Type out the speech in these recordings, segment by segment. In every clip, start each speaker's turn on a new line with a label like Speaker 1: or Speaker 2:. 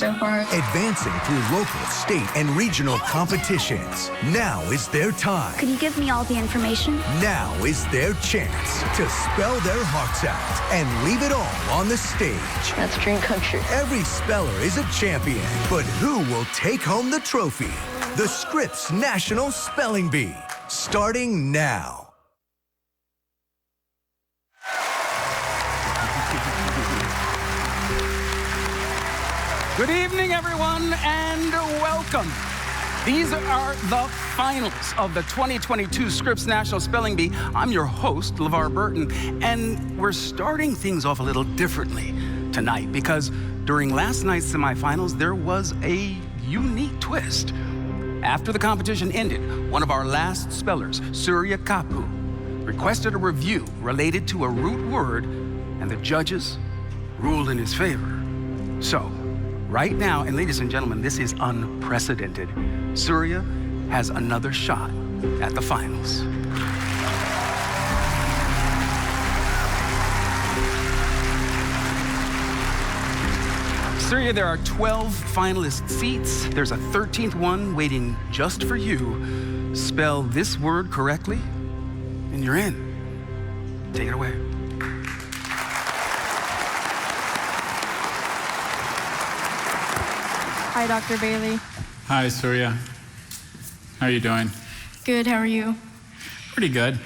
Speaker 1: so far.
Speaker 2: Advancing through local, state, and regional competitions. Now is their time.
Speaker 3: Could you give me all the information?
Speaker 2: Now is their chance to spell their hearts out and leave it all on the stage.
Speaker 1: That's dream come true.
Speaker 2: Every speller is a champion, but who will take home the trophy? The Scripps National Spelling Bee, starting now.
Speaker 4: Good evening, everyone, and welcome. These are the finalists of the 2022 Scripps National Spelling Bee. I'm your host, LeVar Burton, and we're starting things off a little differently tonight because during last night's semifinals, there was a unique twist. After the competition ended, one of our last spellers, Surya Kapu, requested a review related to a root word, and the judges ruled in his favor. So, right now, and ladies and gentlemen, this is unprecedented. Surya has another shot at the finals. Surya, there are 12 finalist seats. There's a 13th one waiting just for you. Spell this word correctly, and you're in. Take it away.
Speaker 5: Hi, Dr. Bailey.
Speaker 6: Hi, Surya. How are you doing?
Speaker 5: Good, how are you?
Speaker 6: Pretty good.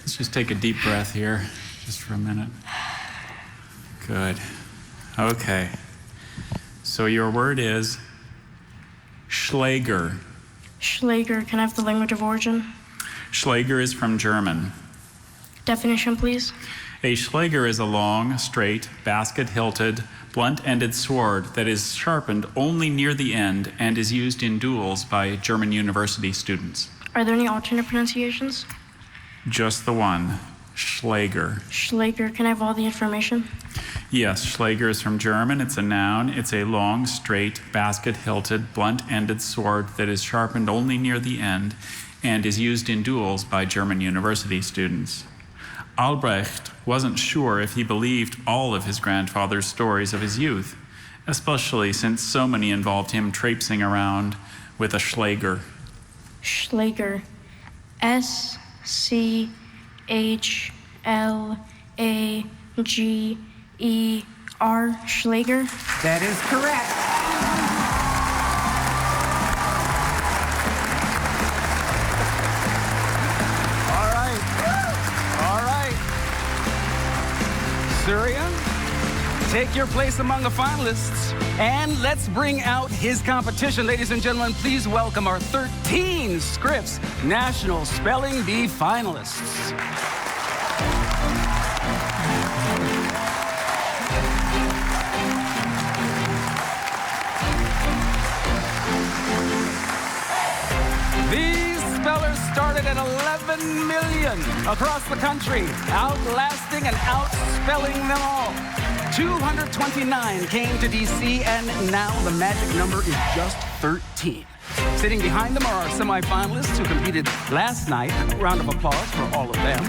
Speaker 6: Let's just take a deep breath here, just for a minute. Good. Okay. So your word is Schläger.
Speaker 5: Schläger, can I have the language of origin?
Speaker 6: Schläger is from German.
Speaker 5: Definition, please.
Speaker 6: A Schläger is a long, straight, basket-hilted, blunt-ended sword that is sharpened only near the end and is used in duels by German university students.
Speaker 5: Are there any alternate pronunciations?
Speaker 6: Just the one, Schläger.
Speaker 5: Schläger, can I have all the information?
Speaker 6: Yes, Schläger is from German. It's a noun. It's a long, straight, basket-hilted, blunt-ended sword that is sharpened only near the end and is used in duels by German university students. Albrecht wasn't sure if he believed all of his grandfather's stories of his youth, especially since so many involved him traipsing around with a Schläger.
Speaker 5: Schläger. S-C-H-L-A-G-E-R. Schläger?
Speaker 4: That is correct. Surya, take your place among the finalists, and let's bring out his competition. Ladies and gentlemen, please welcome our 13 Scripps National Spelling Bee finalists. These spellers started at 11 million across the country, outlasting and outspelling them all. 229 came to DC, and now the magic number is just 13. Sitting behind them are our semifinalists who competed last night. A round of applause for all of them.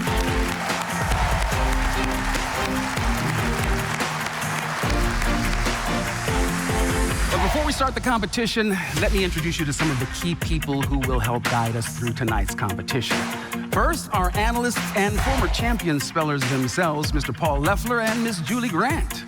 Speaker 4: But before we start the competition, let me introduce you to some of the key people who will help guide us through tonight's competition. First, our analysts and former champion spellers themselves, Mr. Paul Loeffler and Ms. Julie Grant.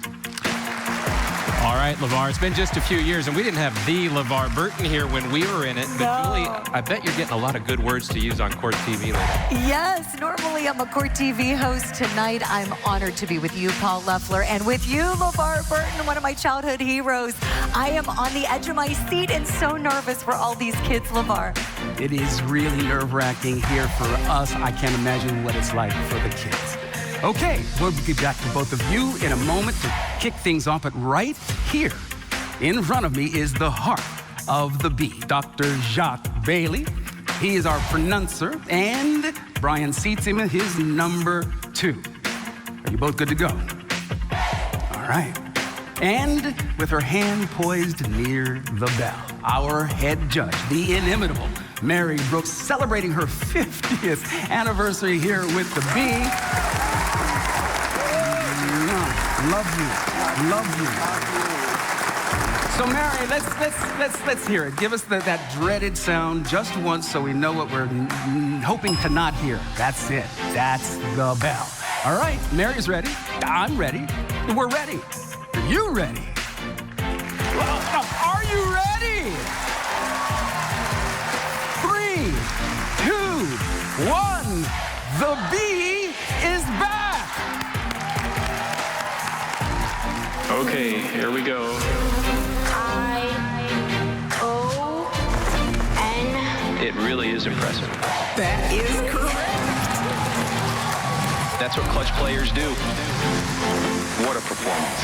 Speaker 7: All right, LeVar, it's been just a few years, and we didn't have the LeVar Burton here when we were in it. But Julie, I bet you're getting a lot of good words to use on Court TV later.
Speaker 8: Yes, normally I'm a Court TV host. Tonight, I'm honored to be with you, Paul Loeffler, and with you, LeVar Burton, one of my childhood heroes. I am on the edge of my seat and so nervous for all these kids, LeVar.
Speaker 4: It is really nerve-wracking here for us. I can't imagine what it's like for the kids. Okay, we'll get back to both of you in a moment to kick things off, but right here in front of me is the heart of the bee, Dr. Jacques Bailey. He is our pronouncer, and Brian seats him at his number 2. Are you both good to go? All right. And with her hand poised near the bell, our head judge, the inimitable Mary Brooks, celebrating her 50th anniversary here with the bee. Love you. Love you. So Mary, let's hear it. Give us that dreaded sound just once so we know what we're hoping to not hear. That's it. That's the bell. All right, Mary's ready. I'm ready. We're ready. Are you ready? Are you ready? 3, 2, 1. The bee is back.
Speaker 6: Okay, here we go.
Speaker 3: I-O-N.
Speaker 7: It really is impressive.
Speaker 1: That is correct.
Speaker 7: That's what clutch players do. What a performance.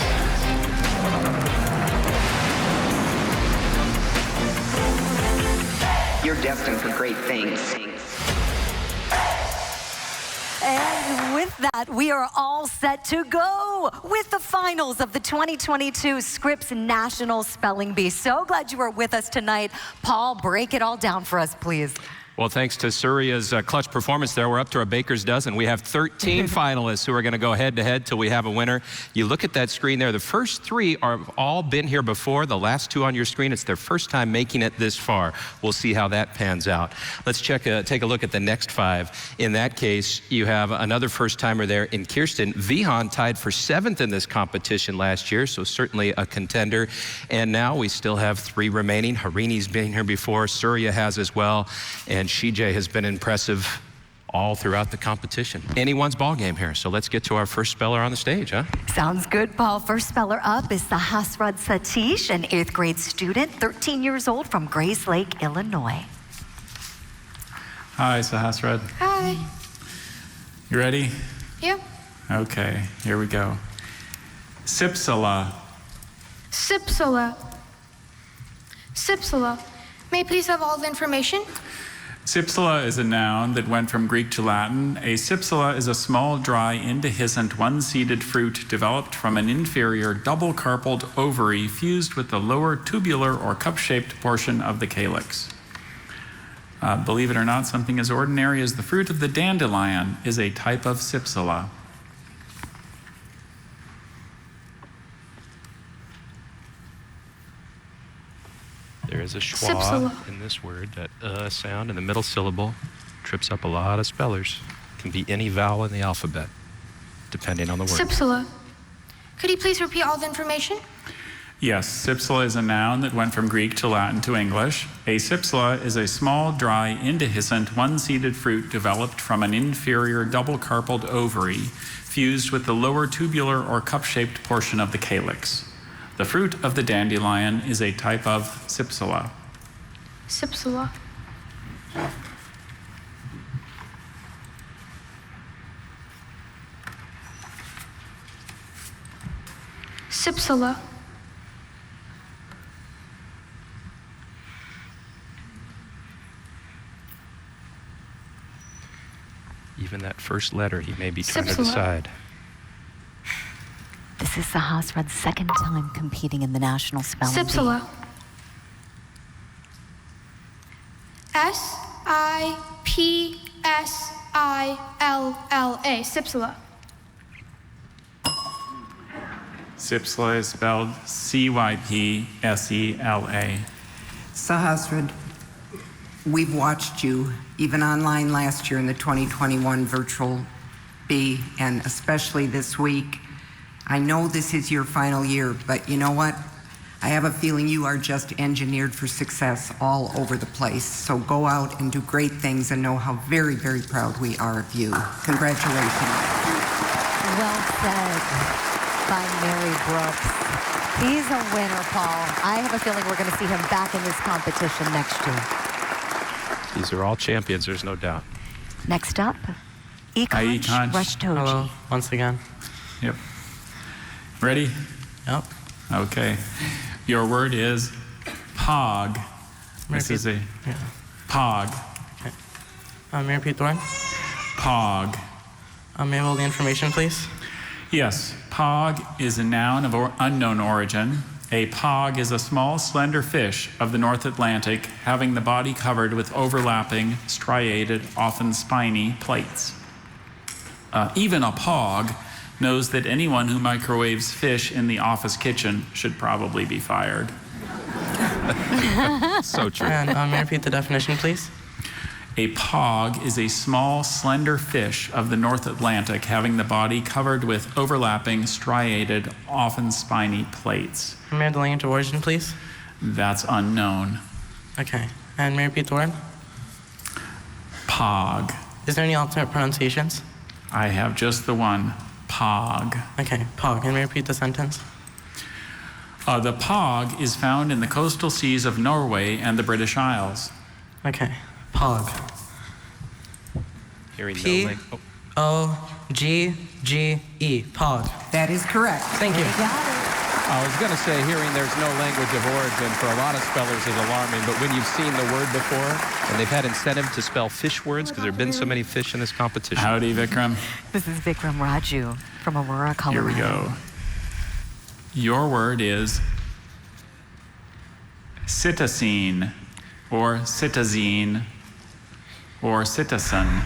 Speaker 1: You're destined for great things.
Speaker 8: And with that, we are all set to go with the finals of the 2022 Scripps National Spelling Bee. So glad you are with us tonight. Paul, break it all down for us, please.
Speaker 7: Well, thanks to Surya's clutch performance there, we're up to a baker's dozen. We have 13 finalists who are going to go head-to-head till we have a winner. You look at that screen there. The first 3 have all been here before. The last 2 on your screen, it's their first time making it this far. We'll see how that pans out. Let's take a look at the next 5. In that case, you have another first-timer there in Kirsten. Vihan tied for 7th in this competition last year, so certainly a contender. And now we still have 3 remaining. Harini's been here before. Surya has as well. And Shijay has been impressive all throughout the competition. Anyone's ball game here, so let's get to our first speller on the stage, huh?
Speaker 8: Sounds good, Paul. First speller up is Sahasrad Satish, an 8th grade student, 13 years old from Grays Lake, Illinois.
Speaker 6: Hi, Sahasrad.
Speaker 3: Hi.
Speaker 6: You ready?
Speaker 3: Yep.
Speaker 6: Okay, here we go. Sipsala.
Speaker 3: Sipsala. Sipsala. May I please have all the information?
Speaker 6: Sipsala is a noun that went from Greek to Latin. A sipsala is a small, dry, indehiscent, one-seeded fruit developed from an inferior double-carpelled ovary fused with the lower tubular or cup-shaped portion of the calyx. Believe it or not, something as ordinary as the fruit of the dandelion is a type of sipsala.
Speaker 7: There is a schwa in this word. That sound in the middle syllable trips up a lot of spellers. Can be any vowel in the alphabet, depending on the word.
Speaker 3: Sipsala. Could you please repeat all the information?
Speaker 6: Yes, sipsala is a noun that went from Greek to Latin to English. A sipsala is a small, dry, indehiscent, one-seeded fruit developed from an inferior double-carpelled ovary fused with the lower tubular or cup-shaped portion of the calyx. The fruit of the dandelion is a type of sipsala.
Speaker 3: Sipsala. Sipsala.
Speaker 7: Even that first letter, he may be trying to decide.
Speaker 8: This is Sahasrad's 2nd time competing in the National Spelling Bee.
Speaker 3: Sipsala. S-I-P-S-I-L-L-A. Sipsala.
Speaker 6: Sipsala is spelled C-Y-P-S-E-L-A.
Speaker 1: Sahasrad, we've watched you even online last year in the 2021 virtual bee, and especially this week. I know this is your final year, but you know what? I have a feeling you are just engineered for success all over the place. So go out and do great things and know how very, very proud we are of you. Congratulations.
Speaker 8: Well said by Mary Brooks. He's a winner, Paul. I have a feeling we're going to see him back in this competition next year.
Speaker 7: These are all champions, there's no doubt.
Speaker 8: Next up, Ikanch Rashtoji.
Speaker 9: Hello, once again.
Speaker 6: Yep. Ready?
Speaker 9: Yep.
Speaker 6: Okay. Your word is pog. This is a pog.
Speaker 9: Okay. May I repeat the word?
Speaker 6: Pog.
Speaker 9: May I have all the information, please?
Speaker 6: Yes. Pog is a noun of unknown origin. A pog is a small, slender fish of the North Atlantic having the body covered with overlapping, striated, often spiny plates. Even a pog knows that anyone who microwaves fish in the office kitchen should probably be fired.
Speaker 7: So true.
Speaker 9: And may I repeat the definition, please?
Speaker 6: A pog is a small, slender fish of the North Atlantic having the body covered with overlapping, striated, often spiny plates.
Speaker 9: May I have the language of origin, please?
Speaker 6: That's unknown.
Speaker 9: Okay. And may I repeat the word?
Speaker 6: Pog.
Speaker 9: Is there any alternate pronunciations?
Speaker 6: I have just the one, pog.
Speaker 9: Okay, pog. And may I repeat the sentence?
Speaker 6: The pog is found in the coastal seas of Norway and the British Isles.
Speaker 9: Okay, pog.
Speaker 7: Hearing no
Speaker 9: P
Speaker 7: link. Oh.
Speaker 9: O-G-G-E, pog.
Speaker 1: That is correct.
Speaker 9: Thank you.
Speaker 7: I was going to say hearing there's no language of origin for a lot of spellers is alarming, but when you've seen the word before and they've had incentive to spell fish words because there have been so many fish in this competition.
Speaker 6: Howdy, Vikram.
Speaker 8: This is Vikram Raju from Aurora, Colorado.
Speaker 6: Here we go. Your word is cytosine, or cytosine, or citizen.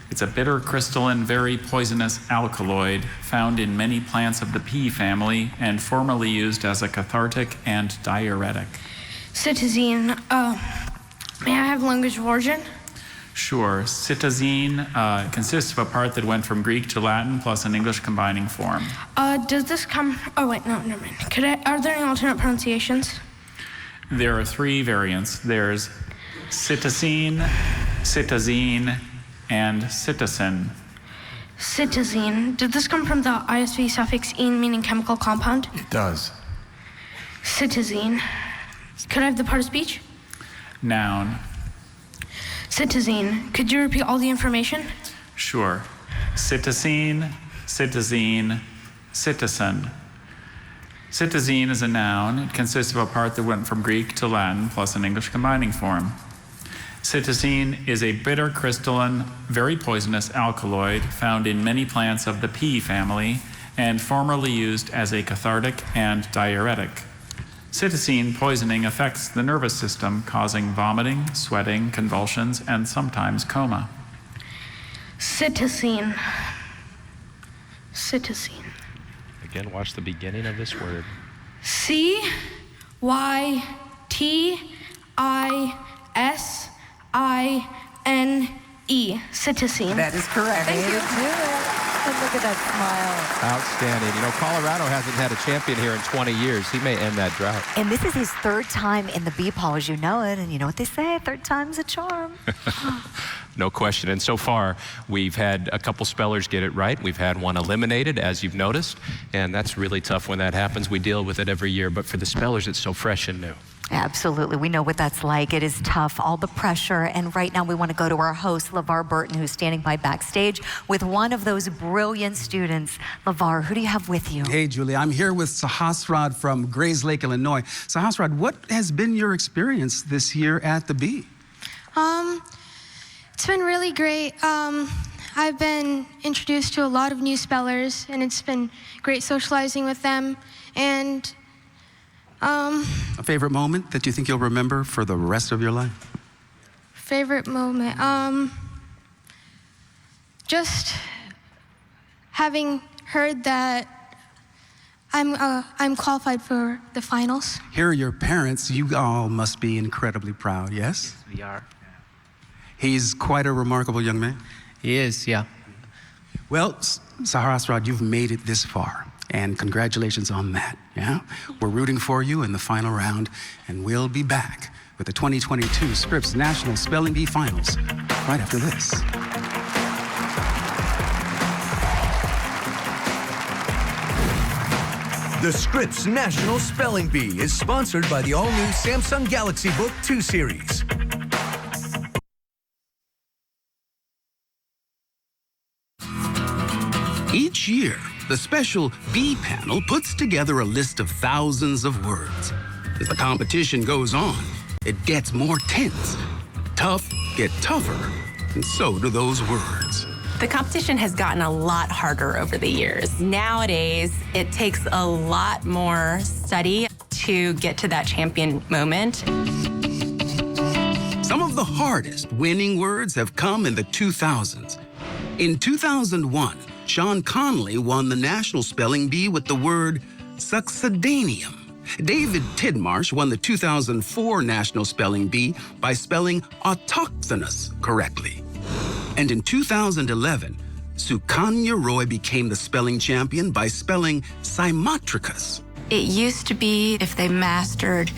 Speaker 6: It's a bitter crystalline, very poisonous alkaloid found in many plants of the pea family and formerly used as a cathartic and diuretic.
Speaker 3: Citizen. May I have language of origin?
Speaker 6: Sure. Cytosine consists of a part that went from Greek to Latin plus an English combining form.
Speaker 3: Does this come? Oh wait, no, never mind. Are there any alternate pronunciations?
Speaker 6: There are three variants. There's cytosine, cytosine, and citizen.
Speaker 3: Citizen. Did this come from the ISV suffix "ine" meaning chemical compound?
Speaker 10: It does.
Speaker 3: Citizen. Could I have the part of speech?
Speaker 6: Noun.
Speaker 3: Citizen. Could you repeat all the information?
Speaker 6: Sure. Cytosine, cytosine, citizen. Cytosine is a noun. It consists of a part that went from Greek to Latin plus an English combining form. Cytosine is a bitter crystalline, very poisonous alkaloid found in many plants of the pea family and formerly used as a cathartic and diuretic. Cytosine poisoning affects the nervous system, causing vomiting, sweating, convulsions, and sometimes coma.
Speaker 3: Citizen. Citizen.
Speaker 7: Again, watch the beginning of this word.
Speaker 3: C-Y-T-I-S-I-N-E. Citizen.
Speaker 1: That is correct.
Speaker 8: Thank you. And look at that smile.
Speaker 7: Outstanding. You know, Colorado hasn't had a champion here in 20 years. He may end that drought.
Speaker 8: And this is his third time in the B-Poll, as you know it. And you know what they say, third time's a charm.
Speaker 7: No question. And so far, we've had a couple spellers get it right. We've had one eliminated, as you've noticed. And that's really tough when that happens. We deal with it every year. But for the spellers, it's so fresh and new.
Speaker 8: Absolutely. We know what that's like. It is tough, all the pressure. And right now we want to go to our host, LeVar Burton, who's standing by backstage with one of those brilliant students. LeVar, who do you have with you?
Speaker 11: Hey, Julie. I'm here with Sahasrad from Grays Lake, Illinois. Sahasrad, what has been your experience this year at the B?
Speaker 3: It's been really great. I've been introduced to a lot of new spellers, and it's been great socializing with them. And
Speaker 11: A favorite moment that you think you'll remember for the rest of your life?
Speaker 3: favorite moment, just having heard that I'm qualified for the finals.
Speaker 11: Here are your parents. You all must be incredibly proud, yes?
Speaker 9: We are.
Speaker 11: He's quite a remarkable young man.
Speaker 9: He is, yeah.
Speaker 11: Well, Sahasrad, you've made it this far, and congratulations on that, yeah? We're rooting for you in the final round, and we'll be back with the 2022 Scripps National Spelling Bee Finals right after this.
Speaker 2: The Scripps National Spelling Bee is sponsored by the all-new Samsung Galaxy Book 2 series.
Speaker 11: Each year, the special B panel puts together a list of thousands of words. As the competition goes on, it gets more tense. Tough get tougher, and so do those words.
Speaker 12: The competition has gotten a lot harder over the years. Nowadays, it takes a lot more study to get to that champion moment.
Speaker 11: Some of the hardest winning words have come in the 2000s. In 2001, Sean Conley won the National Spelling Bee with the word succedaneum. David Tidmarsh won the 2004 National Spelling Bee by spelling autochthonous correctly. And in 2011, Sukanya Roy became the spelling champion by spelling Symotricus.
Speaker 12: It used to be if they mastered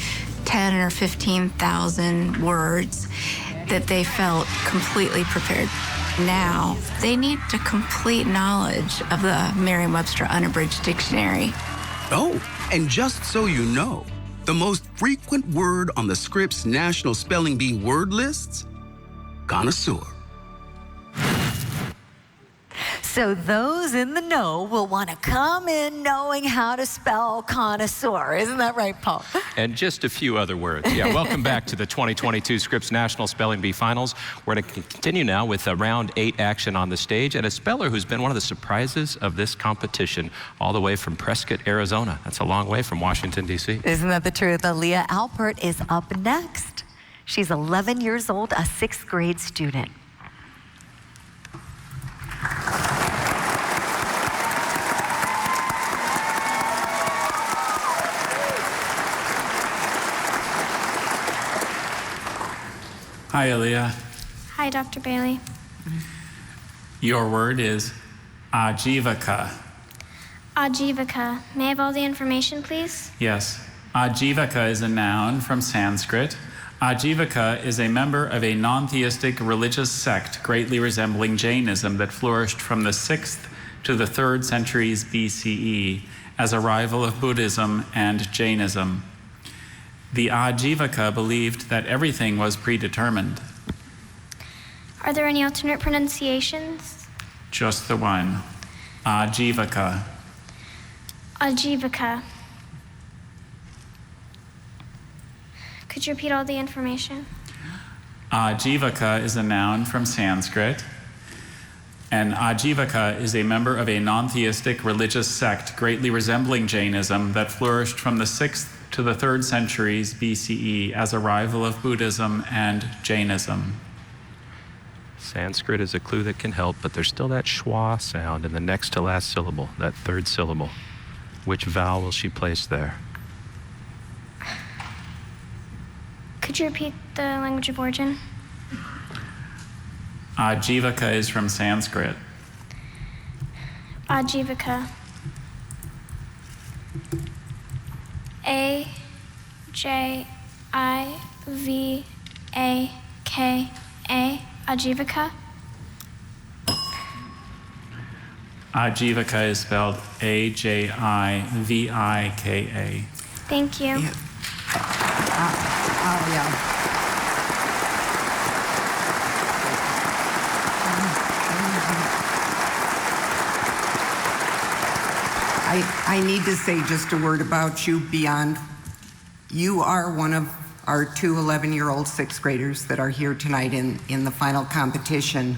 Speaker 12: 10 or 15,000 words that they felt completely prepared. Now, they need a complete knowledge of the Merriam-Webster Unabridged Dictionary.
Speaker 11: Oh, and just so you know, the most frequent word on the Scripps National Spelling Bee word lists? Connoisseur.
Speaker 8: So those in the know will want to come in knowing how to spell connoisseur. Isn't that right, Paul?
Speaker 7: And just a few other words. Yeah, welcome back to the 2022 Scripps National Spelling Bee Finals. We're going to continue now with round 8 action on the stage and a speller who's been one of the surprises of this competition, all the way from Prescott, Arizona. That's a long way from Washington, D.C.
Speaker 8: Isn't that the truth? Aaliyah Alpert is up next. She's 11 years old, a 6th grade student.
Speaker 6: Hi, Aaliyah.
Speaker 3: Hi, Dr. Bailey.
Speaker 6: Your word is Ajivaka.
Speaker 3: Ajivaka. May I have all the information, please?
Speaker 6: Yes. Ajivaka is a noun from Sanskrit. Ajivaka is a member of a non-theistic religious sect greatly resembling Jainism that flourished from the 6th to the 3rd centuries BCE as a rival of Buddhism and Jainism. The Ajivaka believed that everything was predetermined.
Speaker 3: Are there any alternate pronunciations?
Speaker 6: Just the one. Ajivaka.
Speaker 3: Ajivaka. Could you repeat all the information?
Speaker 6: Ajivaka is a noun from Sanskrit. And Ajivaka is a member of a non-theistic religious sect greatly resembling Jainism that flourished from the 6th to the 3rd centuries BCE as a rival of Buddhism and Jainism.
Speaker 7: Sanskrit is a clue that can help, but there's still that schwa sound in the next to last syllable, that 3rd syllable. Which vowel will she place there?
Speaker 3: Could you repeat the language of origin?
Speaker 6: Ajivaka is from Sanskrit.
Speaker 3: Ajivaka. A-J-I-V-A-K-A. Ajivaka.
Speaker 6: Ajivaka is spelled A-J-I-V-I-K-A.
Speaker 3: Thank you.
Speaker 1: Yeah. I need to say just a word about you beyond. You are one of our 2 11-year-old 6th graders that are here tonight in the final competition.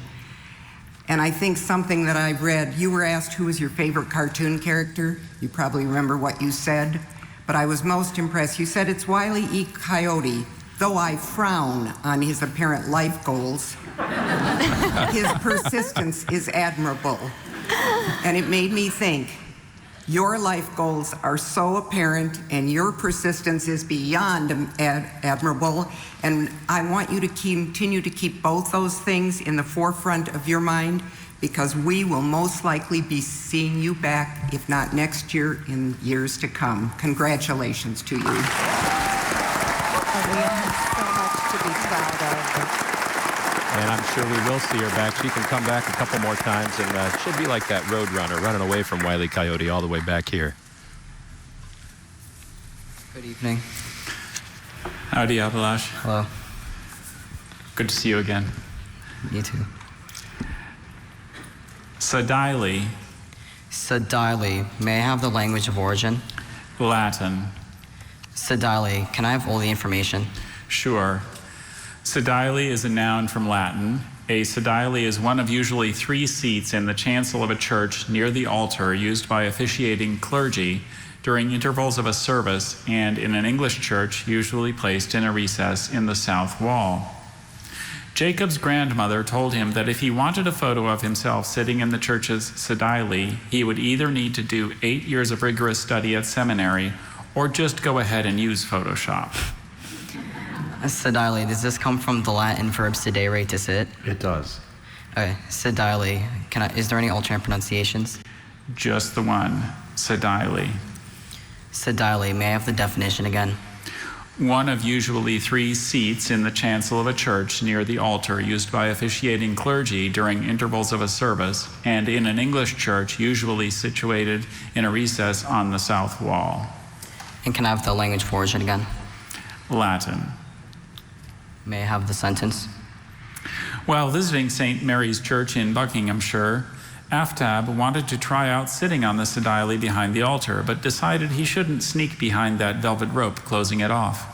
Speaker 1: And I think something that I read, you were asked who was your favorite cartoon character. You probably remember what you said, but I was most impressed. You said it's Wile E. Coyote, though I frown on his apparent life goals. His persistence is admirable. And it made me think, your life goals are so apparent and your persistence is beyond admirable. And I want you to continue to keep both those things in the forefront of your mind, because we will most likely be seeing you back, if not next year, in years to come. Congratulations to you.
Speaker 8: We have so much to be proud of.
Speaker 7: And I'm sure we will see her back. She can come back a couple more times, and she'll be like that road runner running away from Wile E. Coyote all the way back here.
Speaker 9: Good evening.
Speaker 6: Howdy, Abhilash.
Speaker 9: Hello.
Speaker 6: Good to see you again.
Speaker 9: You too.
Speaker 6: Sadaili,
Speaker 9: Sadaili. May I have the language of origin?
Speaker 6: Latin.
Speaker 9: Sadaili. Can I have all the information?
Speaker 6: Sure. Sadaili is a noun from Latin. A sadaili is one of usually 3 seats in the chancel of a church near the altar used by officiating clergy during intervals of a service, and in an English church usually placed in a recess in the south wall. Jacob's grandmother told him that if he wanted a photo of himself sitting in the church's sadaili, he would either need to do 8 years of rigorous study at seminary or just go ahead and use Photoshop.
Speaker 9: Sedile, does this come from the Latin verb sedere, to sit?
Speaker 10: It does.
Speaker 9: Okay, sedile. Is there any alternate pronunciations?
Speaker 6: Just the one, sedile.
Speaker 9: Sedile, may I have the definition again?
Speaker 6: One of usually 3 seats in the chancel of a church near the altar used by officiating clergy during intervals of a service, and in an English church usually situated in a recess on the south wall.
Speaker 9: And can I have the language of origin again?
Speaker 6: Latin.
Speaker 9: May I have the sentence?
Speaker 6: While visiting St. Mary's Church in Buckinghamshire, Aftab wanted to try out sitting on the sedile behind the altar, but decided he shouldn't sneak behind that velvet rope closing it off.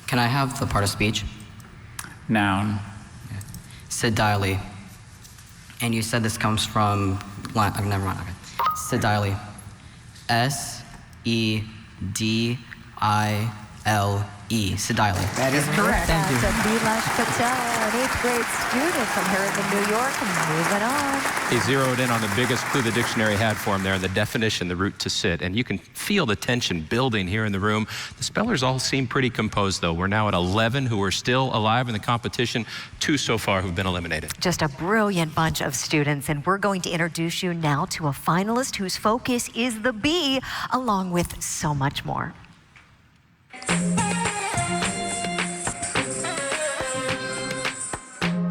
Speaker 9: Can I have the part of speech?
Speaker 6: Noun.
Speaker 9: Sedile. And you said this comes from, never mind, okay. Sedile. S-E-D-I-L-E. Sedile.
Speaker 1: That is correct.
Speaker 9: Thank you.
Speaker 8: Vilash Patel, an 8th grade student from here in New York, and moving on.
Speaker 7: He zeroed in on the biggest clue the dictionary had for him there, the definition, the root to sit. And you can feel the tension building here in the room. The spellers all seem pretty composed, though. We're now at 11 who are still alive in the competition, 2 so far who've been eliminated.
Speaker 8: Just a brilliant bunch of students, and we're going to introduce you now to a finalist whose focus is the B, along with so much more.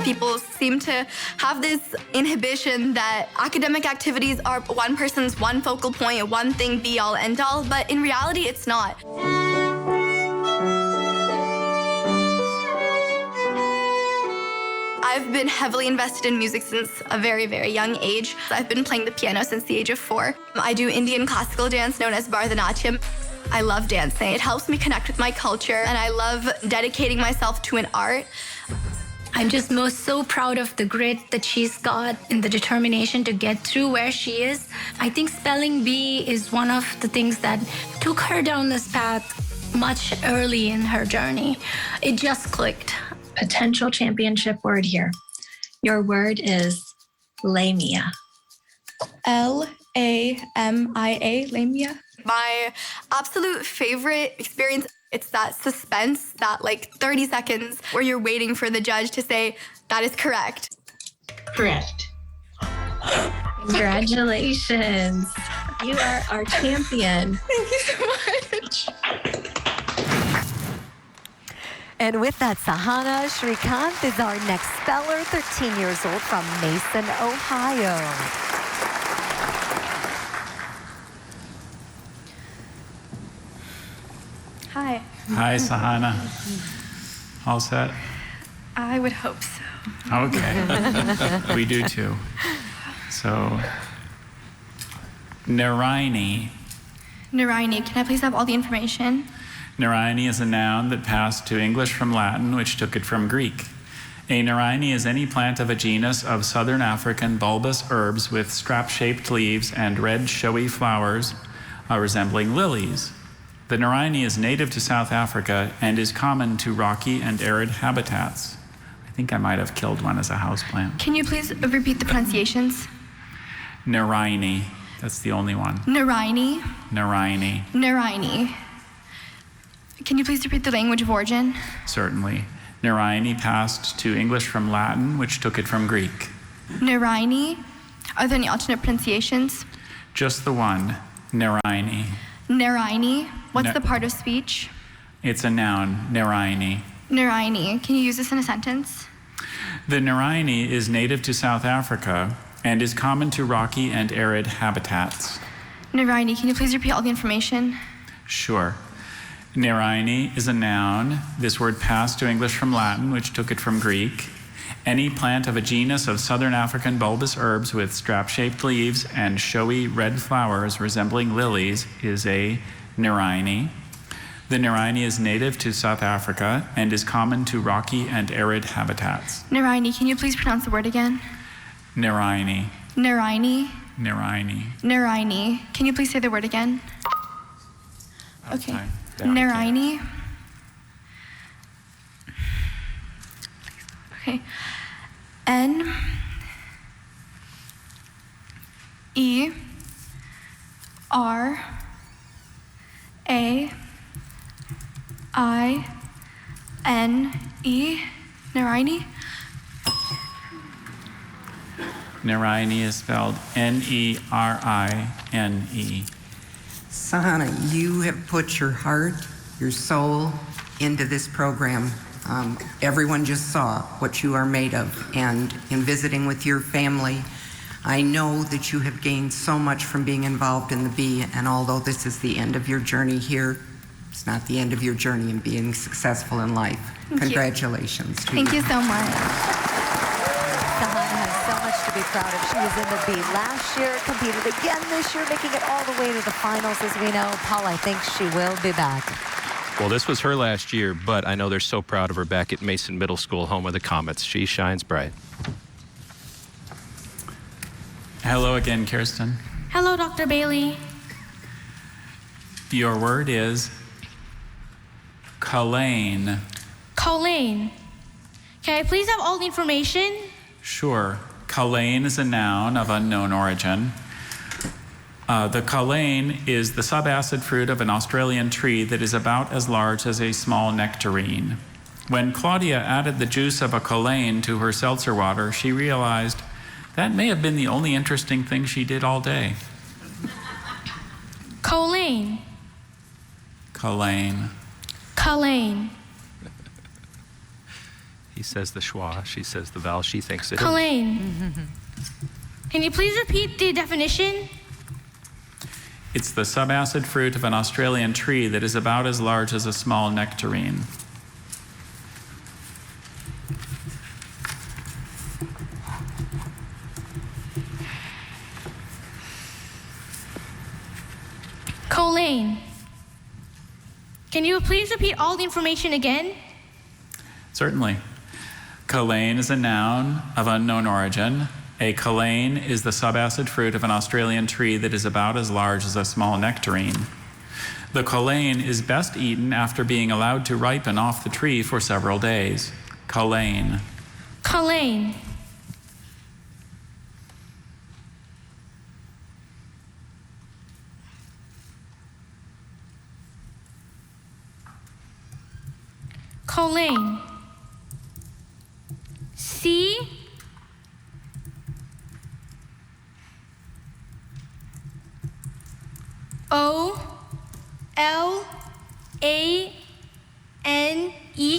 Speaker 13: People seem to have this inhibition that academic activities are one person's one focal point, one thing, be all, end all, but in reality, it's not. I've been heavily invested in music since a very, very young age. I've been playing the piano since the age of 4. I do Indian classical dance known as Bharatanatyam. I love dancing. It helps me connect with my culture, and I love dedicating myself to an art.
Speaker 14: I'm just so proud of the grit that she's got and the determination to get through where she is. I think spelling bee is one of the things that took her down this path much early in her journey. It just clicked.
Speaker 15: Potential championship word here. Your word is lamia.
Speaker 13: L-A-M-I-A, lamia. My absolute favorite experience, it's that suspense, that 30 seconds where you're waiting for the judge to say, that is correct.
Speaker 15: Correct. Congratulations. You are our champion.
Speaker 13: Thank you so much.
Speaker 8: And with that, Sahana Shrikant is our next speller, 13 years old from Mason, Ohio.
Speaker 13: Hi.
Speaker 6: Hi, Sahana. All set?
Speaker 13: I would hope so.
Speaker 6: Okay. We do too. So, Narayani.
Speaker 13: Narayani, can I please have all the information?
Speaker 6: Narayani is a noun that passed to English from Latin, which took it from Greek. A Narayani is any plant of a genus of southern African bulbous herbs with strap-shaped leaves and red showy flowers resembling lilies. The Narayani is native to South Africa and is common to rocky and arid habitats. I think I might have killed one as a houseplant.
Speaker 13: Can you please repeat the pronunciations?
Speaker 6: Narayani, that's the only one.
Speaker 13: Narayani.
Speaker 6: Narayani.
Speaker 13: Narayani. Can you please repeat the language of origin?
Speaker 6: Certainly. Narayani passed to English from Latin, which took it from Greek.
Speaker 13: Narayani. Are there any alternate pronunciations?
Speaker 6: Just the one, Narayani.
Speaker 13: Narayani. What's the part of speech?
Speaker 6: It's a noun, Narayani.
Speaker 13: Narayani. Can you use this in a sentence?
Speaker 6: The Narayani is native to South Africa and is common to rocky and arid habitats.
Speaker 13: Narayani. Can you please repeat all the information?
Speaker 6: Sure. Narayani is a noun. This word passed to English from Latin, which took it from Greek. Any plant of a genus of southern African bulbous herbs with strap-shaped leaves and showy red flowers resembling lilies is a Narayani. The Narayani is native to South Africa and is common to rocky and arid habitats.
Speaker 13: Narayani. Can you please pronounce the word again?
Speaker 6: Narayani.
Speaker 13: Narayani.
Speaker 6: Narayani.
Speaker 13: Narayani. Can you please say the word again? Okay. Narayani. Okay. N-E-R-A N-E, Naraini.
Speaker 6: Naraini is spelled N-E-R-I-N-E.
Speaker 1: Sahana, you have put your heart, your soul into this program. Everyone just saw what you are made of, and in visiting with your family, I know that you have gained so much from being involved in the Bee, and although this is the end of your journey here, it's not the end of your journey in being successful in life. Congratulations.
Speaker 13: Thank you so much.
Speaker 8: Sahana has so much to be proud of. She was in the Bee last year, competed again this year, making it all the way to the finals, as we know. Paul, I think she will be back.
Speaker 7: Well, this was her last year, but I know they're so proud of her back at Mason Middle School, home of the Comets. She shines bright.
Speaker 6: Hello again, Kirsten.
Speaker 5: Hello, Dr. Bailey.
Speaker 6: Your word is Colleen.
Speaker 5: Colleen. Can I please have all the information?
Speaker 6: Sure. Colleen is a noun of unknown origin. The Colleen is the subacid fruit of an Australian tree that is about as large as a small nectarine. When Claudia added the juice of a Colleen to her seltzer water, she realized that may have been the only interesting thing she did all day.
Speaker 5: Colleen.
Speaker 6: Colleen.
Speaker 5: Colleen.
Speaker 7: He says the schwa, she says the vowel, she thinks it.
Speaker 5: Colleen. Can you please repeat the definition?
Speaker 6: It's the subacid fruit of an Australian tree that is about as large as a small nectarine.
Speaker 5: Colleen. Can you please repeat all the information again?
Speaker 6: Certainly. Colleen is a noun of unknown origin. A Colleen is the subacid fruit of an Australian tree that is about as large as a small nectarine. The Colleen is best eaten after being allowed to ripen off the tree for several days. Colleen.
Speaker 5: Colleen. Colleen. C O-L-A-N-E,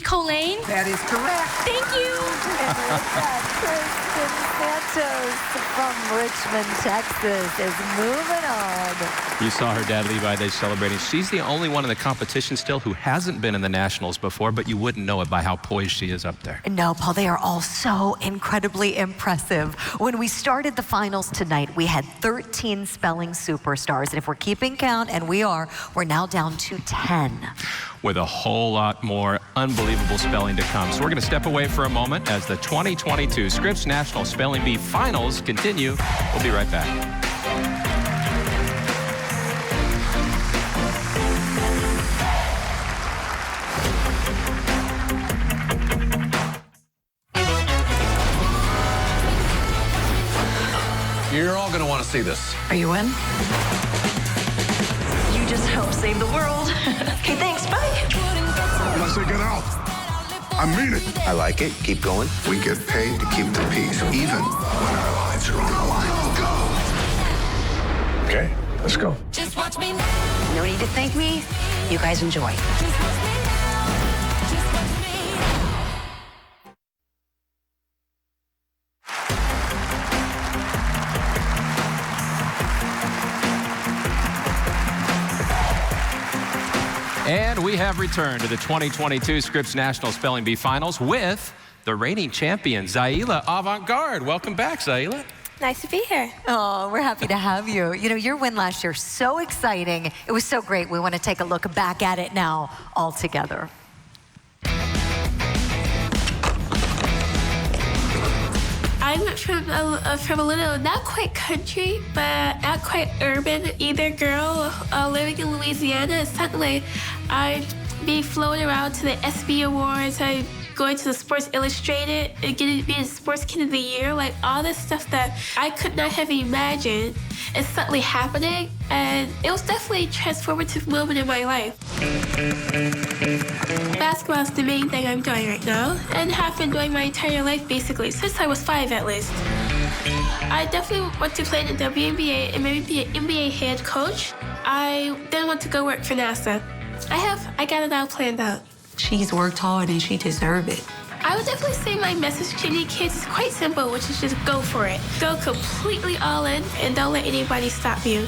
Speaker 5: Colleen?
Speaker 1: That is correct.
Speaker 5: Thank you.
Speaker 8: Kristen Santos from Richmond, Texas is moving on.
Speaker 7: You saw her dad, Levi, they celebrating. She's the only one in the competition still who hasn't been in the Nationals before, but you wouldn't know it by how poised she is up there.
Speaker 8: No, Paul, they are all so incredibly impressive. When we started the finals tonight, we had 13 spelling superstars. And if we're keeping count, and we are, we're now down to 10.
Speaker 7: With a whole lot more unbelievable spelling to come. So we're going to step away for a moment as the 2022 Scripps National Spelling Bee Finals continue. We'll be right back.
Speaker 10: You're all going to want to see this.
Speaker 16: Are you in? You just helped save the world. Okay, thanks. Bye.
Speaker 17: When I say get out, I mean it.
Speaker 18: I like it. Keep going.
Speaker 17: We get paid to keep the peace, even when our lives are on the line. Let's go. Okay, let's go.
Speaker 16: Just watch me now. No need to thank me. You guys enjoy. Just watch me now. Just watch me.
Speaker 7: And we have returned to the 2022 Scripps National Spelling Bee Finals with the reigning champion, Zaila Avant-Garde. Welcome back, Zaila.
Speaker 8: Nice to be here. Oh, we're happy to have you. You know, your win last year, so exciting. It was so great. We want to take a look back at it now all together.
Speaker 19: I'm from a little, not quite country, but not quite urban either girl living in Louisiana. Suddenly, I being flown around to the SB Awards, I'm going to the Sports Illustrated and being Sports Kid of the Year, like all this stuff that I could not have imagined is suddenly happening, and it was definitely a transformative moment in my life. Basketball is the main thing I'm doing right now, and have been doing my entire life basically, since I was 5 at least. I definitely want to play in the WNBA and maybe be an NBA head coach. I then want to go work for NASA. I got it all planned out.
Speaker 18: She's worked hard and she deserves it.
Speaker 19: I would definitely say my message to any kids is quite simple, which is just go for it. Go completely all in and don't let anybody stop you.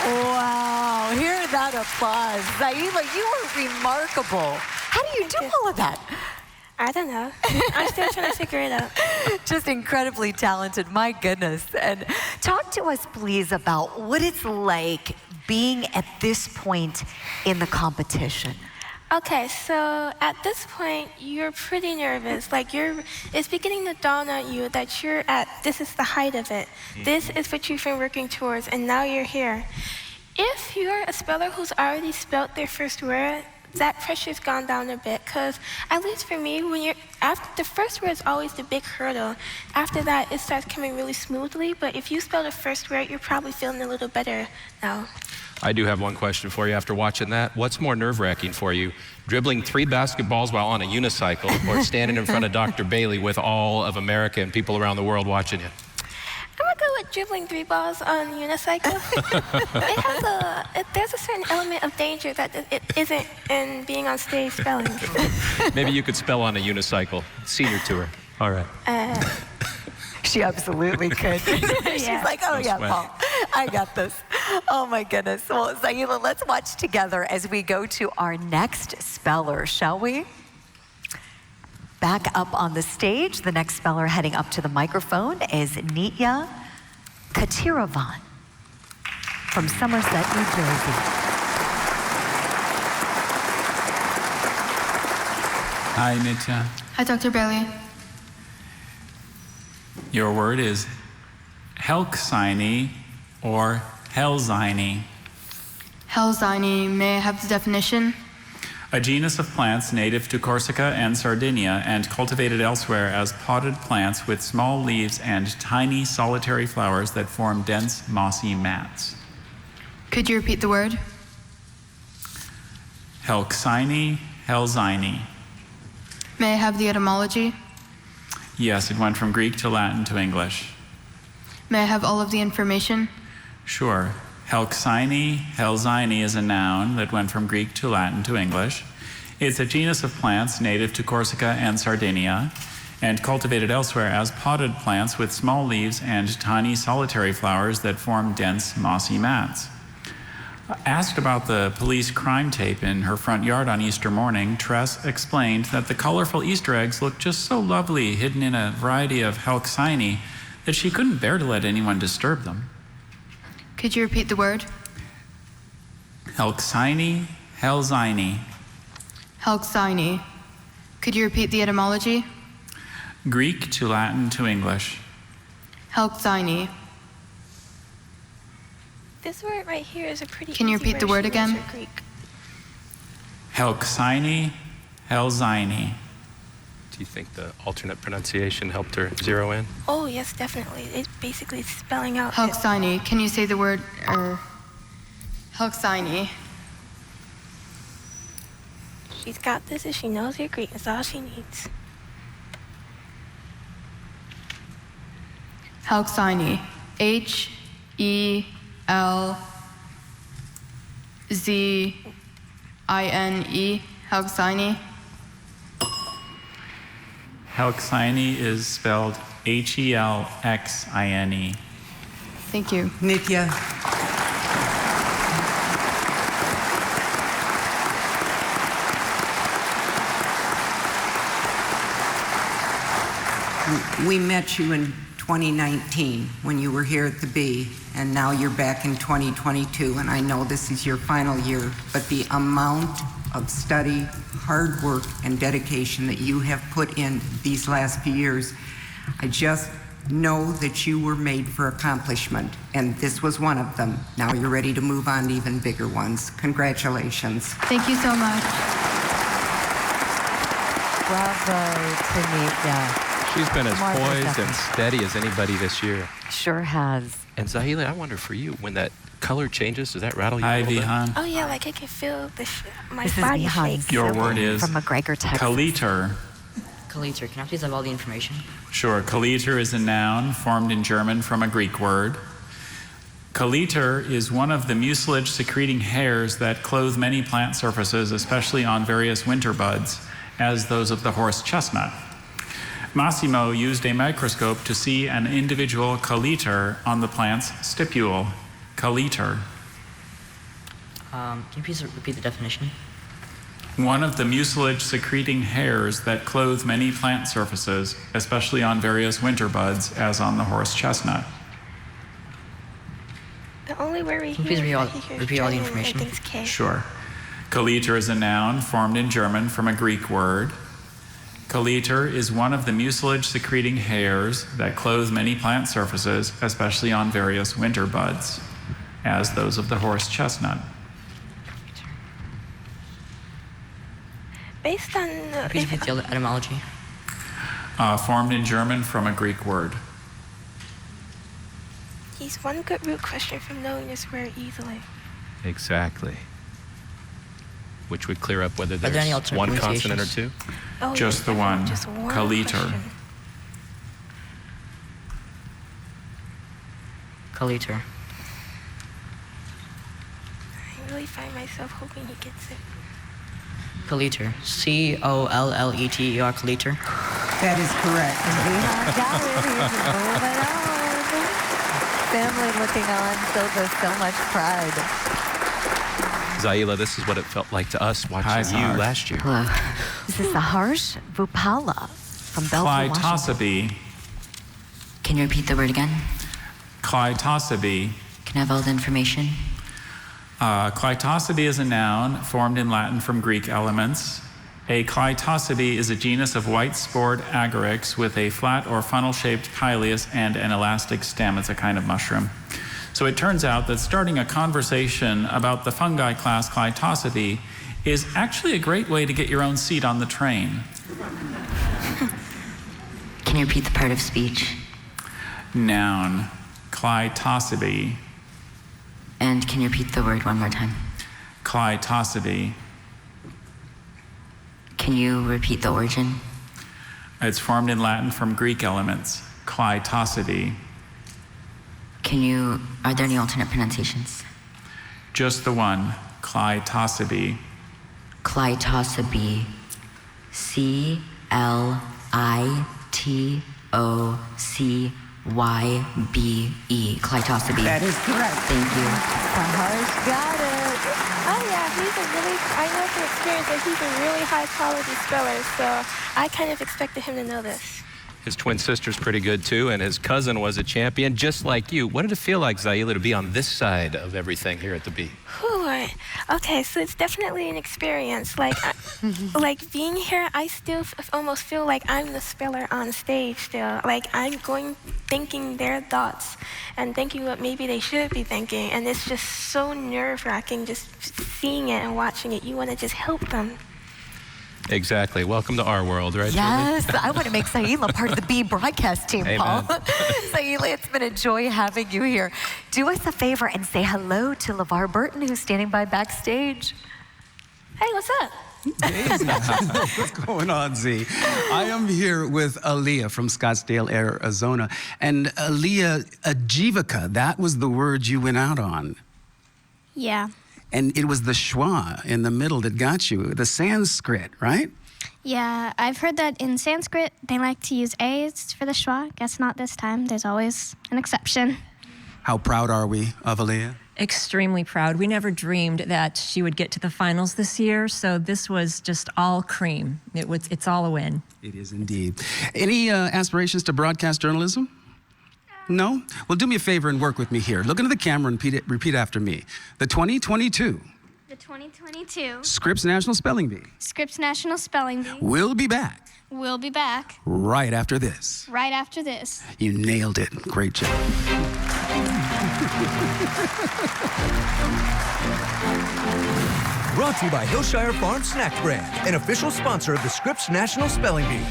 Speaker 8: Wow, hear that applause. Zaila, you are remarkable. How do you do all of that?
Speaker 19: I don't know. I'm still trying to figure it out.
Speaker 8: Just incredibly talented, my goodness. And talk to us, please, about what it's like being at this point in the competition.
Speaker 19: Okay, so at this point, you're pretty nervous. Like it's beginning to dawn on you that this is the height of it. This is what you've been working towards, and now you're here. If you're a speller who's already spelled their first word, that pressure's gone down a bit, because at least for me, the first word is always the big hurdle. After that, it starts coming really smoothly, but if you spell the first word, you're probably feeling a little better now.
Speaker 7: I do have one question for you after watching that. What's more nerve-wracking for you, dribbling 3 basketballs while on a unicycle or standing in front of Dr. Bailey with all of America and people around the world watching you?
Speaker 19: I'm gonna go with dribbling 3 balls on a unicycle. There's a certain element of danger that it isn't in being on stage spelling.
Speaker 7: Maybe you could spell on a unicycle. Senior tour. All right.
Speaker 8: She absolutely could. She's like, oh yeah, Paul, I got this. Oh my goodness. Well, Zaila, let's watch together as we go to our next speller, shall we? Back up on the stage, the next speller heading up to the microphone is Nitya Katiravan from Somerset, New Jersey.
Speaker 6: Hi, Nitya.
Speaker 3: Hi, Dr. Bailey.
Speaker 6: Your word is Helkseini or Helseini.
Speaker 3: Helseini, may I have the definition?
Speaker 6: A genus of plants native to Corsica and Sardinia and cultivated elsewhere as potted plants with small leaves and tiny solitary flowers that form dense mossy mats.
Speaker 3: Could you repeat the word?
Speaker 6: Helkseini, Helseini.
Speaker 3: May I have the etymology?
Speaker 6: Yes, it went from Greek to Latin to English.
Speaker 3: May I have all of the information?
Speaker 6: Sure. Helkseini, Helseini is a noun that went from Greek to Latin to English. It's a genus of plants native to Corsica and Sardinia and cultivated elsewhere as potted plants with small leaves and tiny solitary flowers that form dense mossy mats. Asked about the police crime tape in her front yard on Easter morning, Tress explained that the colorful Easter eggs looked just so lovely hidden in a variety of Helkseini that she couldn't bear to let anyone disturb them.
Speaker 3: Could you repeat the word?
Speaker 6: Helkseini, Helseini.
Speaker 3: Helkseini. Could you repeat the etymology?
Speaker 6: Greek to Latin to English.
Speaker 3: Helkseini.
Speaker 19: This word right here is a pretty
Speaker 3: Can you
Speaker 19: easy
Speaker 3: repeat the word
Speaker 19: version
Speaker 3: again?
Speaker 19: of Greek.
Speaker 6: Helkseini, Helseini.
Speaker 7: Do you think the alternate pronunciation helped her zero in?
Speaker 19: Oh, yes, definitely. It's basically spelling out.
Speaker 3: Helkseini. Can you say the word, Helkseini?
Speaker 19: She's got this and she knows your Greek. That's all she needs.
Speaker 3: Helkseini. Helzine. Helkseini.
Speaker 6: Helkseini is spelled Helxine.
Speaker 3: Thank you.
Speaker 1: Nitya. We met you in 2019 when you were here at the B, and now you're back in 2022, and I know this is your final year, but the amount of study, hard work, and dedication that you have put in these last few years, I just know that you were made for accomplishment, and this was one of them. Now you're ready to move on to even bigger ones. Congratulations.
Speaker 3: Thank you so much.
Speaker 8: Bravo, Tanika.
Speaker 7: She's been as
Speaker 8: Marvelous
Speaker 7: poised
Speaker 8: effort.
Speaker 7: and steady as anybody this year.
Speaker 8: Sure has.
Speaker 7: And Zahila, I wonder for you, when that color changes, does that rattle you a
Speaker 6: Hi,
Speaker 7: little bit?
Speaker 6: Vihan.
Speaker 19: Oh yeah, like I can feel my
Speaker 8: This is
Speaker 19: body
Speaker 8: Vihan
Speaker 19: shake.
Speaker 6: Your word is
Speaker 8: from McGregor, Texas.
Speaker 6: Kaliter.
Speaker 9: Kaliter, can I please have all the information?
Speaker 6: Sure. Kaliter is a noun formed in German from a Greek word. Kaliter is one of the mucilage-secreting hairs that clothe many plant surfaces, especially on various winter buds, as those of the horse chestnut. Massimo used a microscope to see an individual kaliter on the plant's stipule. Kaliter.
Speaker 9: Can you please repeat the definition?
Speaker 6: One of the mucilage-secreting hairs that clothe many plant surfaces, especially on various winter buds, as on the horse chestnut.
Speaker 19: The only word we
Speaker 9: Can you
Speaker 19: hear
Speaker 9: please
Speaker 19: is that he hears
Speaker 9: repeat all the
Speaker 19: German and
Speaker 9: information?
Speaker 19: thinks K.
Speaker 6: Sure. Kaliter is a noun formed in German from a Greek word. Kaliter is one of the mucilage-secreting hairs that clothe many plant surfaces, especially on various winter buds, as those of the horse chestnut.
Speaker 19: Based on
Speaker 9: Please repeat the etymology.
Speaker 6: Formed in German from a Greek word.
Speaker 19: he's one good root question from knowing this word easily.
Speaker 7: Exactly. Which would clear up whether
Speaker 9: there any
Speaker 7: there's
Speaker 9: alternate
Speaker 7: one consonant or
Speaker 9: pronunciations?
Speaker 7: two.
Speaker 19: Oh,
Speaker 6: Just the one.
Speaker 19: Just one
Speaker 6: Kaliter.
Speaker 19: question.
Speaker 9: Kaliter.
Speaker 19: I really find myself hoping he gets it.
Speaker 9: Kaliter. C-O-L-L-E-T-E-R. Kaliter.
Speaker 1: That is correct.
Speaker 8: Vihan got it. He's moving on. Family looking on, filled with so much pride.
Speaker 7: Zahila, this is what it felt like to us watching
Speaker 6: Hi,
Speaker 7: you
Speaker 6: Zahar.
Speaker 7: last year.
Speaker 8: Hello. This is Saharsh Bhupala from Belfort, Washington.
Speaker 6: Clitosabe.
Speaker 9: Can you repeat the word again?
Speaker 6: Clitosabe.
Speaker 9: Can I have all the information?
Speaker 6: Clitosabe is a noun formed in Latin from Greek elements. A clitosabe is a genus of white-spored agarics with a flat or funnel-shaped pileus and an elastic stem. It's a kind of mushroom. So it turns out that starting a conversation about the fungi class Clitosabe is actually a great way to get your own seat on the train.
Speaker 9: Can you repeat the part of speech?
Speaker 6: Noun, Clitosabe.
Speaker 9: And can you repeat the word one more time?
Speaker 6: Clitosabe.
Speaker 9: Can you repeat the origin?
Speaker 6: It's formed in Latin from Greek elements. Clitosabe.
Speaker 9: Are there any alternate pronunciations?
Speaker 6: Just the one, Clitosabe.
Speaker 9: Clitosabe. C-L-I-T-O-C-Y-B-E. Clitosabe.
Speaker 1: That is correct.
Speaker 9: Thank you.
Speaker 8: Saharsh got it.
Speaker 19: Oh yeah, I know from experience that he's a really high quality speller, so I kind of expected him to know this.
Speaker 7: His twin sister's pretty good too, and his cousin was a champion just like you. What did it feel like, Zahila, to be on this side of everything here at the B?
Speaker 19: Okay, so it's definitely an experience. Like, like being here, I still almost feel like I'm the speller on stage still. Like I'm thinking their thoughts and thinking what maybe they should be thinking, and it's just so nerve-wracking just seeing it and watching it. You want to just help them.
Speaker 7: Exactly. Welcome to our world, right?
Speaker 8: Yes, I want to make Zahila part of the B broadcast team,
Speaker 7: Amen.
Speaker 8: Paul. Zahila, it's been a joy having you here. Do us a favor and say hello to LeVar Burton, who's standing by backstage.
Speaker 19: Hey, what's up?
Speaker 11: What's going on, Z? I am here with Aaliyah from Scottsdale, Arizona. And Aaliyah, Ajivika, that was the word you went out on.
Speaker 3: Yeah.
Speaker 11: And it was the schwa in the middle that got you, the Sanskrit, right?
Speaker 3: Yeah, I've heard that in Sanskrit, they like to use A's for the schwa. Guess not this time. There's always an exception.
Speaker 11: How proud are we of Aaliyah?
Speaker 20: Extremely proud. We never dreamed that she would get to the finals this year, so this was just all cream. It's all a win.
Speaker 11: It is indeed. Any aspirations to broadcast journalism? No? Well, do me a favor and work with me here. Look into the camera and repeat after me. The 2022
Speaker 21: the 2022
Speaker 11: Scripps National Spelling Bee.
Speaker 21: Scripps National Spelling Bee.
Speaker 11: We'll be back
Speaker 21: We'll be back
Speaker 11: right after this.
Speaker 21: right after this.
Speaker 11: You nailed it. Great job.
Speaker 2: Brought to you by Hillshire Farm Snack Brand, an official sponsor of the Scripps National Spelling Bee.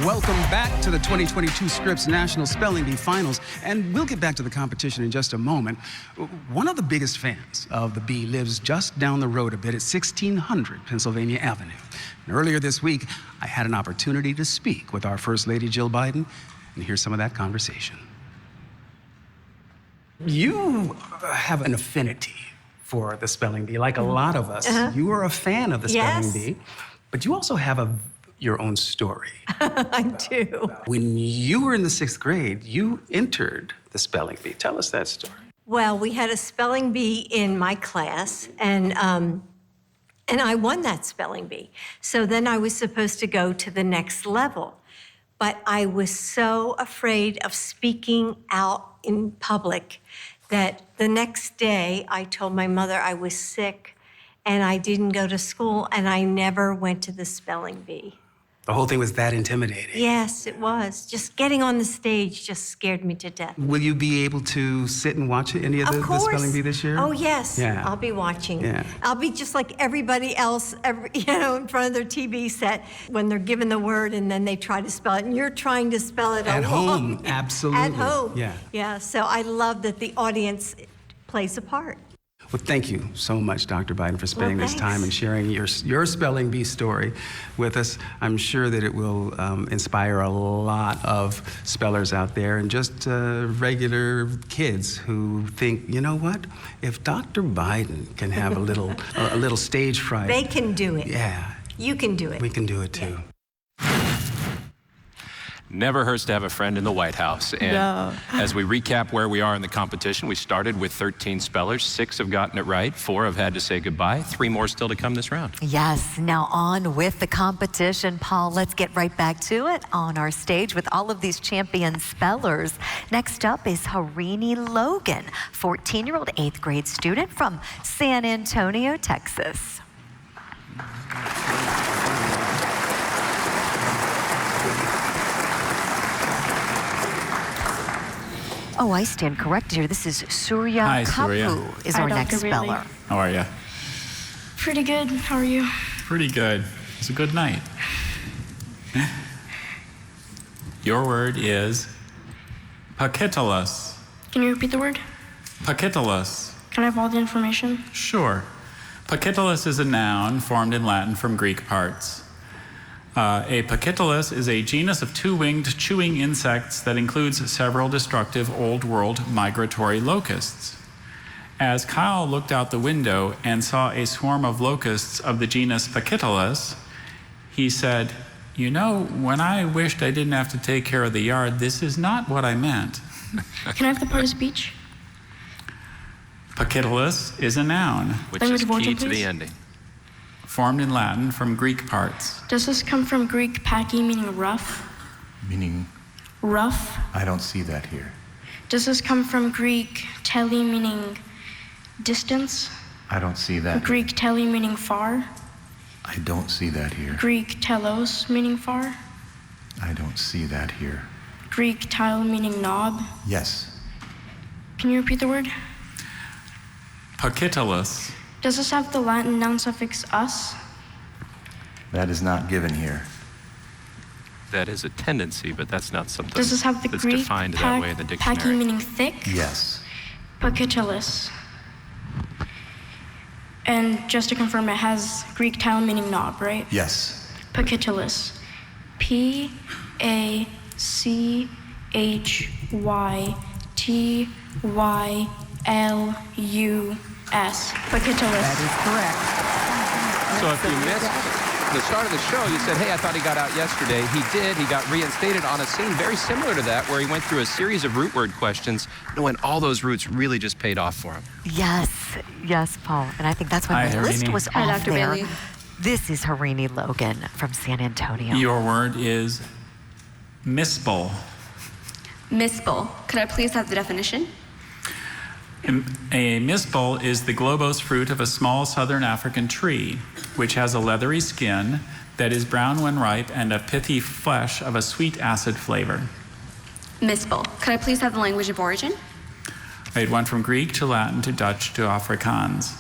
Speaker 11: Welcome back to the 2022 Scripps National Spelling Bee Finals, and we'll get back to the competition in just a moment. One of the biggest fans of the Bee lives just down the road a bit at 1600 Pennsylvania Avenue. And earlier this week, I had an opportunity to speak with our First Lady, Jill Biden, and here's some of that conversation. You have an affinity for the Spelling Bee, like a lot of us. You are a fan of the Spelling Bee, but you also have your own story.
Speaker 22: I do.
Speaker 11: When you were in the 6th grade, you entered the Spelling Bee. Tell us that story.
Speaker 22: Well, we had a spelling bee in my class, and I won that spelling bee. So then I was supposed to go to the next level. But I was so afraid of speaking out in public that the next day I told my mother I was sick and I didn't go to school, and I never went to the spelling bee.
Speaker 11: The whole thing was that intimidating.
Speaker 22: Yes, it was. Just getting on the stage just scared me to death.
Speaker 11: Will you be able to sit and watch any of the Spelling Bee this year?
Speaker 22: Oh, yes.
Speaker 11: Yeah.
Speaker 22: I'll be watching.
Speaker 11: Yeah.
Speaker 22: I'll be just like everybody else, in front of their TV set when they're given the word and then they try to spell it, and you're trying to spell it
Speaker 11: At
Speaker 22: along.
Speaker 11: home, absolutely.
Speaker 22: At home.
Speaker 11: Yeah.
Speaker 22: Yeah, so I love that the audience plays a part.
Speaker 11: Well, thank you so much, Dr. Biden, for spending this
Speaker 22: thanks.
Speaker 11: time and sharing your Spelling Bee story with us. I'm sure that it will inspire a lot of spellers out there and just regular kids who think, you know what? If Dr. Biden can have a little stage fright,
Speaker 22: They can do it.
Speaker 11: yeah,
Speaker 22: You can do it.
Speaker 11: we can do it too.
Speaker 7: Never hurts to have a friend in the White House. And as we recap where we are in the competition, we started with 13 spellers. 6 have gotten it right. 4 have had to say goodbye. 3 more still to come this round.
Speaker 8: Yes, now on with the competition, Paul. Let's get right back to it on our stage with all of these champion spellers. Next up is Harini Logan, 14-year-old 8th grade student from San Antonio, Texas. Oh, I stand corrected here. This is Surya
Speaker 6: Hi,
Speaker 8: Kapu
Speaker 6: Surya.
Speaker 8: is
Speaker 6: Hi,
Speaker 8: our
Speaker 6: Dr.
Speaker 8: next
Speaker 6: Bailey.
Speaker 8: speller.
Speaker 6: How are you?
Speaker 5: Pretty good. How are you?
Speaker 6: Pretty good. It's a good night. Your word is Pakitalis.
Speaker 5: Can you repeat the word?
Speaker 6: Pakitalis.
Speaker 5: Can I have all the information?
Speaker 6: Sure. Pakitalis is a noun formed in Latin from Greek parts. A Pakitalis is a genus of 2-winged chewing insects that includes several destructive Old World migratory locusts. As Kyle looked out the window and saw a swarm of locusts of the genus Pakitalis, he said, "You know, when I wished I didn't have to take care of the yard, this is not what I meant."
Speaker 5: Can I have the part of speech?
Speaker 6: Pakitalis is a noun.
Speaker 7: Which
Speaker 5: Language
Speaker 7: is
Speaker 5: of origin,
Speaker 7: key to the
Speaker 5: please.
Speaker 7: ending.
Speaker 6: Formed in Latin from Greek parts.
Speaker 5: Does this come from Greek paki, meaning rough?
Speaker 17: Meaning,
Speaker 5: Rough?
Speaker 17: I don't see that here.
Speaker 5: Does this come from Greek tele, meaning distance?
Speaker 17: I don't see that.
Speaker 5: Greek tele, meaning far?
Speaker 17: I don't see that here.
Speaker 5: Greek telos, meaning far?
Speaker 17: I don't see that here.
Speaker 5: Greek tile, meaning knob?
Speaker 17: Yes.
Speaker 5: Can you repeat the word?
Speaker 6: Pakitalis.
Speaker 5: Does this have the Latin noun suffix us?
Speaker 17: That is not given here.
Speaker 7: That is a tendency, but that's not something
Speaker 5: Does this have the
Speaker 7: that's
Speaker 5: Greek
Speaker 7: defined that way in the
Speaker 5: paki,
Speaker 7: dictionary.
Speaker 5: meaning thick?
Speaker 17: Yes.
Speaker 5: Pakitalis. And just to confirm, it has Greek tile, meaning knob, right?
Speaker 17: Yes.
Speaker 5: Pakitalis. P-A-C-H-Y-T-Y-L-U-S. Pakitalis.
Speaker 1: That is correct.
Speaker 7: So if you missed the start of the show, you said, hey, I thought he got out yesterday. He did. He got reinstated on a scene very similar to that, where he went through a series of root word questions, and when all those roots really just paid off for him.
Speaker 8: Yes, yes, Paul. And I think that's why
Speaker 6: Hi,
Speaker 8: my list
Speaker 6: Harini.
Speaker 8: was
Speaker 21: Hi,
Speaker 8: off
Speaker 21: Dr.
Speaker 8: there.
Speaker 21: Bailey.
Speaker 8: This is Harini Logan from San Antonio.
Speaker 6: Your word is Mispel.
Speaker 4: Mispel. Could I please have the definition?
Speaker 6: A mispel is the globose fruit of a small southern African tree, which has a leathery skin that is brown when ripe and a pithy flesh of a sweet acid flavor.
Speaker 4: Mispel. Could I please have the language of origin?
Speaker 6: It went from Greek to Latin to Dutch to Afrikaans.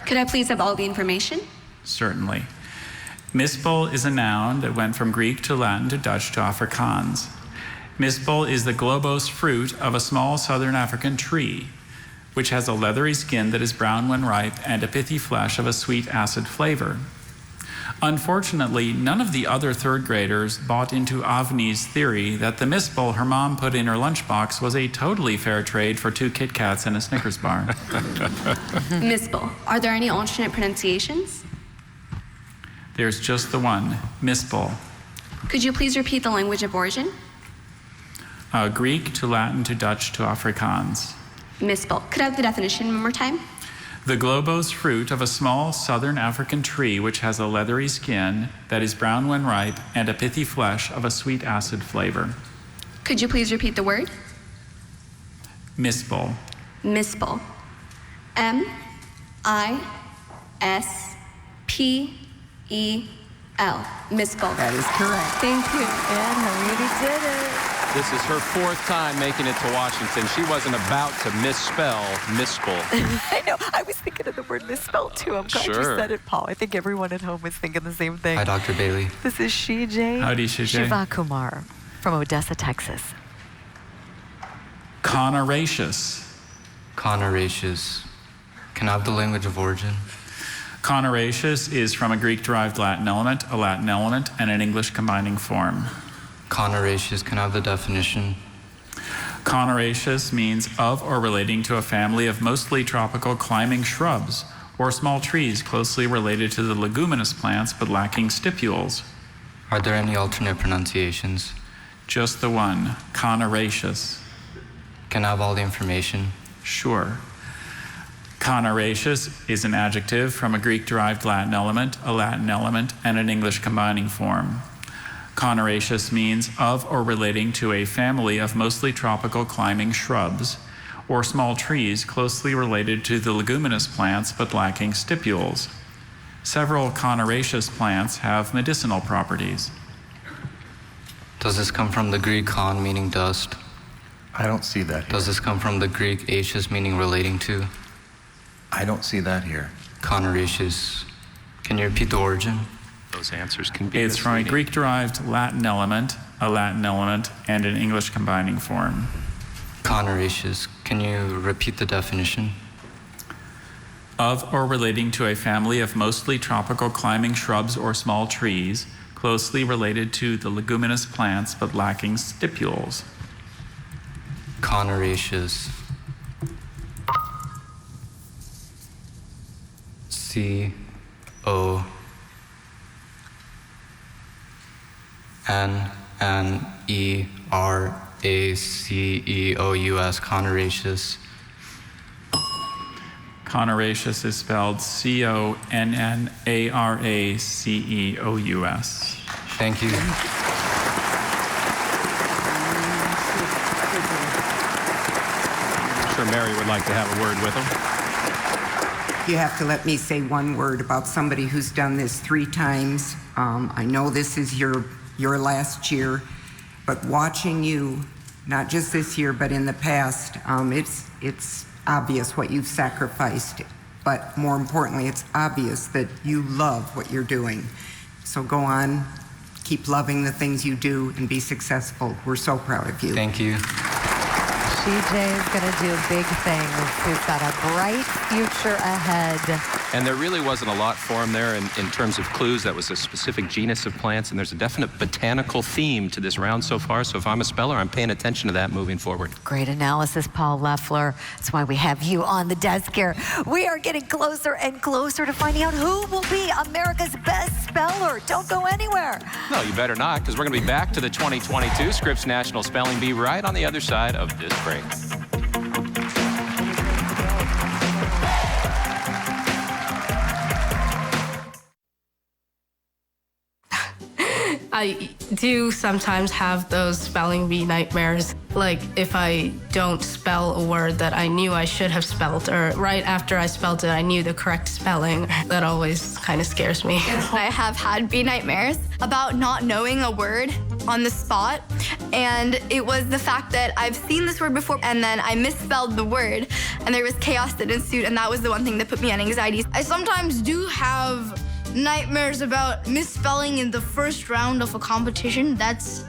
Speaker 4: Could I please have all the information?
Speaker 6: Certainly. Mispel is a noun that went from Greek to Latin to Dutch to Afrikaans. Mispel is the globose fruit of a small southern African tree, which has a leathery skin that is brown when ripe and a pithy flesh of a sweet acid flavor. Unfortunately, none of the other third graders bought into Avni's theory that the mispel her mom put in her lunchbox was a totally fair trade for 2 Kit Kats and a Snickers bar.
Speaker 4: Mispel. Are there any alternate pronunciations?
Speaker 6: There's just the one, mispel.
Speaker 4: Could you please repeat the language of origin?
Speaker 6: Greek to Latin to Dutch to Afrikaans.
Speaker 4: Mispel. Could I have the definition one more time?
Speaker 6: The globose fruit of a small southern African tree which has a leathery skin that is brown when ripe and a pithy flesh of a sweet acid flavor.
Speaker 4: Could you please repeat the word?
Speaker 6: Mispel.
Speaker 4: Mispel. M-I-S-P-E-L. Mispel.
Speaker 1: That is correct.
Speaker 8: Thank you. And Harita did it.
Speaker 7: This is her 4th time making it to Washington. She wasn't about to misspell mispel.
Speaker 8: I know. I was thinking of the word misspell too. I'm glad you said it, Paul. I think everyone at home was thinking the same thing.
Speaker 9: Hi, Dr. Bailey.
Speaker 8: This is Shijay.
Speaker 6: Howdy, Shijay.
Speaker 8: Shiva Kumar from Odessa, Texas.
Speaker 6: Conoraceous.
Speaker 9: Conoraceous. Can I have the language of origin?
Speaker 6: Conoraceous is from a Greek-derived Latin element, a Latin element, and an English combining form.
Speaker 9: Conoraceous, can I have the definition?
Speaker 6: Conoraceous means of or relating to a family of mostly tropical climbing shrubs or small trees closely related to the leguminous plants but lacking stipules.
Speaker 9: Are there any alternate pronunciations?
Speaker 6: Just the one, conoraceous.
Speaker 9: Can I have all the information?
Speaker 6: Sure. Conoraceous is an adjective from a Greek-derived Latin element, a Latin element, and an English combining form. Conoraceous means of or relating to a family of mostly tropical climbing shrubs or small trees closely related to the leguminous plants but lacking stipules. Several conoraceous plants have medicinal properties.
Speaker 9: Does this come from the Greek con, meaning dust?
Speaker 12: I don't see that here.
Speaker 9: Does this come from the Greek aceous, meaning relating to?
Speaker 12: I don't see that here.
Speaker 9: Conoraceous. Can you repeat the origin?
Speaker 7: Those answers can be
Speaker 6: It's from a
Speaker 7: misleading.
Speaker 6: Greek-derived Latin element, a Latin element, and an English combining form.
Speaker 9: Conoraceous. Can you repeat the definition?
Speaker 6: Of or relating to a family of mostly tropical climbing shrubs or small trees, closely related to the leguminous plants but lacking stipules.
Speaker 9: Conoraceous. C-O-N-N-E-R-A-C-E-O-U-S, conoraceous.
Speaker 6: Conoraceous is spelled C-O-N-N-A-R-A-C-E-O-U-S.
Speaker 9: Thank you.
Speaker 7: I'm sure Mary would like to have a word with him.
Speaker 1: You have to let me say one word about somebody who's done this 3 times. I know this is your last year, but watching you, not just this year, but in the past, it's obvious what you've sacrificed, but more importantly, it's obvious that you love what you're doing. So go on, keep loving the things you do, and be successful. We're so proud of you.
Speaker 9: Thank you.
Speaker 8: CJ is going to do big things. He's got a bright future ahead.
Speaker 7: And there really wasn't a lot for him there in terms of clues. That was a specific genus of plants, and there's a definite botanical theme to this round so far. So if I'm a speller, I'm paying attention to that moving forward.
Speaker 8: Great analysis, Paul Leffler. That's why we have you on the desk here. We are getting closer and closer to finding out who will be America's best speller. Don't go anywhere.
Speaker 7: No, you better not, because we're going to be back to the 2022 Scripps National Spelling Bee right on the other side of this break.
Speaker 14: I do sometimes have those spelling bee nightmares. Like if I don't spell a word that I knew I should have spelled, or right after I spelled it, I knew the correct spelling. That always kind of scares me.
Speaker 13: I have had bee nightmares about not knowing a word on the spot. And it was the fact that I've seen this word before and then I misspelled the word and there was chaos that ensued, and that was the one thing that put me on anxiety.
Speaker 5: I sometimes do have nightmares about misspelling in the first round of a competition. That's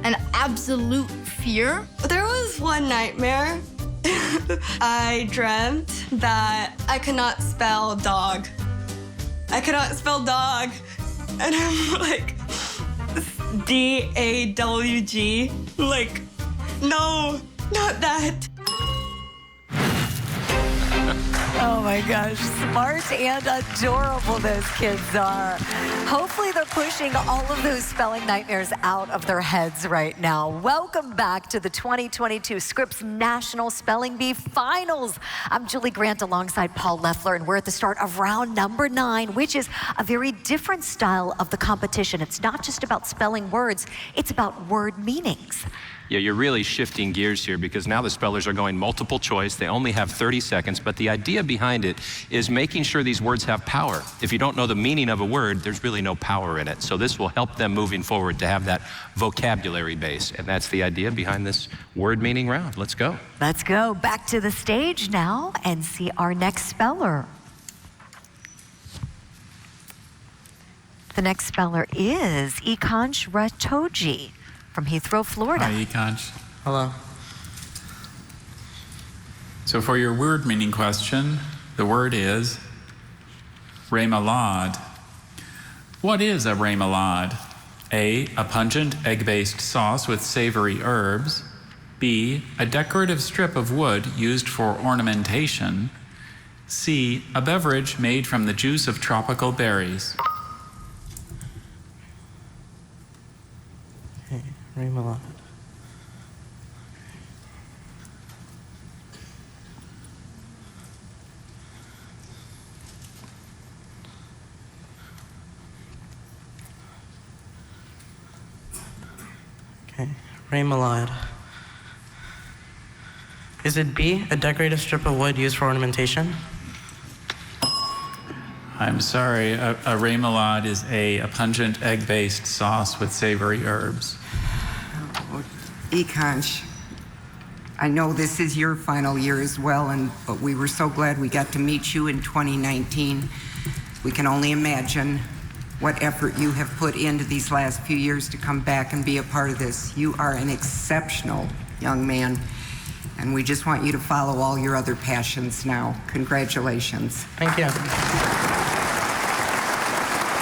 Speaker 5: an absolute fear.
Speaker 15: There was one nightmare. I dreamt that I could not spell dog. I could not spell dog. And I'm like, D-A-W-G. Like, no, not that.
Speaker 8: Oh my gosh, smart and adorable those kids are. Hopefully they're pushing all of those spelling nightmares out of their heads right now. Welcome back to the 2022 Scripps National Spelling Bee Finals. I'm Julie Grant alongside Paul Leffler, and we're at the start of round number 9, which is a very different style of the competition. It's not just about spelling words, it's about word meanings.
Speaker 7: Yeah, you're really shifting gears here because now the spellers are going multiple choice. They only have 30 seconds, but the idea behind it is making sure these words have power. If you don't know the meaning of a word, there's really no power in it. So this will help them moving forward to have that vocabulary base. And that's the idea behind this word meaning round. Let's go.
Speaker 8: Let's go back to the stage now and see our next speller. The next speller is Ikansh Ratoji from Heathrow, Florida.
Speaker 6: Hi, Ikansh.
Speaker 23: Hello.
Speaker 6: So for your word meaning question, the word is remoulade. What is a remoulade? A pungent egg-based sauce with savory herbs. B, a decorative strip of wood used for ornamentation. C, a beverage made from the juice of tropical berries.
Speaker 23: Remoulade. Okay, remoulade. Is it B, a decorative strip of wood used for ornamentation?
Speaker 6: I'm sorry, a remoulade is a pungent egg-based sauce with savory herbs.
Speaker 1: Ikansh, I know this is your final year as well, but we were so glad we got to meet you in 2019. We can only imagine what effort you have put into these last few years to come back and be a part of this. You are an exceptional young man, and we just want you to follow all your other passions now. Congratulations.
Speaker 23: Thank you.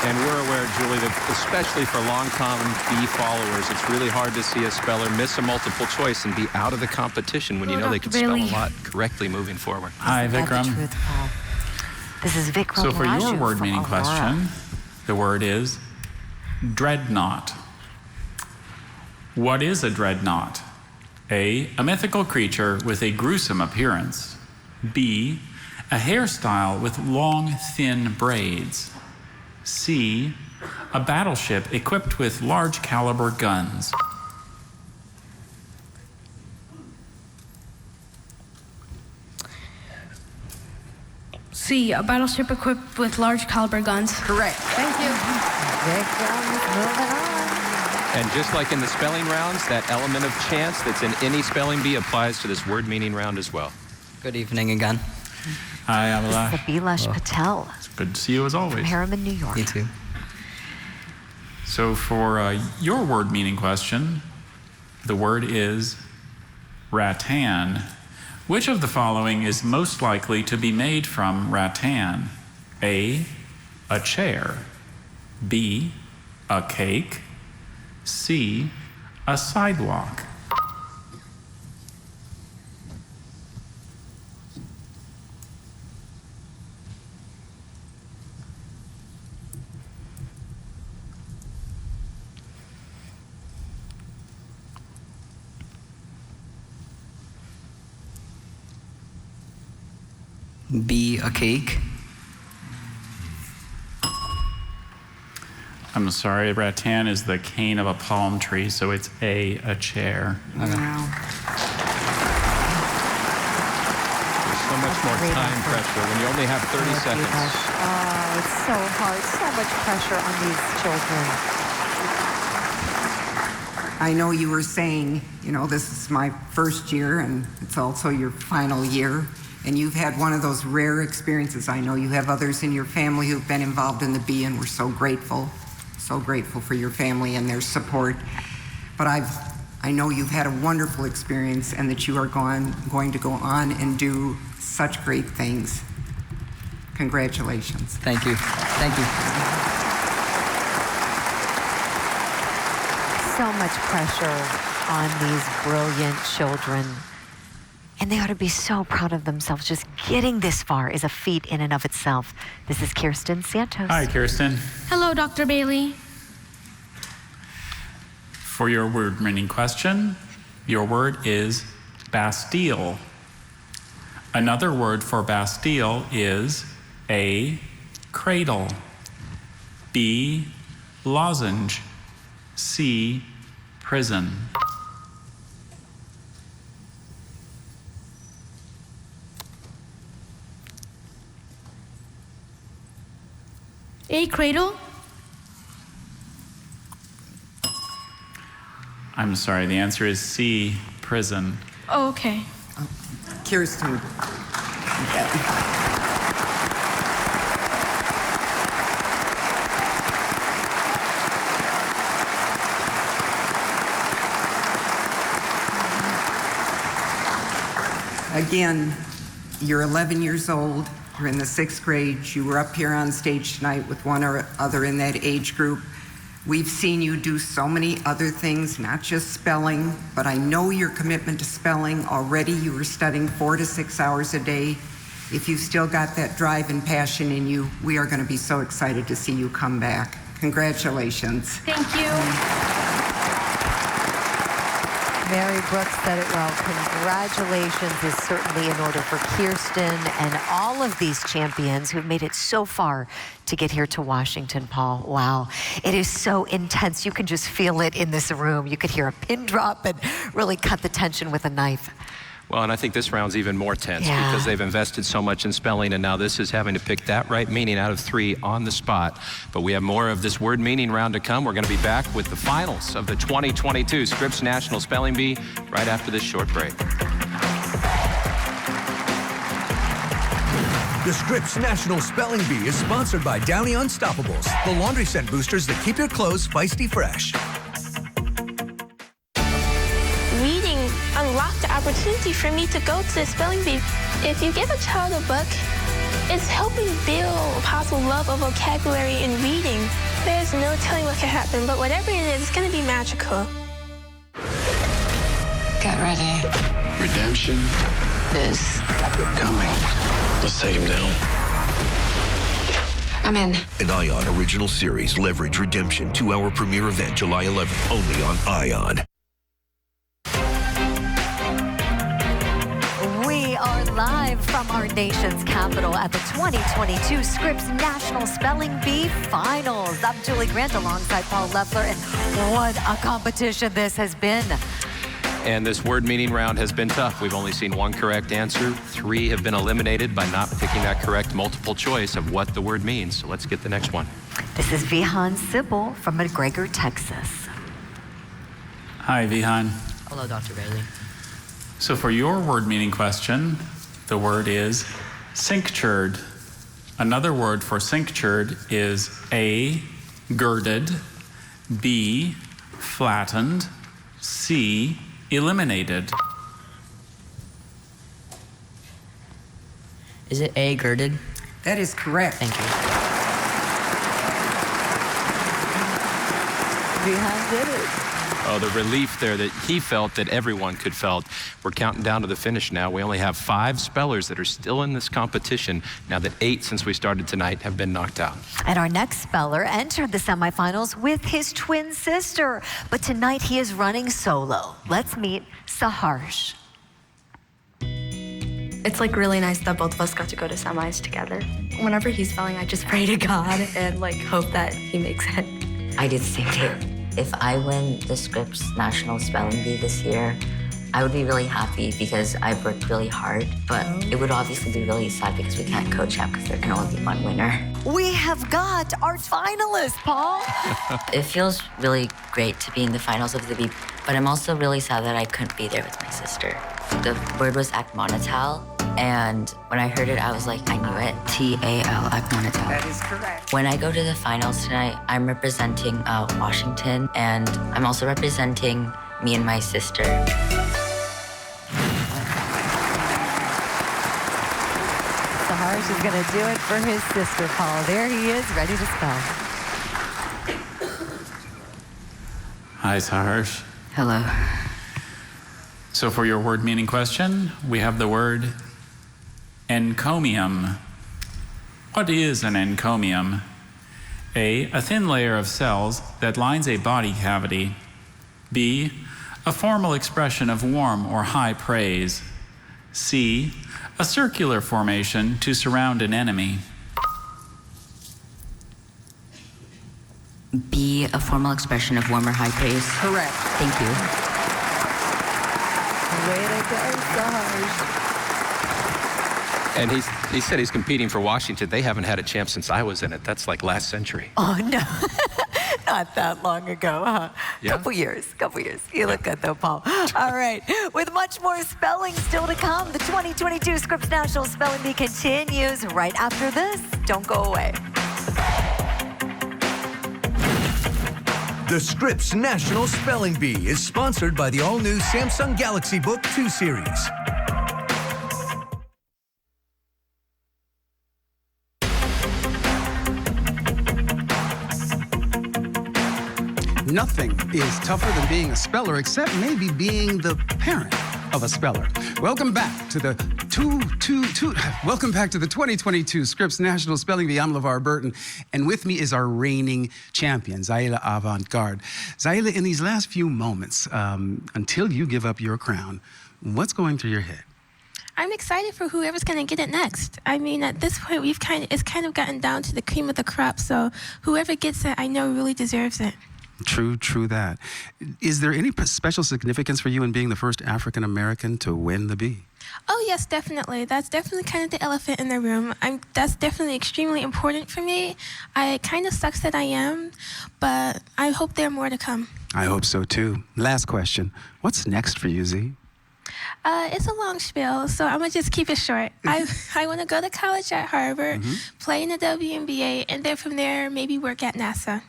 Speaker 7: And we're aware, Julie, that especially for long-time bee followers, it's really hard to see a speller miss a multiple choice and be out of the competition when you know they can spell a lot correctly moving forward.
Speaker 6: Hi, Vikram.
Speaker 8: This is Vikram.
Speaker 6: So for your word meaning question, the word is dreadnought. What is a dreadnought? A mythical creature with a gruesome appearance. B, a hairstyle with long, thin braids. C, a battleship equipped with large caliber guns.
Speaker 5: C, a battleship equipped with large caliber guns.
Speaker 1: Correct.
Speaker 8: Thank you. Moving on.
Speaker 7: And just like in the spelling rounds, that element of chance that's in any spelling bee applies to this word meaning round as well.
Speaker 9: Good evening again.
Speaker 6: Hi, Abhilash.
Speaker 8: Abhilash Patel.
Speaker 6: It's good to see you as always.
Speaker 8: From Harriman, New York.
Speaker 9: You too.
Speaker 6: So for your word meaning question, the word is rattan. Which of the following is most likely to be made from rattan? A chair. B, a cake. C, a sidewalk.
Speaker 9: B, a cake.
Speaker 6: I'm sorry, rattan is the cane of a palm tree, so it's a chair.
Speaker 1: Wow.
Speaker 7: There's so much more time pressure when you only have 30 seconds.
Speaker 8: Oh, it's so hard. So much pressure on these children.
Speaker 1: I know you were saying, you know, this is my first year and it's also your final year, and you've had one of those rare experiences. I know you have others in your family who've been involved in the Bee, and we're so grateful for your family and their support. But I know you've had a wonderful experience and that you are going to go on and do such great things. Congratulations.
Speaker 9: Thank you. Thank you.
Speaker 8: So much pressure on these brilliant children. And they ought to be so proud of themselves. Just getting this far is a feat in and of itself. This is Kirsten Santos.
Speaker 6: Hi, Kirsten.
Speaker 4: Hello, Dr. Bailey.
Speaker 6: For your word meaning question, your word is Bastille. Another word for Bastille is A, cradle, B, lozenge, C, prison.
Speaker 4: A, cradle.
Speaker 6: I'm sorry, the answer is C, prison.
Speaker 4: Oh, okay.
Speaker 1: Kirsten. Again, you're 11 years old, you're in the 6th grade, you were up here on stage tonight with one or other in that age group. We've seen you do so many other things, not just spelling, but I know your commitment to spelling. Already you were studying 4 to 6 hours a day. If you've still got that drive and passion in you, we are going to be so excited to see you come back. Congratulations.
Speaker 4: Thank you.
Speaker 8: Mary Brooks said it well. Congratulations is certainly in order for Kirsten and all of these champions who've made it so far to get here to Washington, Paul. Wow. It is so intense. You can just feel it in this room. You could hear a pin drop and really cut the tension with a knife.
Speaker 7: Well, and I think this round's even more tense because they've invested so much in spelling, and now this is having to pick that right meaning out of 3 on the spot. But we have more of this word meaning round to come. We're going to be back with the finals of the 2022 Scripps National Spelling Bee right after this short break.
Speaker 2: The Scripps National Spelling Bee is sponsored by Downy Unstoppables, the laundry scent boosters that keep your clothes feisty fresh.
Speaker 19: Reading unlocked the opportunity for me to go to the spelling bee. If you give a child a book, it's helping build a possible love of vocabulary and reading. There's no telling what can happen, but whatever it is, it's going to be magical.
Speaker 10: Get ready. Redemption is coming. Let's take him down. I'm in.
Speaker 16: An ION original series, Leverage Redemption, 2-hour premiere event July 11th, only on ION.
Speaker 8: We are live from our nation's capital at the 2022 Scripps National Spelling Bee Finals. I'm Julie Grant alongside Paul Leffler, and what a competition this has been.
Speaker 7: And this word meaning round has been tough. We've only seen 1 correct answer. 3 have been eliminated by not picking that correct multiple choice of what the word means. So let's get the next one.
Speaker 8: This is Vihan Sybil from McGregor, Texas.
Speaker 6: Hi, Vihan.
Speaker 9: Hello, Dr. Bailey.
Speaker 6: So for your word meaning question, the word is cinctured. Another word for cinctured is A, girded, B, flattened, C, eliminated.
Speaker 9: Is it A, girded?
Speaker 1: That is correct.
Speaker 9: Thank you.
Speaker 8: Vihan did it.
Speaker 7: Oh, the relief there that he felt, that everyone could felt. We're counting down to the finish now. We only have 5 spellers that are still in this competition, now that 8 since we started tonight have been knocked out.
Speaker 8: And our next speller entered the semifinals with his twin sister, but tonight he is running solo. Let's meet Saharsh.
Speaker 13: It's like really nice that both of us got to go to semis together. Whenever he's spelling, I just pray to God and like hope that he makes it.
Speaker 3: I did the same thing. If I win the Scripps National Spelling Bee this year, I would be really happy because I've worked really hard, but it would obviously be really sad because we can't co-champ because there can only be one winner.
Speaker 8: We have got our finalist, Paul.
Speaker 3: It feels really great to be in the finals of the Bee, but I'm also really sad that I couldn't be there with my sister. The word was Akmonatal, and when I heard it, I was like, I knew it. T-A-L, Akmonatal.
Speaker 1: That is correct.
Speaker 3: When I go to the finals tonight, I'm representing Washington, and I'm also representing me and my sister.
Speaker 8: Saharsh is going to do it for his sister, Paul. There he is, ready to spell.
Speaker 6: Hi, Saharsh.
Speaker 3: Hello.
Speaker 6: So for your word meaning question, we have the word encomium. What is an encomium? A thin layer of cells that lines a body cavity. B, a formal expression of warm or high praise. C, a circular formation to surround an enemy.
Speaker 3: B, a formal expression of warm or high praise.
Speaker 1: Correct.
Speaker 3: Thank you.
Speaker 8: Way to go, Saharsh.
Speaker 7: And he said he's competing for Washington. They haven't had a champ since I was in it. That's like last century.
Speaker 8: Oh, no. Not that long ago, huh?
Speaker 7: Yeah.
Speaker 8: Couple years. You look good, though, Paul. All right. With much more spelling still to come, the 2022 Scripps National Spelling Bee continues right after this. Don't go away.
Speaker 2: The Scripps National Spelling Bee is sponsored by the all-new Samsung Galaxy Book 2 series.
Speaker 11: Nothing is tougher than being a speller, except maybe being the parent of a speller. Welcome back to the 2022 Scripps National Spelling Bee. I'm LeVar Burton, and with me is our reigning champion, Zaila Avant-Garde. Zaila, in these last few moments, until you give up your crown, what's going through your head?
Speaker 19: I'm excited for whoever's going to get it next. I mean, at this point, it's kind of gotten down to the cream of the crop, so whoever gets it, I know really deserves it.
Speaker 11: True that. Is there any special significance for you in being the first African-American to win the bee?
Speaker 19: Oh, yes, definitely. That's definitely kind of the elephant in the room. That's definitely extremely important for me. It kind of sucks that I am, but I hope there are more to come.
Speaker 11: I hope so, too. Last question. What's next for you, Z?
Speaker 19: It's a long spiel, so I'm going to just keep it short. I want to go to college at Harvard, play in the WNBA, and then from there, maybe work at NASA.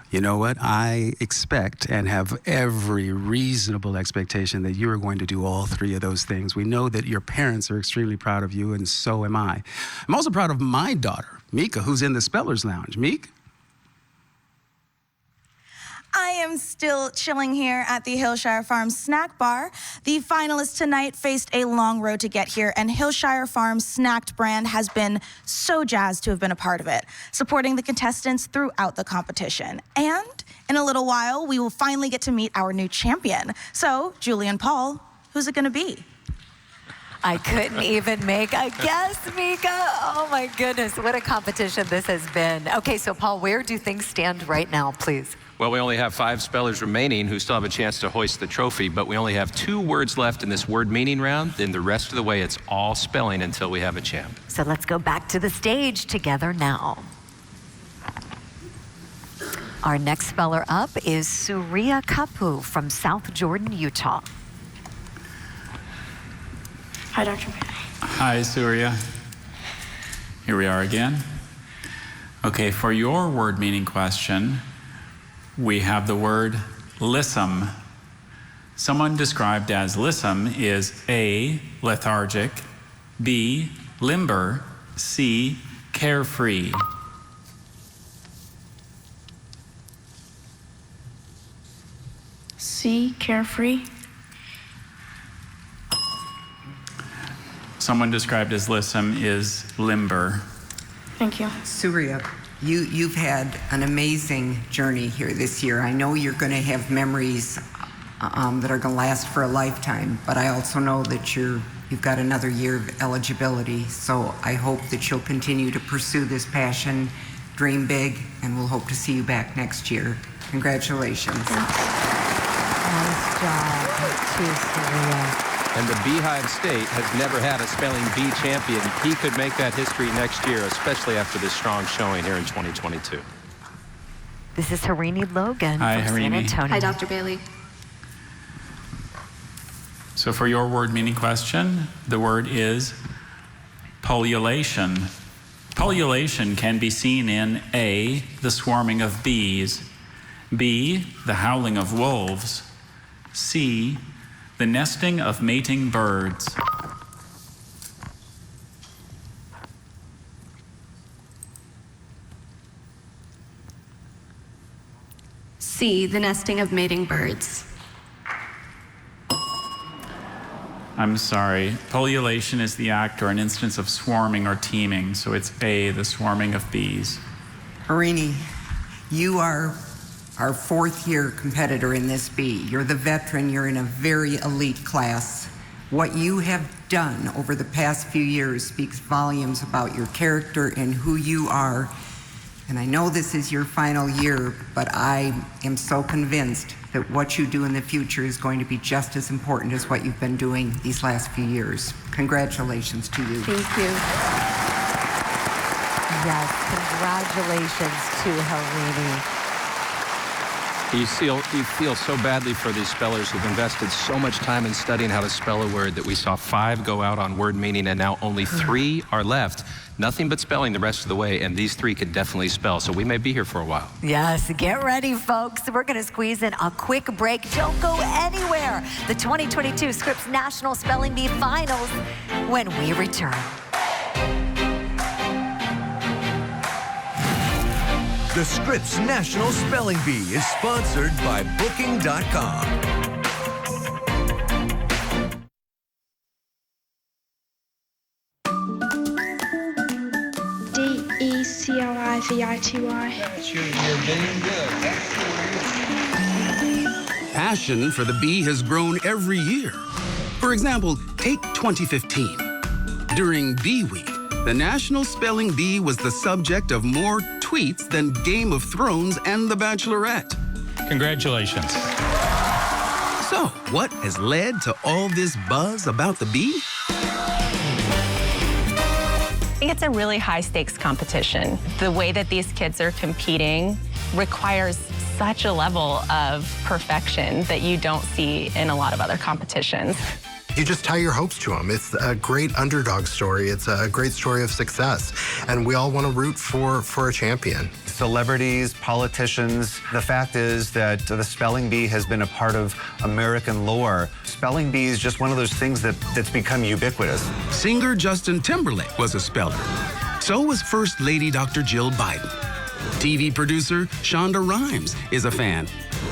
Speaker 11: You know what? I expect and have every reasonable expectation that you are going to do all three of those things. We know that your parents are extremely proud of you, and so am I. I'm also proud of my daughter, Mika, who's in the Speller's Lounge. Meek?
Speaker 18: I am still chilling here at the Hillshire Farms Snack Bar. The finalists tonight faced a long road to get here, and Hillshire Farms Snacked brand has been so jazzed to have been a part of it, supporting the contestants throughout the competition. And in a little while, we will finally get to meet our new champion. So, Julie and Paul, who's it going to be?
Speaker 8: I couldn't even make a guess, Mika. Oh, my goodness. What a competition this has been. Okay, so, Paul, where do things stand right now, please?
Speaker 7: Well, we only have 5 spellers remaining who still have a chance to hoist the trophy, but we only have 2 words left in this word meaning round. Then the rest of the way, it's all spelling until we have a champ.
Speaker 8: So let's go back to the stage together now. Our next speller up is Surya Kapu from South Jordan, Utah.
Speaker 4: Hi, Dr.
Speaker 6: Hi, Surya. Here we are again. Okay, for your word meaning question, we have the word lissom. Someone described as lissom is A, lethargic, B, limber, C, carefree.
Speaker 4: C, carefree.
Speaker 6: Someone described as lissom is limber.
Speaker 4: Thank you.
Speaker 1: Surya, you've had an amazing journey here this year. I know you're going to have memories that are going to last for a lifetime, but I also know that you've got another year of eligibility. So I hope that you'll continue to pursue this passion, dream big, and we'll hope to see you back next year. Congratulations.
Speaker 8: Nice job to Saria.
Speaker 7: And the Beehive State has never had a spelling bee champion. He could make that history next year, especially after this strong showing here in 2022.
Speaker 8: This is Harini Logan
Speaker 6: Hi,
Speaker 8: from San
Speaker 6: Harini.
Speaker 8: Antonio.
Speaker 4: Hi, Dr. Bailey.
Speaker 6: So for your word meaning question, the word is pullulation. Pullulation can be seen in A, the swarming of bees, B, the howling of wolves, C, the nesting of mating birds.
Speaker 4: C, the nesting of mating birds.
Speaker 6: I'm sorry. Pullulation is the act or an instance of swarming or teeming, so it's A, the swarming of bees.
Speaker 1: Harini, you are our fourth-year competitor in this bee. You're the veteran. You're in a very elite class. What you have done over the past few years speaks volumes about your character and who you are. And I know this is your final year, but I am so convinced that what you do in the future is going to be just as important as what you've been doing these last few years. Congratulations to you.
Speaker 4: Thank you.
Speaker 8: Yes, congratulations to Harini.
Speaker 7: You feel so badly for these spellers who've invested so much time in studying how to spell a word that we saw 5 go out on word meaning and now only 3 are left. Nothing but spelling the rest of the way, and these 3 could definitely spell, so we may be here for a while.
Speaker 8: Yes, get ready, folks. We're going to squeeze in a quick break. Don't go anywhere. The 2022 Scripps National Spelling Bee Finals when we return.
Speaker 2: The Scripps National Spelling Bee is sponsored by Booking.com.
Speaker 21: DECLIVITY.
Speaker 11: Passion for the bee has grown every year. For example, take 2015. During Bee Week, the National Spelling Bee was the subject of more tweets than Game of Thrones and The Bachelorette.
Speaker 17: Congratulations.
Speaker 11: So, what has led to all this buzz about the bee?
Speaker 20: I think it's a really high-stakes competition. The way that these kids are competing requires such a level of perfection that you don't see in a lot of other competitions.
Speaker 22: You just tie your hopes to them. It's a great underdog story. It's a great story of success. And we all want to root for a champion.
Speaker 24: Celebrities, politicians. The fact is that the spelling bee has been a part of American lore. Spelling bee is just one of those things that's become ubiquitous.
Speaker 11: Singer Justin Timberlake was a speller. So was First Lady Dr. Jill Biden. TV producer Shonda Rhimes is a fan.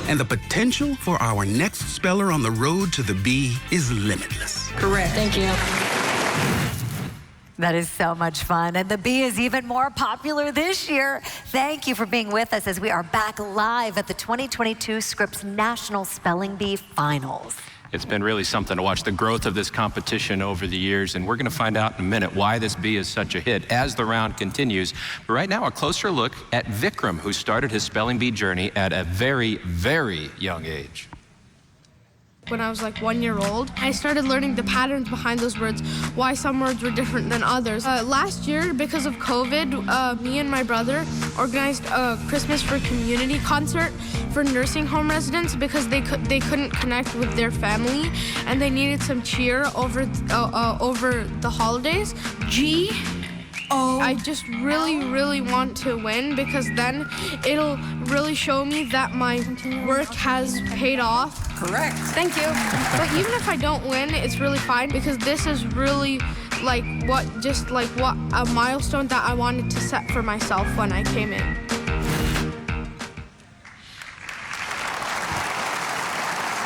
Speaker 11: And the potential for our next speller on the road to the bee is limitless.
Speaker 1: Correct.
Speaker 20: Thank you.
Speaker 8: That is so much fun. And the bee is even more popular this year. Thank you for being with us as we are back live at the 2022 Scripps National Spelling Bee Finals.
Speaker 7: It's been really something to watch the growth of this competition over the years, and we're going to find out in a minute why this bee is such a hit as the round continues. But right now, a closer look at Vikram, who started his spelling bee journey at a very, very young age.
Speaker 25: When I was like 1 year old, I started learning the patterns behind those words, why some words were different than others. Last year, because of COVID, me and my brother organized a Christmas for Community concert for nursing home residents because they couldn't connect with their family and they needed some cheer over the holidays. I just really want to win because then it'll really show me that my work has paid off.
Speaker 1: Correct.
Speaker 25: Thank you. But even if I don't win, it's really fine because this is really what a milestone that I wanted to set for myself when I came in.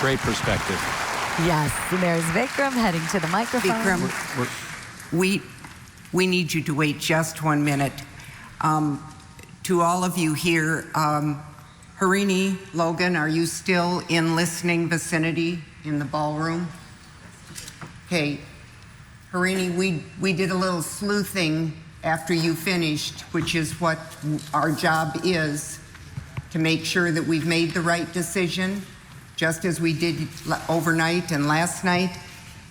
Speaker 7: Great perspective.
Speaker 8: Yes, and there's Vikram heading to the microphone.
Speaker 1: Vikram, we need you to wait just 1 minute. To all of you here, Harini, Logan, are you still in listening vicinity in the ballroom? Okay, Harini, we did a little sleuthing after you finished, which is what our job is. to make sure that we've made the right decision, just as we did overnight and last night.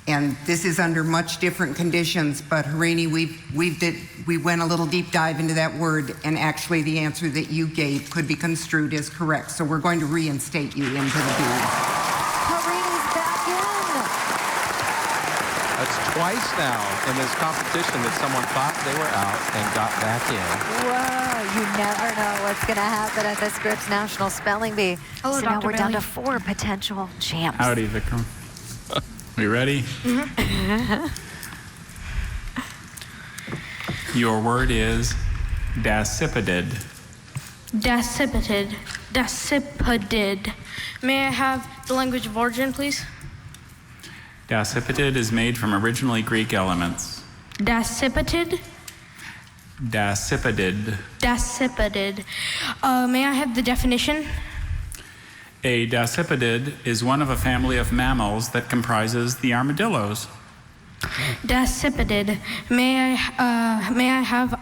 Speaker 1: And this is under much different conditions, but Harini, we went a little deep dive into that word, and actually the answer that you gave could be construed as correct. So we're going to reinstate you into the B.
Speaker 8: Harini's back in.
Speaker 7: That's twice now in this competition that someone thought they were out and got back in.
Speaker 8: Whoa, you never know what's going to happen at the Scripps National Spelling Bee.
Speaker 4: Hello,
Speaker 8: so now
Speaker 4: Dr.
Speaker 8: we're down
Speaker 4: Bailey.
Speaker 8: to 4 potential champs.
Speaker 6: Howdy, Vikram. We ready? Your word is dacipidid.
Speaker 25: Dacipidid. Dacipidid. May I have the language of origin, please?
Speaker 6: Dacipidid is made from originally Greek elements.
Speaker 25: Dacipidid.
Speaker 6: Dacipidid.
Speaker 25: Dacipidid. May I have the definition?
Speaker 6: A dacipidid is one of a family of mammals that comprises the armadillos.
Speaker 25: Dacipidid. May I have,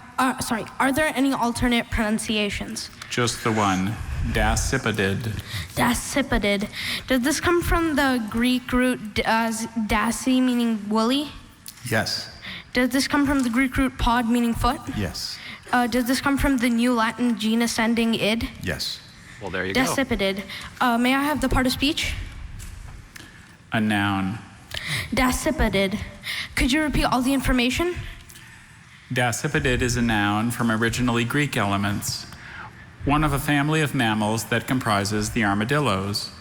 Speaker 25: are there any alternate pronunciations?
Speaker 6: Just the one, dacipidid.
Speaker 25: Dacipidid. Does this come from the Greek root daci, meaning woolly?
Speaker 6: Yes.
Speaker 25: Does this come from the Greek root pod, meaning foot?
Speaker 6: Yes.
Speaker 25: Does this come from the New Latin genus ending id?
Speaker 6: Yes.
Speaker 7: Well, there you
Speaker 25: Dacipidid. May I have the part of speech?
Speaker 6: A noun.
Speaker 25: Dacipidid. Could you repeat all the information?
Speaker 6: Dacipidid is a noun from originally Greek elements, one of a family of mammals that comprises the armadillos.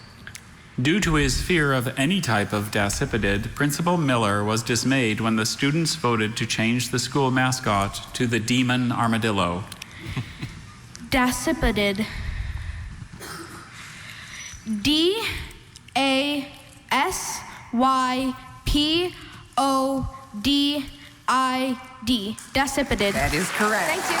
Speaker 6: Due to his fear of any type of dacipidid, Principal Miller was dismayed when the students voted to change the school mascot to the demon armadillo.
Speaker 25: Dacipidid. D-A-S-Y-P-O-D-I-D. Dacipidid.
Speaker 1: That is correct.
Speaker 25: Thank you.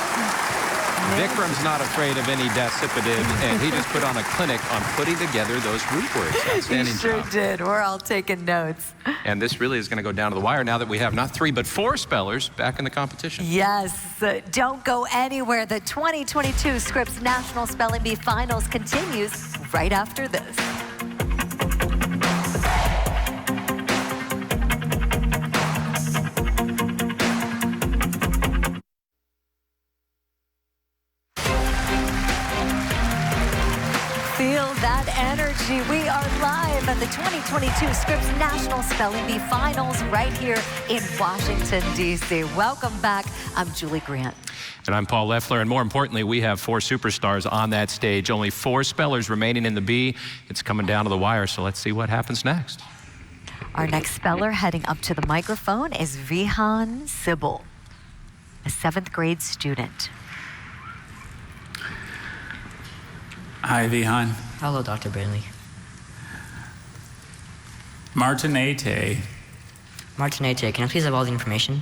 Speaker 7: Vikram's not afraid of any dacipidid, and he just put on a clinic on putting together those root words.
Speaker 8: He
Speaker 7: Outstanding
Speaker 8: sure
Speaker 7: job.
Speaker 8: did. We're all taking notes.
Speaker 7: And this really is going to go down to the wire now that we have not 3 but 4 spellers back in the competition.
Speaker 8: Yes, don't go anywhere. The 2022 Scripps National Spelling Bee Finals continues right after this. Feel that energy. We are live at the 2022 Scripps National Spelling Bee Finals right here in Washington, D.C. Welcome back. I'm Julie Grant.
Speaker 7: And I'm Paul Leffler, and more importantly, we have 4 superstars on that stage. Only 4 spellers remaining in the bee. It's coming down to the wire, so let's see what happens next.
Speaker 8: Our next speller heading up to the microphone is Vihan Sybil, a 7th grade student.
Speaker 6: Hi, Vihan.
Speaker 3: Hello, Dr. Bailey.
Speaker 6: Martinete.
Speaker 3: Martinete, can I please have all the information?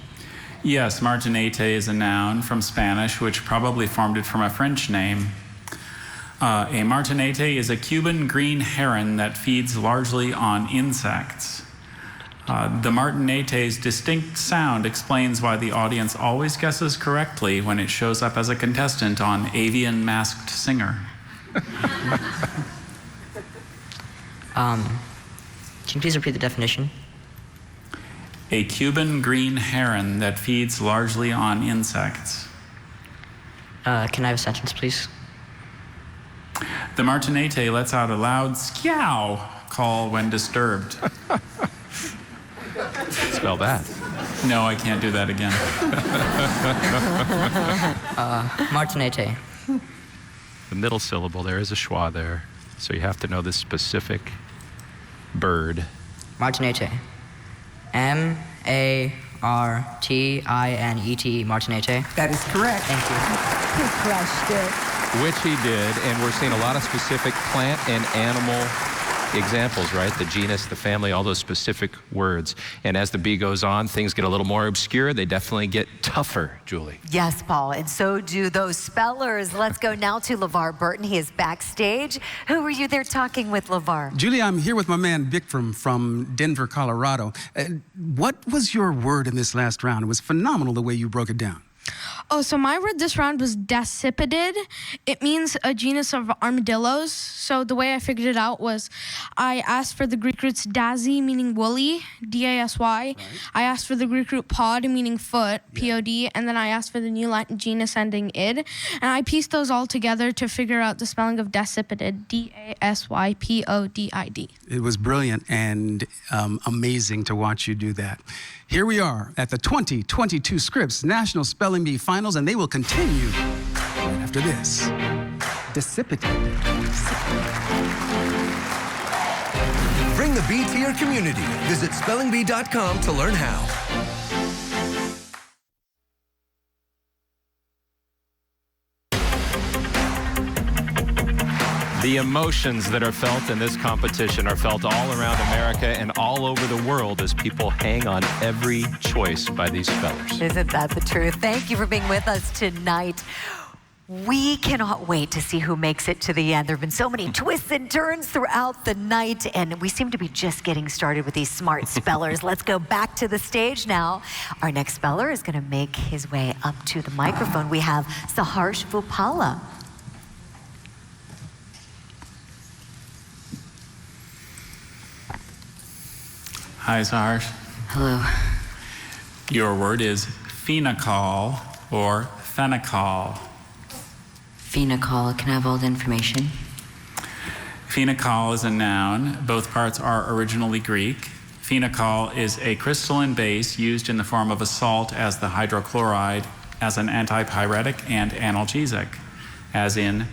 Speaker 6: Yes, Martinete is a noun from Spanish, which probably formed it from a French name. A Martinete is a Cuban green heron that feeds largely on insects. The Martinete's distinct sound explains why the audience always guesses correctly when it shows up as a contestant on Avian Masked Singer.
Speaker 3: Can you please repeat the definition?
Speaker 6: A Cuban green heron that feeds largely on insects.
Speaker 3: Can I have a sentence, please?
Speaker 6: The Martinete lets out a loud scow call when disturbed.
Speaker 7: Spell that.
Speaker 6: No, I can't do that again.
Speaker 3: Martinete.
Speaker 7: The middle syllable, there is a schwa there, so you have to know this specific bird.
Speaker 3: Martinete. M-A-R-T-I-N-E-T, Martinete.
Speaker 1: That is correct.
Speaker 3: Thank you.
Speaker 8: He crushed it.
Speaker 7: Which he did, and we're seeing a lot of specific plant and animal examples, right? The genus, the family, all those specific words. And as the bee goes on, things get a little more obscure. They definitely get tougher, Julie.
Speaker 8: Yes, Paul, and so do those spellers. Let's go now to LeVar Burton. He is backstage. Who were you there talking with, LeVar?
Speaker 11: Julie, I'm here with my man Vikram from Denver, Colorado. What was your word in this last round? It was phenomenal the way you broke it down.
Speaker 25: Oh, so my word this round was Dasypodid. It means a genus of armadillos. So the way I figured it out was I asked for the Greek roots dasy, meaning woolly, D-A-S-Y. Right. I asked for the Greek root pod, meaning foot, P-O-D, and then I asked for the new Latin genus ending id. And I pieced those all together to figure out the spelling of Dasypodid, D-A-S-Y-P-O-D-I-D.
Speaker 11: It was brilliant and amazing to watch you do that. Here we are at the 2022 Scripps National Spelling Bee Finals, and they will continue right after this. Dasypodid.
Speaker 2: Bring the bee to your community. Visit spellingbee.com to learn how.
Speaker 7: The emotions that are felt in this competition are felt all around America and all over the world as people hang on every choice by these spellers.
Speaker 8: Isn't that the truth? Thank you for being with us tonight. We cannot wait to see who makes it to the end. There have been so many twists and turns throughout the night, and we seem to be just getting started with these smart spellers. Let's go back to the stage now. Our next speller is going to make his way up to the microphone. We have Saharsh Vupala.
Speaker 6: Hi, Saharsh.
Speaker 3: Hello.
Speaker 6: Your word is phenocol or phenocol.
Speaker 3: Phenocol, can I have all the information?
Speaker 6: Phenocol is a noun. Both parts are originally Greek. Phenocol is a crystalline base used in the form of a salt as the hydrochloride, as an antipyretic and analgesic. As in,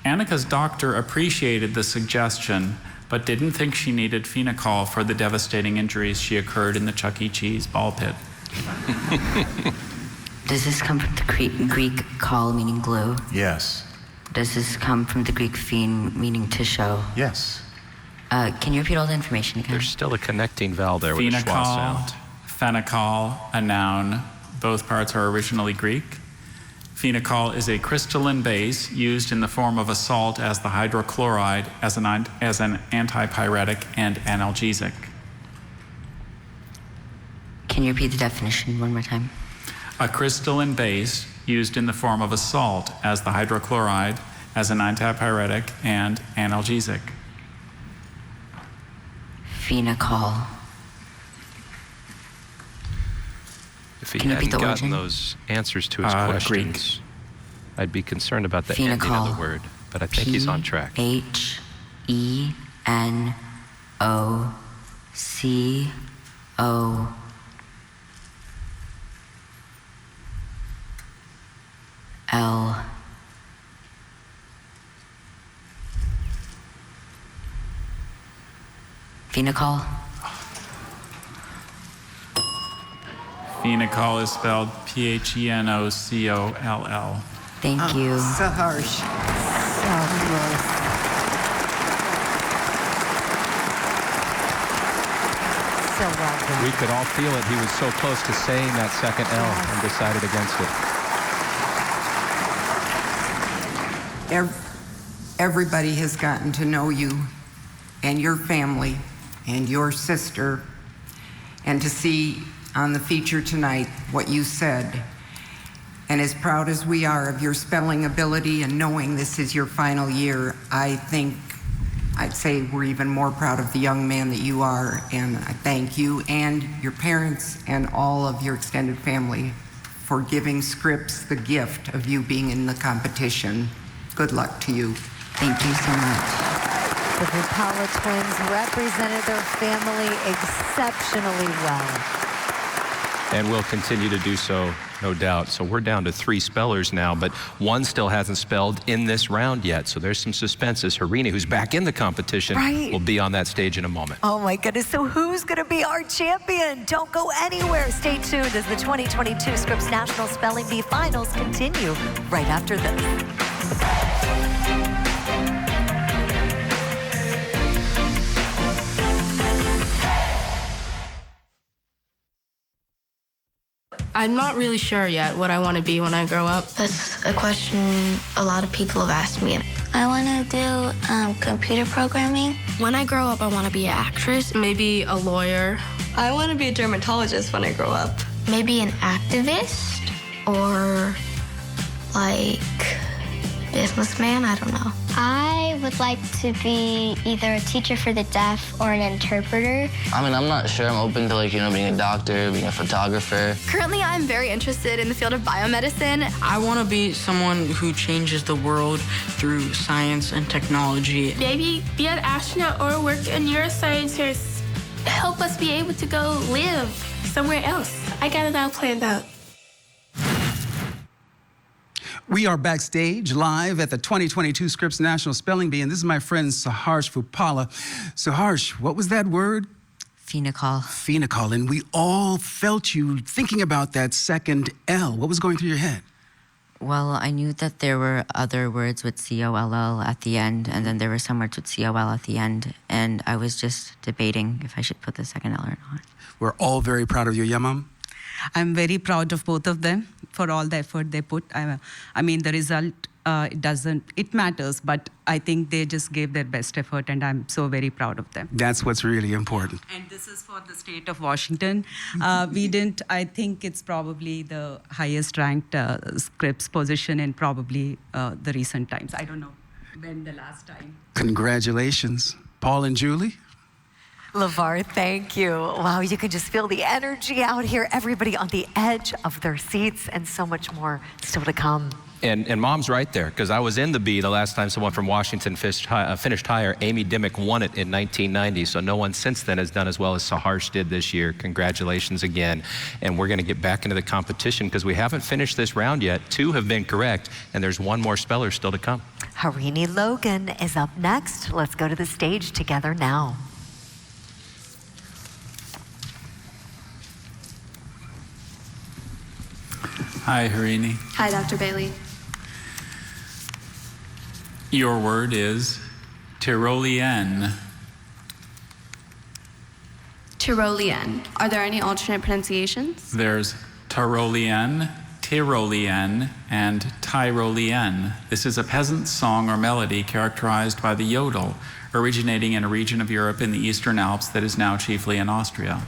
Speaker 6: Annika's doctor appreciated the suggestion, but didn't think she needed phenocol for the devastating injuries she occurred in the Chuck E. Cheese ball pit.
Speaker 3: Does this come from the Greek col, meaning glue?
Speaker 24: Yes.
Speaker 3: Does this come from the Greek phen, meaning to show?
Speaker 24: Yes.
Speaker 3: Can you repeat all the information again?
Speaker 7: There's still a connecting vowel there with a schwa sound.
Speaker 6: Phenocol, a noun. Both parts are originally Greek. Phenocol is a crystalline base used in the form of a salt as the hydrochloride, as an antipyretic and analgesic.
Speaker 3: Can you repeat the definition one more time?
Speaker 6: A crystalline base used in the form of a salt as the hydrochloride, as an antipyretic and analgesic.
Speaker 3: Phenocol.
Speaker 7: If he hadn't gotten those answers to his questions, I'd be concerned about the ending of the word, but I think he's on track.
Speaker 3: H-E-N-O-C-O-L. Phenocol?
Speaker 6: Phenocol is spelled P-H-E-N-O-C-O-L-L.
Speaker 3: Thank you.
Speaker 1: Saharsh. So close.
Speaker 8: So well done.
Speaker 7: We could all feel it. He was so close to saying that second L and decided against it.
Speaker 1: Everybody has gotten to know you and your family and your sister, and to see on the feature tonight what you said. And as proud as we are of your spelling ability and knowing this is your final year, I think I'd say we're even more proud of the young man that you are. And I thank you and your parents and all of your extended family for giving Scripps the gift of you being in the competition. Good luck to you.
Speaker 3: Thank you so much.
Speaker 8: The Vupala twins represented their family exceptionally well.
Speaker 7: And will continue to do so, no doubt. So we're down to 3 spellers now, but one still hasn't spelled in this round yet. So there's some suspense as Harini, who's back in the competition, will be on that stage in a moment.
Speaker 8: Oh my goodness, so who's gonna be our champion? Don't go anywhere. Stay tuned as the 2022 Scripps National Spelling Bee Finals continue right after this.
Speaker 25: I'm not really sure yet what I want to be when I grow up.
Speaker 13: That's a question a lot of people have asked me.
Speaker 21: I want to do computer programming.
Speaker 25: When I grow up, I want to be an actress, maybe a lawyer.
Speaker 13: I want to be a dermatologist when I grow up.
Speaker 21: Maybe an activist or like businessman, I don't know. I would like to be either a teacher for the deaf or an interpreter.
Speaker 12: I mean, I'm not sure. I'm open to, like, you know, being a doctor, being a photographer.
Speaker 13: Currently, I'm very interested in the field of biomedicine.
Speaker 14: I want to be someone who changes the world through science and technology.
Speaker 19: Maybe be an astronaut or work in neuroscience or help us be able to go live somewhere else. I got it all planned out.
Speaker 11: We are backstage live at the 2022 Scripps National Spelling Bee, and this is my friend Saharsh Phupala. Saharsh, what was that word?
Speaker 3: Phenol.
Speaker 11: Phenol, and we all felt you thinking about that second L. What was going through your head?
Speaker 3: Well, I knew that there were other words with C-O-L-L at the end, and then there were some words with C-O-L at the end, and I was just debating if I should put the second L or not.
Speaker 11: We're all very proud of you, yeah, Mom?
Speaker 15: I'm very proud of both of them for all the effort they put. I mean, the result, it matters, but I think they just gave their best effort, and I'm so very proud of them.
Speaker 11: That's what's really important.
Speaker 15: And this is for the state of Washington. I think it's probably the highest ranked Scripps position in probably the recent times. I don't know when the last time.
Speaker 11: Congratulations. Paul and Julie?
Speaker 8: LeVar, thank you. Wow, you can just feel the energy out here. Everybody on the edge of their seats, and so much more still to come.
Speaker 7: And Mom's right there, because I was in the B the last time someone from Washington finished higher. Amy Dimmick won it in 1990, so no one since then has done as well as Saharsh did this year. Congratulations again. And we're going to get back into the competition because we haven't finished this round yet. 2 have been correct, and there's one more speller still to come.
Speaker 8: Harini Logan is up next. Let's go to the stage together now.
Speaker 6: Hi, Harini.
Speaker 4: Hi, Dr. Bailey.
Speaker 6: Your word is Tyrolean.
Speaker 4: Tyrolean. Are there any alternate pronunciations?
Speaker 6: There's Tyrolean, Tyrolean, and Tyrolean. This is a peasant song or melody characterized by the yodel, originating in a region of Europe in the Eastern Alps that is now chiefly in Austria.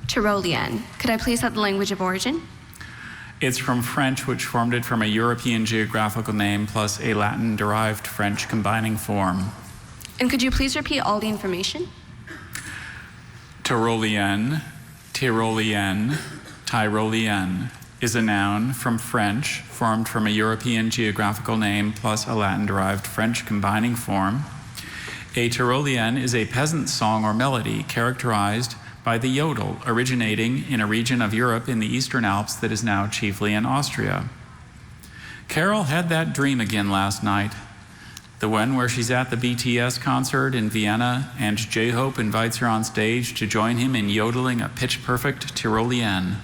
Speaker 4: Tyrolean. Could I please have the language of origin?
Speaker 6: It's from French, which formed it from a European geographical name plus a Latin-derived French combining form.
Speaker 4: And could you please repeat all the information?
Speaker 6: Tyrolean, Tyrolean, Tyrolean is a noun from French formed from a European geographical name plus a Latin-derived French combining form. A Tyrolean is a peasant song or melody characterized by the yodel, originating in a region of Europe in the Eastern Alps that is now chiefly in Austria. Carol had that dream again last night, the one where she's at the BTS concert in Vienna and J-Hope invites her on stage to join him in yodeling a pitch-perfect Tyrolean.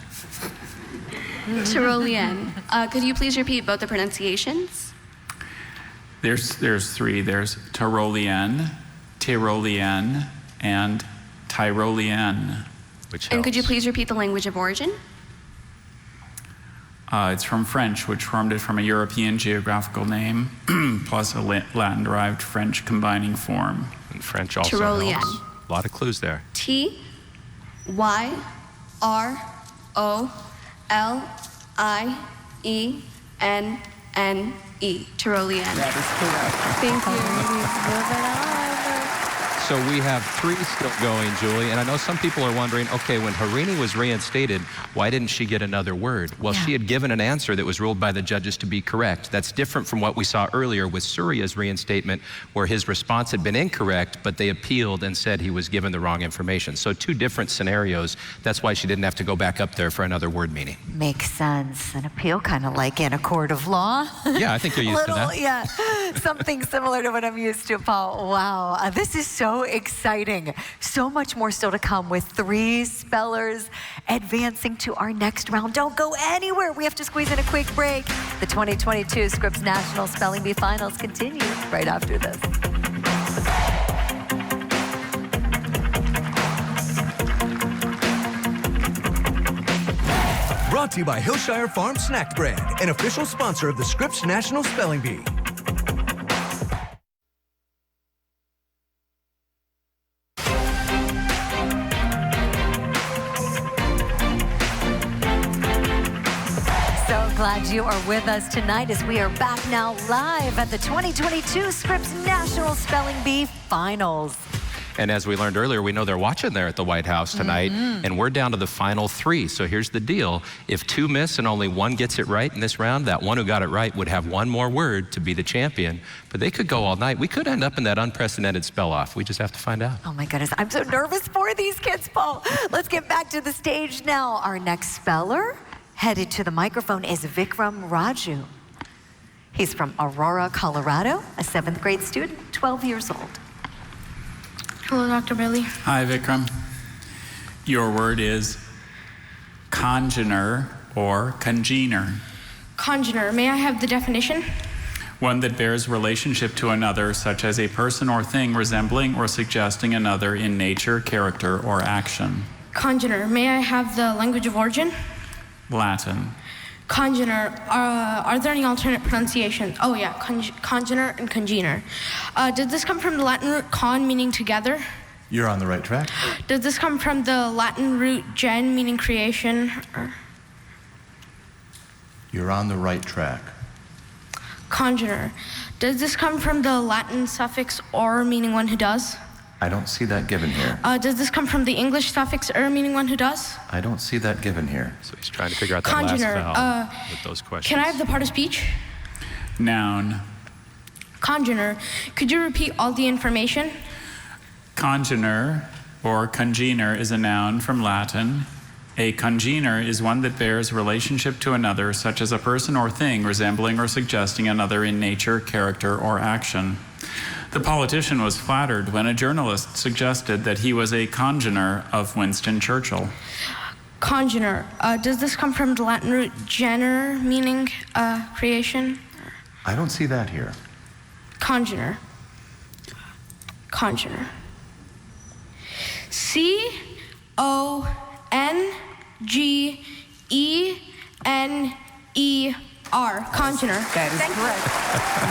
Speaker 4: Tyrolean. Could you please repeat both the pronunciations?
Speaker 6: There's 3. There's Tyrolean, Tyrolean, and Tyrolean.
Speaker 4: And could you please repeat the language of origin?
Speaker 6: It's from French, which formed it from a European geographical name plus a Latin-derived French combining form.
Speaker 7: And French also
Speaker 4: Tyrolean.
Speaker 7: helps. A lot of clues there.
Speaker 4: Tyrolean. Tyrolean.
Speaker 1: That is correct.
Speaker 4: Thank you.
Speaker 8: Moving on.
Speaker 7: So we have 3 still going, Julie, and I know some people are wondering, okay, when Harini was reinstated, why didn't she get another word? Well, she had given an answer that was ruled by the judges to be correct. That's different from what we saw earlier with Surya's reinstatement, where his response had been incorrect, but they appealed and said he was given the wrong information. So 2 different scenarios. That's why she didn't have to go back up there for another word meaning.
Speaker 8: Makes sense. An appeal kind of like in a court of law.
Speaker 7: Yeah, I think you're used to that.
Speaker 8: Yeah, something similar to what I'm used to, Paul. Wow, this is so exciting. So much more still to come with 3 spellers advancing to our next round. Don't go anywhere. We have to squeeze in a quick break. The 2022 Scripps National Spelling Bee Finals continue right after this.
Speaker 2: Brought to you by Hillshire Farm Snack Brand, an official sponsor of the Scripps National Spelling Bee.
Speaker 8: glad you are with us tonight as we are back now live at the 2022 Scripps National Spelling Bee Finals.
Speaker 7: And as we learned earlier, we know they're watching there at the White House tonight, and we're down to the final 3. So here's the deal. If 2 miss and only 1 gets it right in this round, that one who got it right would have 1 more word to be the champion. But they could go all night. We could end up in that unprecedented spell-off. We just have to find out.
Speaker 8: Oh my goodness, I'm so nervous for these kids, Paul. Let's get back to the stage now. Our next speller headed to the microphone is Vikram Raju. He's from Aurora, Colorado, a 7th grade student, 12 years old.
Speaker 25: Hello, Dr. Billy.
Speaker 6: Hi, Vikram. Your word is congener or congener.
Speaker 25: Congener, may I have the definition?
Speaker 6: One that bears relationship to another, such as a person or thing resembling or suggesting another in nature, character, or action.
Speaker 25: Congener, may I have the language of origin?
Speaker 6: Latin.
Speaker 25: Congener, are there any alternate pronunciations? Oh yeah, congener and congener. Did this come from the Latin root con, meaning together?
Speaker 5: You're on the right track.
Speaker 25: Does this come from the Latin root gen, meaning creation?
Speaker 5: You're on the right track.
Speaker 25: Congener, does this come from the Latin suffix or, meaning one who does?
Speaker 5: I don't see that given here.
Speaker 25: Does this come from the English suffix meaning one who does?
Speaker 5: I don't see that given here.
Speaker 7: So he's trying to figure out that
Speaker 25: Congener,
Speaker 7: last vowel with those questions.
Speaker 25: Can I have the part of speech?
Speaker 6: Noun.
Speaker 25: Congener, could you repeat all the information?
Speaker 6: Congener or congener is a noun from Latin. A congener is one that bears relationship to another, such as a person or thing resembling or suggesting another in nature, character, or action. The politician was flattered when a journalist suggested that he was a congener of Winston Churchill.
Speaker 25: Congener, does this come from the Latin root gener, meaning creation?
Speaker 5: I don't see that here.
Speaker 25: Congener. Congener. C-O-N-G-E-N-E-R. Congener.
Speaker 8: That is correct.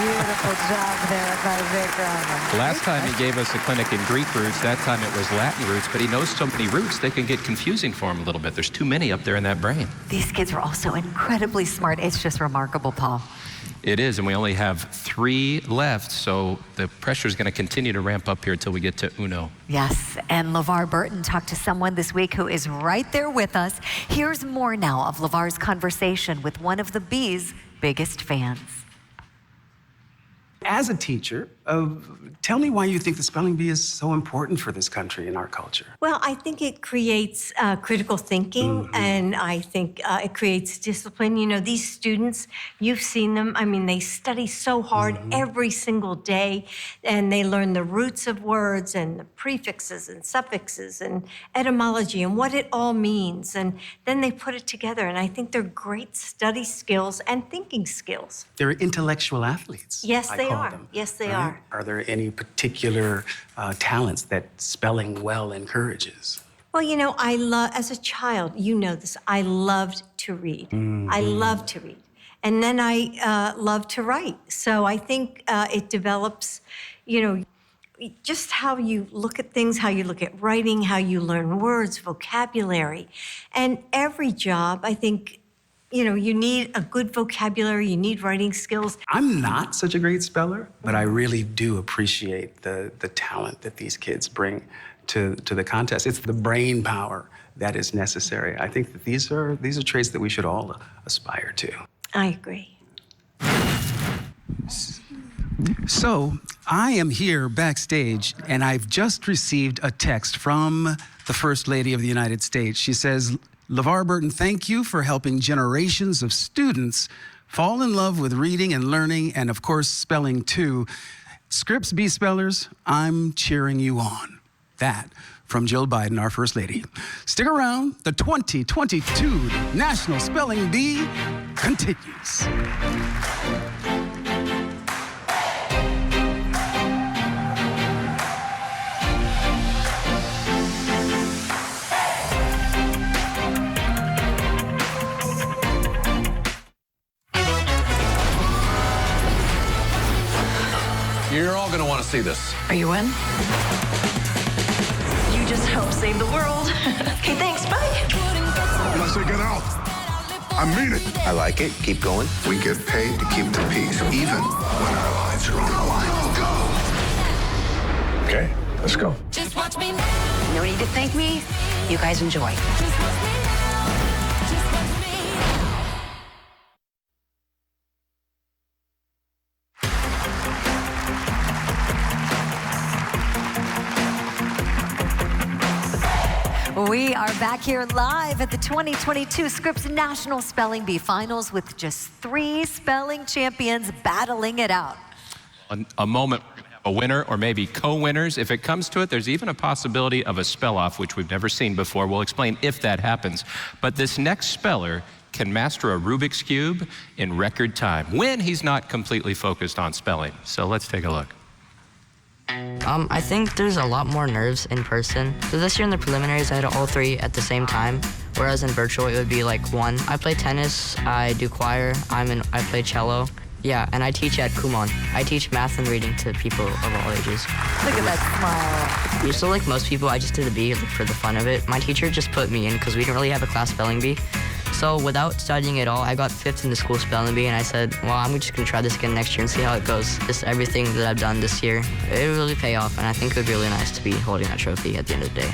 Speaker 8: Beautiful job there by Vikram.
Speaker 7: Last time he gave us a clinic in Greek roots. That time it was Latin roots, but he knows so many roots they can get confusing for him a little bit. There's too many up there in that brain.
Speaker 8: These kids are also incredibly smart. It's just remarkable, Paul.
Speaker 7: It is, and we only have 3 left, so the pressure is going to continue to ramp up here until we get to Uno.
Speaker 8: Yes, and LeVar Burton talked to someone this week who is right there with us. Here's more now of LeVar's conversation with one of the Bee's biggest fans.
Speaker 11: As a teacher, tell me why you think the spelling bee is so important for this country and our culture.
Speaker 10: Well, I think it creates critical thinking, and I think it creates discipline. You know, these students, you've seen them. I mean, they study so hard every single day, and they learn the roots of words and the prefixes and suffixes and etymology and what it all means. And then they put it together, and I think they're great study skills and thinking skills.
Speaker 11: They're intellectual athletes.
Speaker 10: Yes, they are.
Speaker 11: Them,
Speaker 10: yes, they
Speaker 11: right?
Speaker 10: are.
Speaker 11: Are there any particular talents that spelling well encourages?
Speaker 10: Well, you know, as a child, you know this, I loved to read. I loved to read. And then I loved to write. So I think it develops, you know, just how you look at things, how you look at writing, how you learn words, vocabulary. And every job, I think, you know, you need a good vocabulary, you need writing skills.
Speaker 11: I'm not such a great speller, but I really do appreciate the talent that these kids bring to the contest. It's the brain power that is necessary. I think that these are traits that we should all aspire to.
Speaker 10: I agree.
Speaker 11: So, I am here backstage, and I've just received a text from the First Lady of the United States. She says, LeVar Burton, thank you for helping generations of students fall in love with reading and learning, and of course, spelling too. Scripps Bee spellers, I'm cheering you on. That from Jill Biden, our First Lady. Stick around, the 2022 National Spelling Bee continues.
Speaker 16: You're all going to want to see this.
Speaker 17: Are you in? You just helped save the world. Okay, thanks. Bye.
Speaker 16: I say get out.
Speaker 9: I mean it.
Speaker 24: I like it. Keep going.
Speaker 9: We get paid to keep the peace, even when our lives are on the line. Let's go. Okay, let's go.
Speaker 8: Just watch me now. No need to thank me. You guys enjoy. Just watch me now. Just watch me now. We are back here live at the 2022 Scripps National Spelling Bee Finals with just 3 spelling champions battling it out.
Speaker 7: A moment, a winner or maybe co-winners. If it comes to it, there's even a possibility of a spell-off, which we've never seen before. We'll explain if that happens. But this next speller can master a Rubik's Cube in record time when he's not completely focused on spelling. So let's take a look.
Speaker 17: I think there's a lot more nerves in person. So this year in the preliminaries, I had all 3 at the same time, whereas in virtual, it would be like 1. I play tennis, I do choir, I play cello. Yeah, and I teach at Kumon. I teach math and reading to people of all ages.
Speaker 8: Look at that smile.
Speaker 17: Yeah, so like most people, I just did the bee for the fun of it. My teacher just put me in because we didn't really have a class spelling bee. So without studying at all, I got 5th in the school spelling bee, and I said, well, I'm just gonna try this again next year and see how it goes. Just everything that I've done this year, it will really pay off, and I think it would be really nice to be holding that trophy at the end of the day.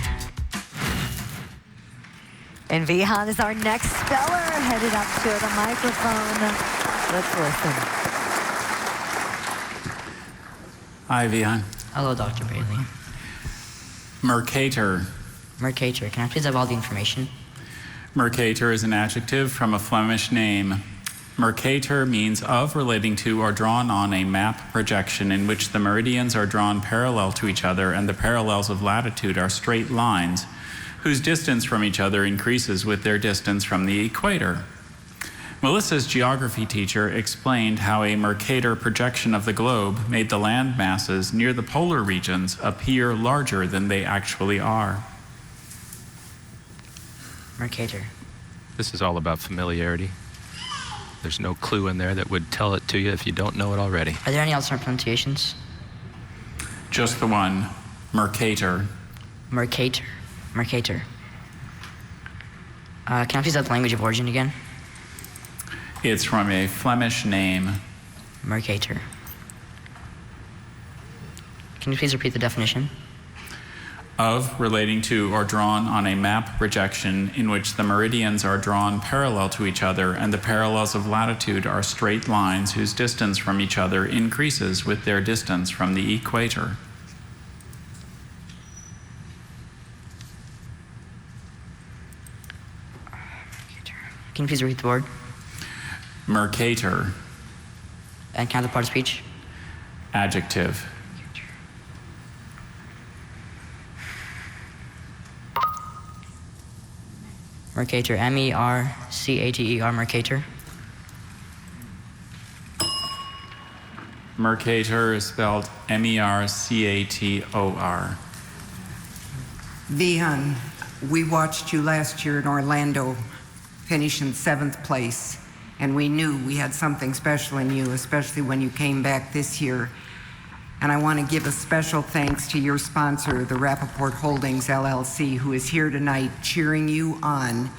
Speaker 8: And Vihan is our next speller, headed up to the microphone. Let's listen.
Speaker 6: Hi, Vihan.
Speaker 17: Hello, Dr. Bailey.
Speaker 6: Mercator.
Speaker 17: Mercator, can I please have all the information?
Speaker 6: Mercator is an adjective from a Flemish name. Mercator means of, relating to, or drawn on a map projection in which the meridians are drawn parallel to each other and the parallels of latitude are straight lines whose distance from each other increases with their distance from the equator. Melissa's geography teacher explained how a Mercator projection of the globe made the land masses near the polar regions appear larger than they actually are.
Speaker 17: Mercator.
Speaker 7: This is all about familiarity. There's no clue in there that would tell it to you if you don't know it already.
Speaker 17: Are there any alternate pronunciations?
Speaker 6: Just the one, Mercator.
Speaker 17: Mercator. Mercator. Can I please have the language of origin again?
Speaker 6: It's from a Flemish name.
Speaker 17: Mercator. Can you please repeat the definition?
Speaker 6: Of, relating to, or drawn on a map projection in which the meridians are drawn parallel to each other and the parallels of latitude are straight lines whose distance from each other increases with their distance from the equator.
Speaker 17: Can you please repeat the word?
Speaker 6: Mercator.
Speaker 17: And can I have the part of speech?
Speaker 6: Adjective.
Speaker 17: Mercator, M-E-R-C-A-T-E-R, Mercator.
Speaker 6: Mercator is spelled M-E-R-C-A-T-O-R.
Speaker 1: Vihan, we watched you last year in Orlando finish in 7th place, and we knew we had something special in you, especially when you came back this year. And I want to give a special thanks to your sponsor, the Rappaport Holdings LLC, who is here tonight cheering you on,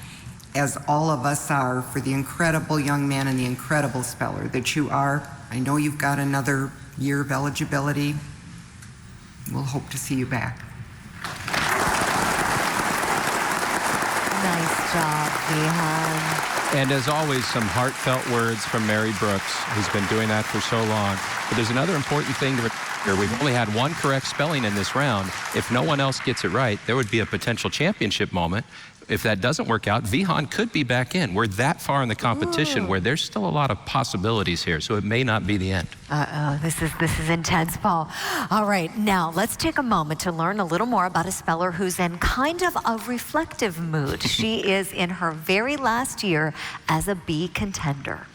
Speaker 1: as all of us are, for the incredible young man and the incredible speller that you are. I know you've got another year of eligibility. We'll hope to see you back.
Speaker 8: Nice job, Vihan.
Speaker 7: And as always, some heartfelt words from Mary Brooks, who's been doing that for so long. But there's another important thing to remember. We've only had one correct spelling in this round. If no one else gets it right, there would be a potential championship moment. If that doesn't work out, Vihan could be back in. We're that far in the competition where there's still a lot of possibilities here, so it may not be the end.
Speaker 8: This is intense, Paul. All right, now let's take a moment to learn a little more about a speller who's in kind of a reflective mood. She is in her very last year as a bee contender.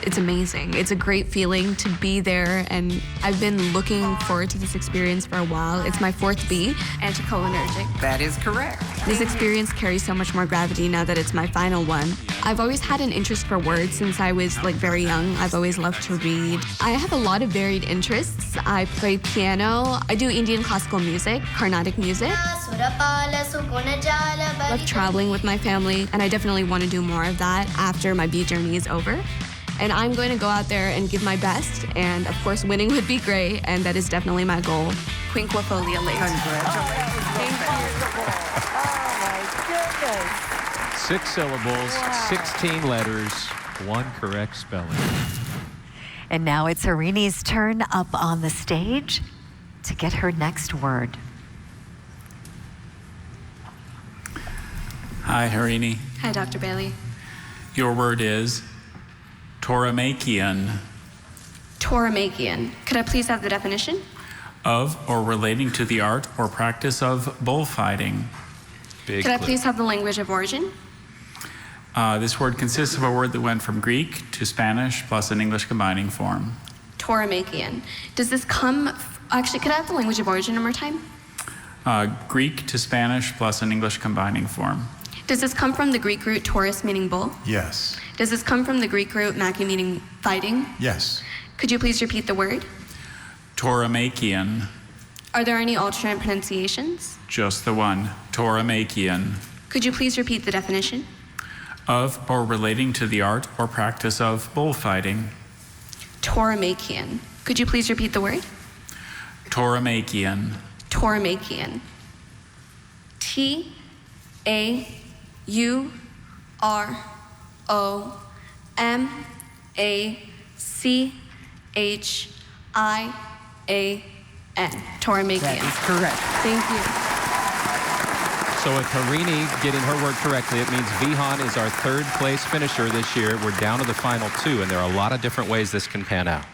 Speaker 4: It's amazing. It's a great feeling to be there, and I've been looking forward to this experience for a while. It's my 4th B, anticholinergic.
Speaker 1: That is correct.
Speaker 4: This experience carries so much more gravity now that it's my final one. I've always had an interest for words since I was very young. I've always loved to read. I have a lot of varied interests. I play piano. I do Indian classical music, Carnatic music. I love traveling with my family, and I definitely want to do more of that after my bee journey is over. And I'm going to go out there and give my best, and of course winning would be great, and that is definitely my goal. Quinquefolia late.
Speaker 1: Congratulations.
Speaker 4: Thank you.
Speaker 8: Oh my goodness.
Speaker 7: 6 syllables, 16 letters, 1 correct spelling.
Speaker 8: And now it's Harini's turn up on the stage to get her next word.
Speaker 6: Hi, Harini.
Speaker 4: Hi, Dr. Bailey.
Speaker 6: Your word is Toramakian.
Speaker 4: Toramakian. Could I please have the definition?
Speaker 6: Of or relating to the art or practice of bullfighting.
Speaker 4: Could I please have the language of origin?
Speaker 6: This word consists of a word that went from Greek to Spanish plus an English combining form.
Speaker 4: Toramakian. Does this come... Actually, could I have the language of origin one more time?
Speaker 6: Greek to Spanish plus an English combining form.
Speaker 4: Does this come from the Greek root Taurus, meaning bull?
Speaker 5: Yes.
Speaker 4: Does this come from the Greek root maki, meaning fighting?
Speaker 5: Yes.
Speaker 4: Could you please repeat the word?
Speaker 6: Toramakian.
Speaker 4: Are there any alternate pronunciations?
Speaker 6: Just the one. Toramakian.
Speaker 4: Could you please repeat the definition?
Speaker 6: Of or relating to the art or practice of bullfighting.
Speaker 4: Toramakian. Could you please repeat the word?
Speaker 6: Toramakian.
Speaker 4: Toramakian. T-A-U-R-O-M-A-C-H-I-A-N. Toramakian.
Speaker 1: That is correct.
Speaker 4: Thank you.
Speaker 7: So with Harini getting her word correctly, it means Vihan is our 3rd place finisher this year. We're down to the final 2, and there are a lot of different ways this can pan out.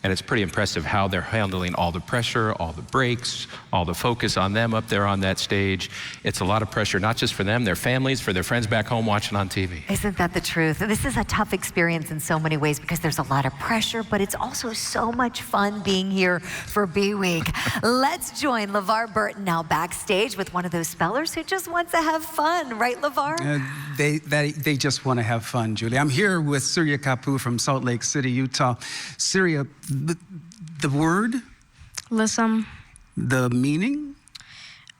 Speaker 7: And it's pretty impressive how they're handling all the pressure, all the breaks, all the focus on them up there on that stage. It's a lot of pressure, not just for them, their families, for their friends back home watching on TV.
Speaker 8: Isn't that the truth? This is a tough experience in so many ways because there's a lot of pressure, but it's also so much fun being here for Bee Week. Let's join LeVar Burton now backstage with one of those spellers who just wants to have fun, right, LeVar?
Speaker 11: They just want to have fun, Julie. I'm here with Surya Kapoor from Salt Lake City, Utah. Surya, the word?
Speaker 18: Listen.
Speaker 11: The meaning?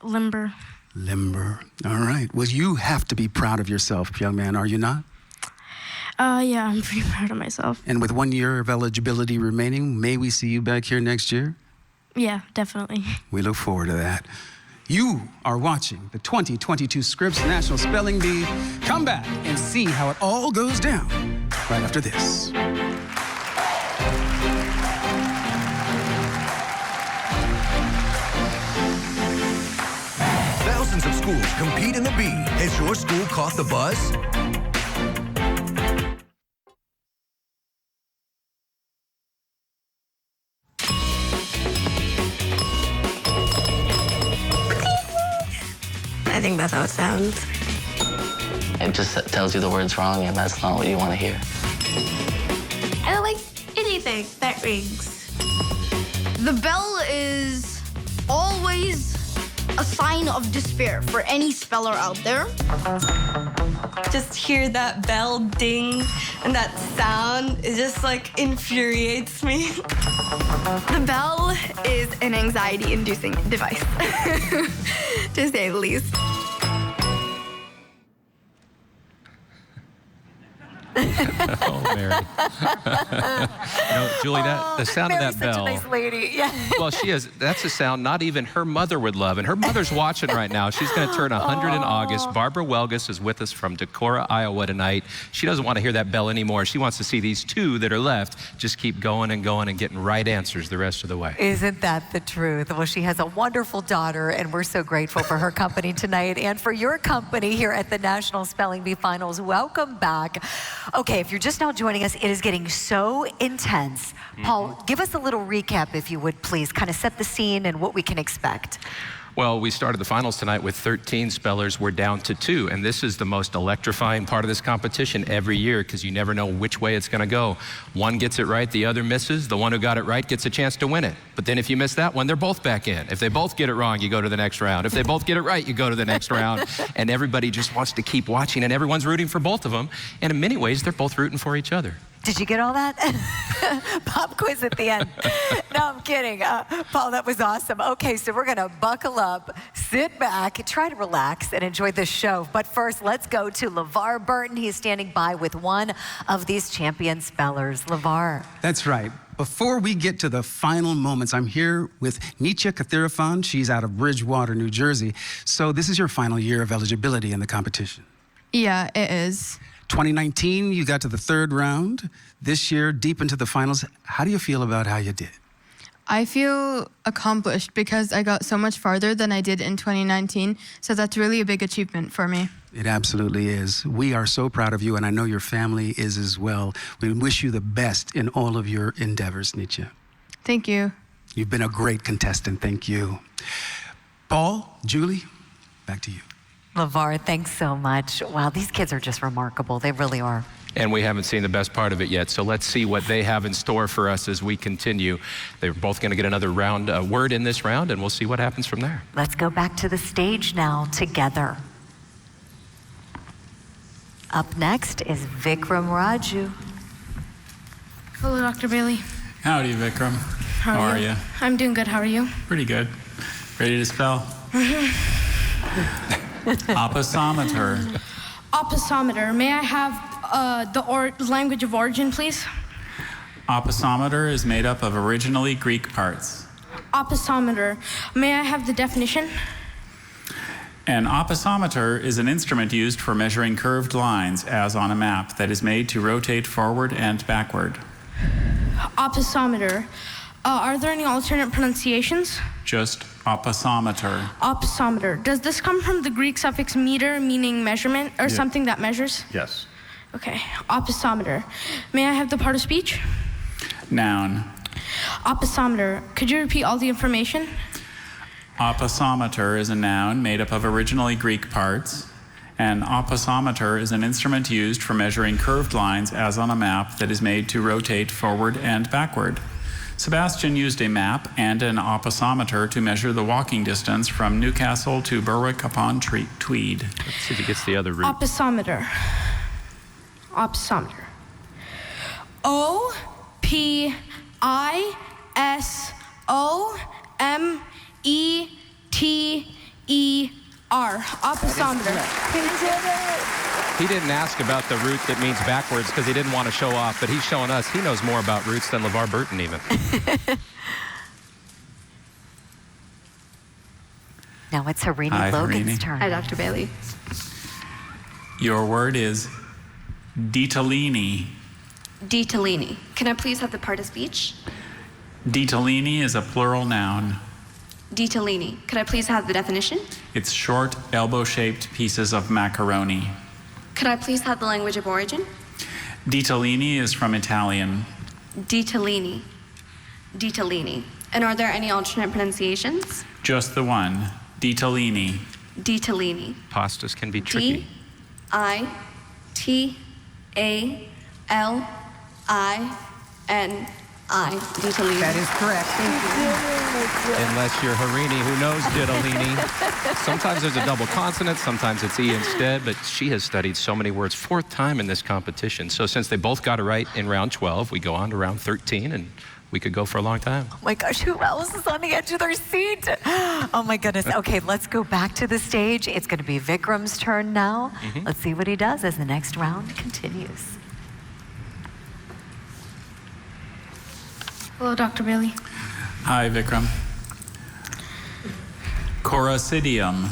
Speaker 18: Limber.
Speaker 11: Limber. All right. Well, you have to be proud of yourself, young man, are you not?
Speaker 18: Yeah, I'm pretty proud of myself.
Speaker 11: And with 1 year of eligibility remaining, may we see you back here next year?
Speaker 18: Yeah, definitely.
Speaker 11: We look forward to that. You are watching the 2022 Scripps National Spelling Bee. Come back and see how it all goes down right after this.
Speaker 2: Thousands of schools compete in the bee. Has your school caught the buzz?
Speaker 18: I think that's how it sounds.
Speaker 12: It just tells you the words wrong, and that's not what you want to hear.
Speaker 19: I don't like anything that rings.
Speaker 13: The bell is always a sign of despair for any speller out there.
Speaker 18: Just hear that bell ding and that sound, it just infuriates me.
Speaker 13: The bell is an anxiety-inducing device, to say the least.
Speaker 7: Oh, Mary. Julie, the sound of that bell.
Speaker 8: Such a nice lady. Yeah.
Speaker 7: Well, she is. That's a sound not even her mother would love. And her mother's watching right now. She's going to turn 100 in August. Barbara Welgus is with us from Decorah, Iowa tonight. She doesn't want to hear that bell anymore. She wants to see these 2 that are left just keep going and going and getting right answers the rest of the way.
Speaker 8: Isn't that the truth? Well, she has a wonderful daughter, and we're so grateful for her company tonight and for your company here at the National Spelling Bee Finals. Welcome back. Okay, if you're just now joining us, it is getting so intense. Paul, give us a little recap, if you would, please. Kind of set the scene and what we can expect.
Speaker 7: Well, we started the finals tonight with 13 spellers. We're down to 2, and this is the most electrifying part of this competition every year because you never know which way it's going to go. One gets it right, the other misses. The one who got it right gets a chance to win it. But then if you miss that one, they're both back in. If they both get it wrong, you go to the next round. If they both get it right, you go to the next round. And everybody just wants to keep watching, and everyone's rooting for both of them. And in many ways, they're both rooting for each other.
Speaker 8: Did you get all that? Pop quiz at the end. No, I'm kidding. Paul, that was awesome. Okay, so we're going to buckle up, sit back, try to relax, and enjoy this show. But first, let's go to LeVar Burton. He's standing by with one of these champion spellers. LeVar.
Speaker 11: That's right. Before we get to the final moments, I'm here with Nietzsche Kathirafan. She's out of Bridgewater, New Jersey. So this is your final year of eligibility in the competition.
Speaker 14: Yeah, it is.
Speaker 11: 2019, you got to the 3rd round. This year, deep into the finals. How do you feel about how you did?
Speaker 14: I feel accomplished because I got so much farther than I did in 2019. So that's really a big achievement for me.
Speaker 11: It absolutely is. We are so proud of you, and I know your family is as well. We wish you the best in all of your endeavors, Nietzsche.
Speaker 14: Thank you.
Speaker 11: You've been a great contestant. Thank you. Paul, Julie, back to you.
Speaker 8: LeVar, thanks so much. Wow, these kids are just remarkable. They really are.
Speaker 7: And we haven't seen the best part of it yet, so let's see what they have in store for us as we continue. They're both going to get another round, word in this round, and we'll see what happens from there.
Speaker 8: Let's go back to the stage now together. Up next is Vikram Raju.
Speaker 25: Hello, Dr. Bailey.
Speaker 6: Howdy, Vikram. How are you?
Speaker 25: I'm doing good. How are you?
Speaker 6: Pretty good. Ready to spell? Opposometer.
Speaker 25: Opposometer. May I have the language of origin, please?
Speaker 6: Opposometer is made up of originally Greek parts.
Speaker 25: Opposometer. May I have the definition?
Speaker 6: An opposometer is an instrument used for measuring curved lines, as on a map, that is made to rotate forward and backward.
Speaker 25: Opposometer. Are there any alternate pronunciations?
Speaker 6: Just opposometer.
Speaker 25: Opposometer. Does this come from the Greek suffix meter, meaning measurement, or something that measures?
Speaker 6: Yes.
Speaker 25: Okay. Opposometer. May I have the part of speech?
Speaker 6: Noun.
Speaker 25: Opposometer. Could you repeat all the information?
Speaker 6: Opposometer is a noun made up of originally Greek parts. An opposometer is an instrument used for measuring curved lines, as on a map, that is made to rotate forward and backward. Sebastian used a map and an opposometer to measure the walking distance from Newcastle to Berwick-upon-Tweed.
Speaker 7: Let's see if he gets the other route.
Speaker 25: Opposometer. Opposometer. O-P-I-S-O-M-E-T-E-R. Opposometer.
Speaker 8: He did it.
Speaker 7: He didn't ask about the root that means backwards because he didn't want to show off, but he's showing us he knows more about roots than LeVar Burton even.
Speaker 8: Now it's Harini Logan's turn.
Speaker 14: Hi, Dr. Bailey.
Speaker 6: Your word is ditalini.
Speaker 13: Ditalini. Can I please have the part of speech?
Speaker 6: Ditalini is a plural noun.
Speaker 13: Ditalini. Could I please have the definition?
Speaker 6: It's short, elbow-shaped pieces of macaroni.
Speaker 13: Could I please have the language of origin?
Speaker 6: Ditalini is from Italian.
Speaker 13: Ditalini. Ditalini. And are there any alternate pronunciations?
Speaker 6: Just the one, ditalini.
Speaker 13: Ditalini.
Speaker 7: Pastas can be tricky.
Speaker 13: D-I-T-A-L-I-N-I. Ditalini.
Speaker 1: That is correct. Thank you.
Speaker 7: Unless you're Harini, who knows ditalini. Sometimes there's a double consonant, sometimes it's E instead, but she has studied so many words, 4th time in this competition. So since they both got it right in round 12, we go on to round 13, and we could go for a long time.
Speaker 8: Oh my gosh, who else is on the edge of their seat? Oh my goodness. Okay, let's go back to the stage. It's going to be Vikram's turn now. Let's see what he does as the next round continues.
Speaker 25: Hello, Dr. Bailey.
Speaker 6: Hi, Vikram. Coracidium.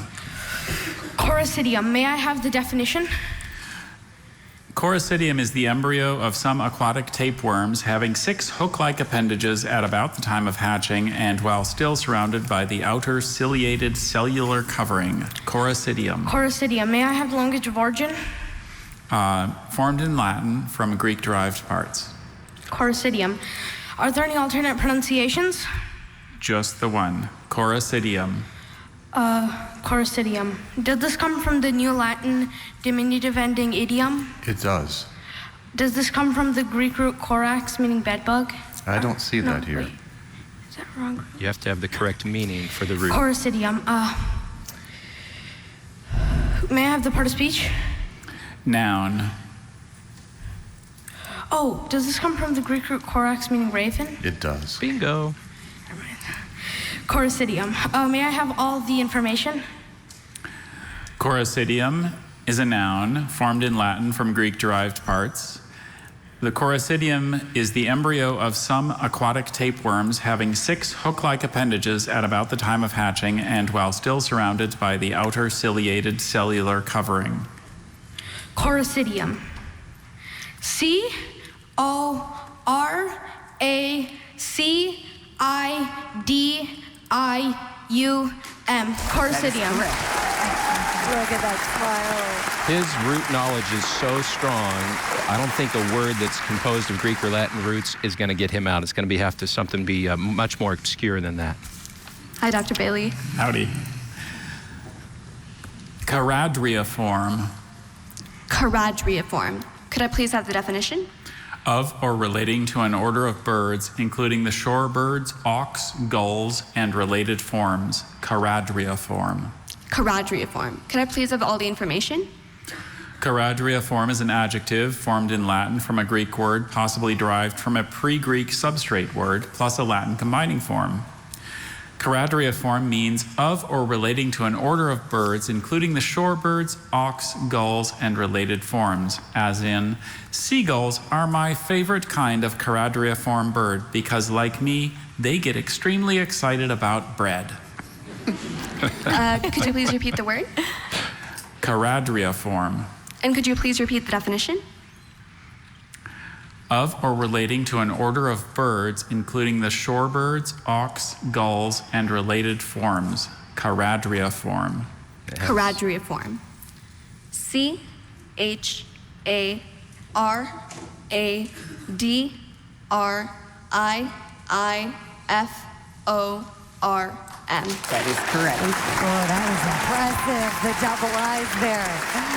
Speaker 25: Coracidium. May I have the definition?
Speaker 6: Coracidium is the embryo of some aquatic tapeworms having 6 hook-like appendages at about the time of hatching and while still surrounded by the outer ciliated cellular covering. Coracidium.
Speaker 25: Coracidium. May I have the language of origin?
Speaker 6: Formed in Latin from Greek-derived parts.
Speaker 25: Coracidium. Are there any alternate pronunciations?
Speaker 6: Just the one. Coracidium.
Speaker 25: Coricidium. Does this come from the New Latin diminutive ending idiom?
Speaker 5: It does.
Speaker 25: Does this come from the Greek root korax, meaning bedbug?
Speaker 5: I don't see that here.
Speaker 25: Wait. Is that wrong?
Speaker 7: You have to have the correct meaning for the root.
Speaker 25: Coricidium. May I have the part of speech?
Speaker 6: Noun.
Speaker 25: Oh, does this come from the Greek root korax, meaning raven?
Speaker 5: It does.
Speaker 7: Bingo.
Speaker 25: Coricidium. May I have all the information?
Speaker 6: Coricidium is a noun formed in Latin from Greek-derived parts. The coricidium is the embryo of some aquatic tapeworms having 6 hook-like appendages at about the time of hatching and while still surrounded by the outer ciliated cellular covering.
Speaker 25: Coricidium. C-O-R-A-C-I-D-I-U-M. Coricidium.
Speaker 8: Look at that smile.
Speaker 7: His root knowledge is so strong, I don't think a word that's composed of Greek or Latin roots is going to get him out. It's going to have to something be much more obscure than that.
Speaker 4: Hi, Dr. Bailey.
Speaker 6: Howdy. Charadriiform.
Speaker 4: Charadriiform. Could I please have the definition?
Speaker 6: Of or relating to an order of birds, including the shorebirds, auks, gulls, and related forms. Charadriiform.
Speaker 4: Charadriiform. Could I please have all the information?
Speaker 6: Charadriiform is an adjective formed in Latin from a Greek word, possibly derived from a pre-Greek substrate word, plus a Latin combining form. Charadriiform means of or relating to an order of birds, including the shorebirds, auks, gulls, and related forms, as in, seagulls are my favorite kind of charadriiform bird because, like me, they get extremely excited about bread.
Speaker 4: Could you please repeat the word?
Speaker 6: Charadriiform.
Speaker 4: And could you please repeat the definition?
Speaker 6: Of or relating to an order of birds, including the shorebirds, auks, gulls, and related forms. Charadriiform.
Speaker 4: Charadriiform. C-H-A-R-A-D-R-I-I-F-O-R-M.
Speaker 1: That is correct.
Speaker 8: Oh, that was impressive. The double I's there.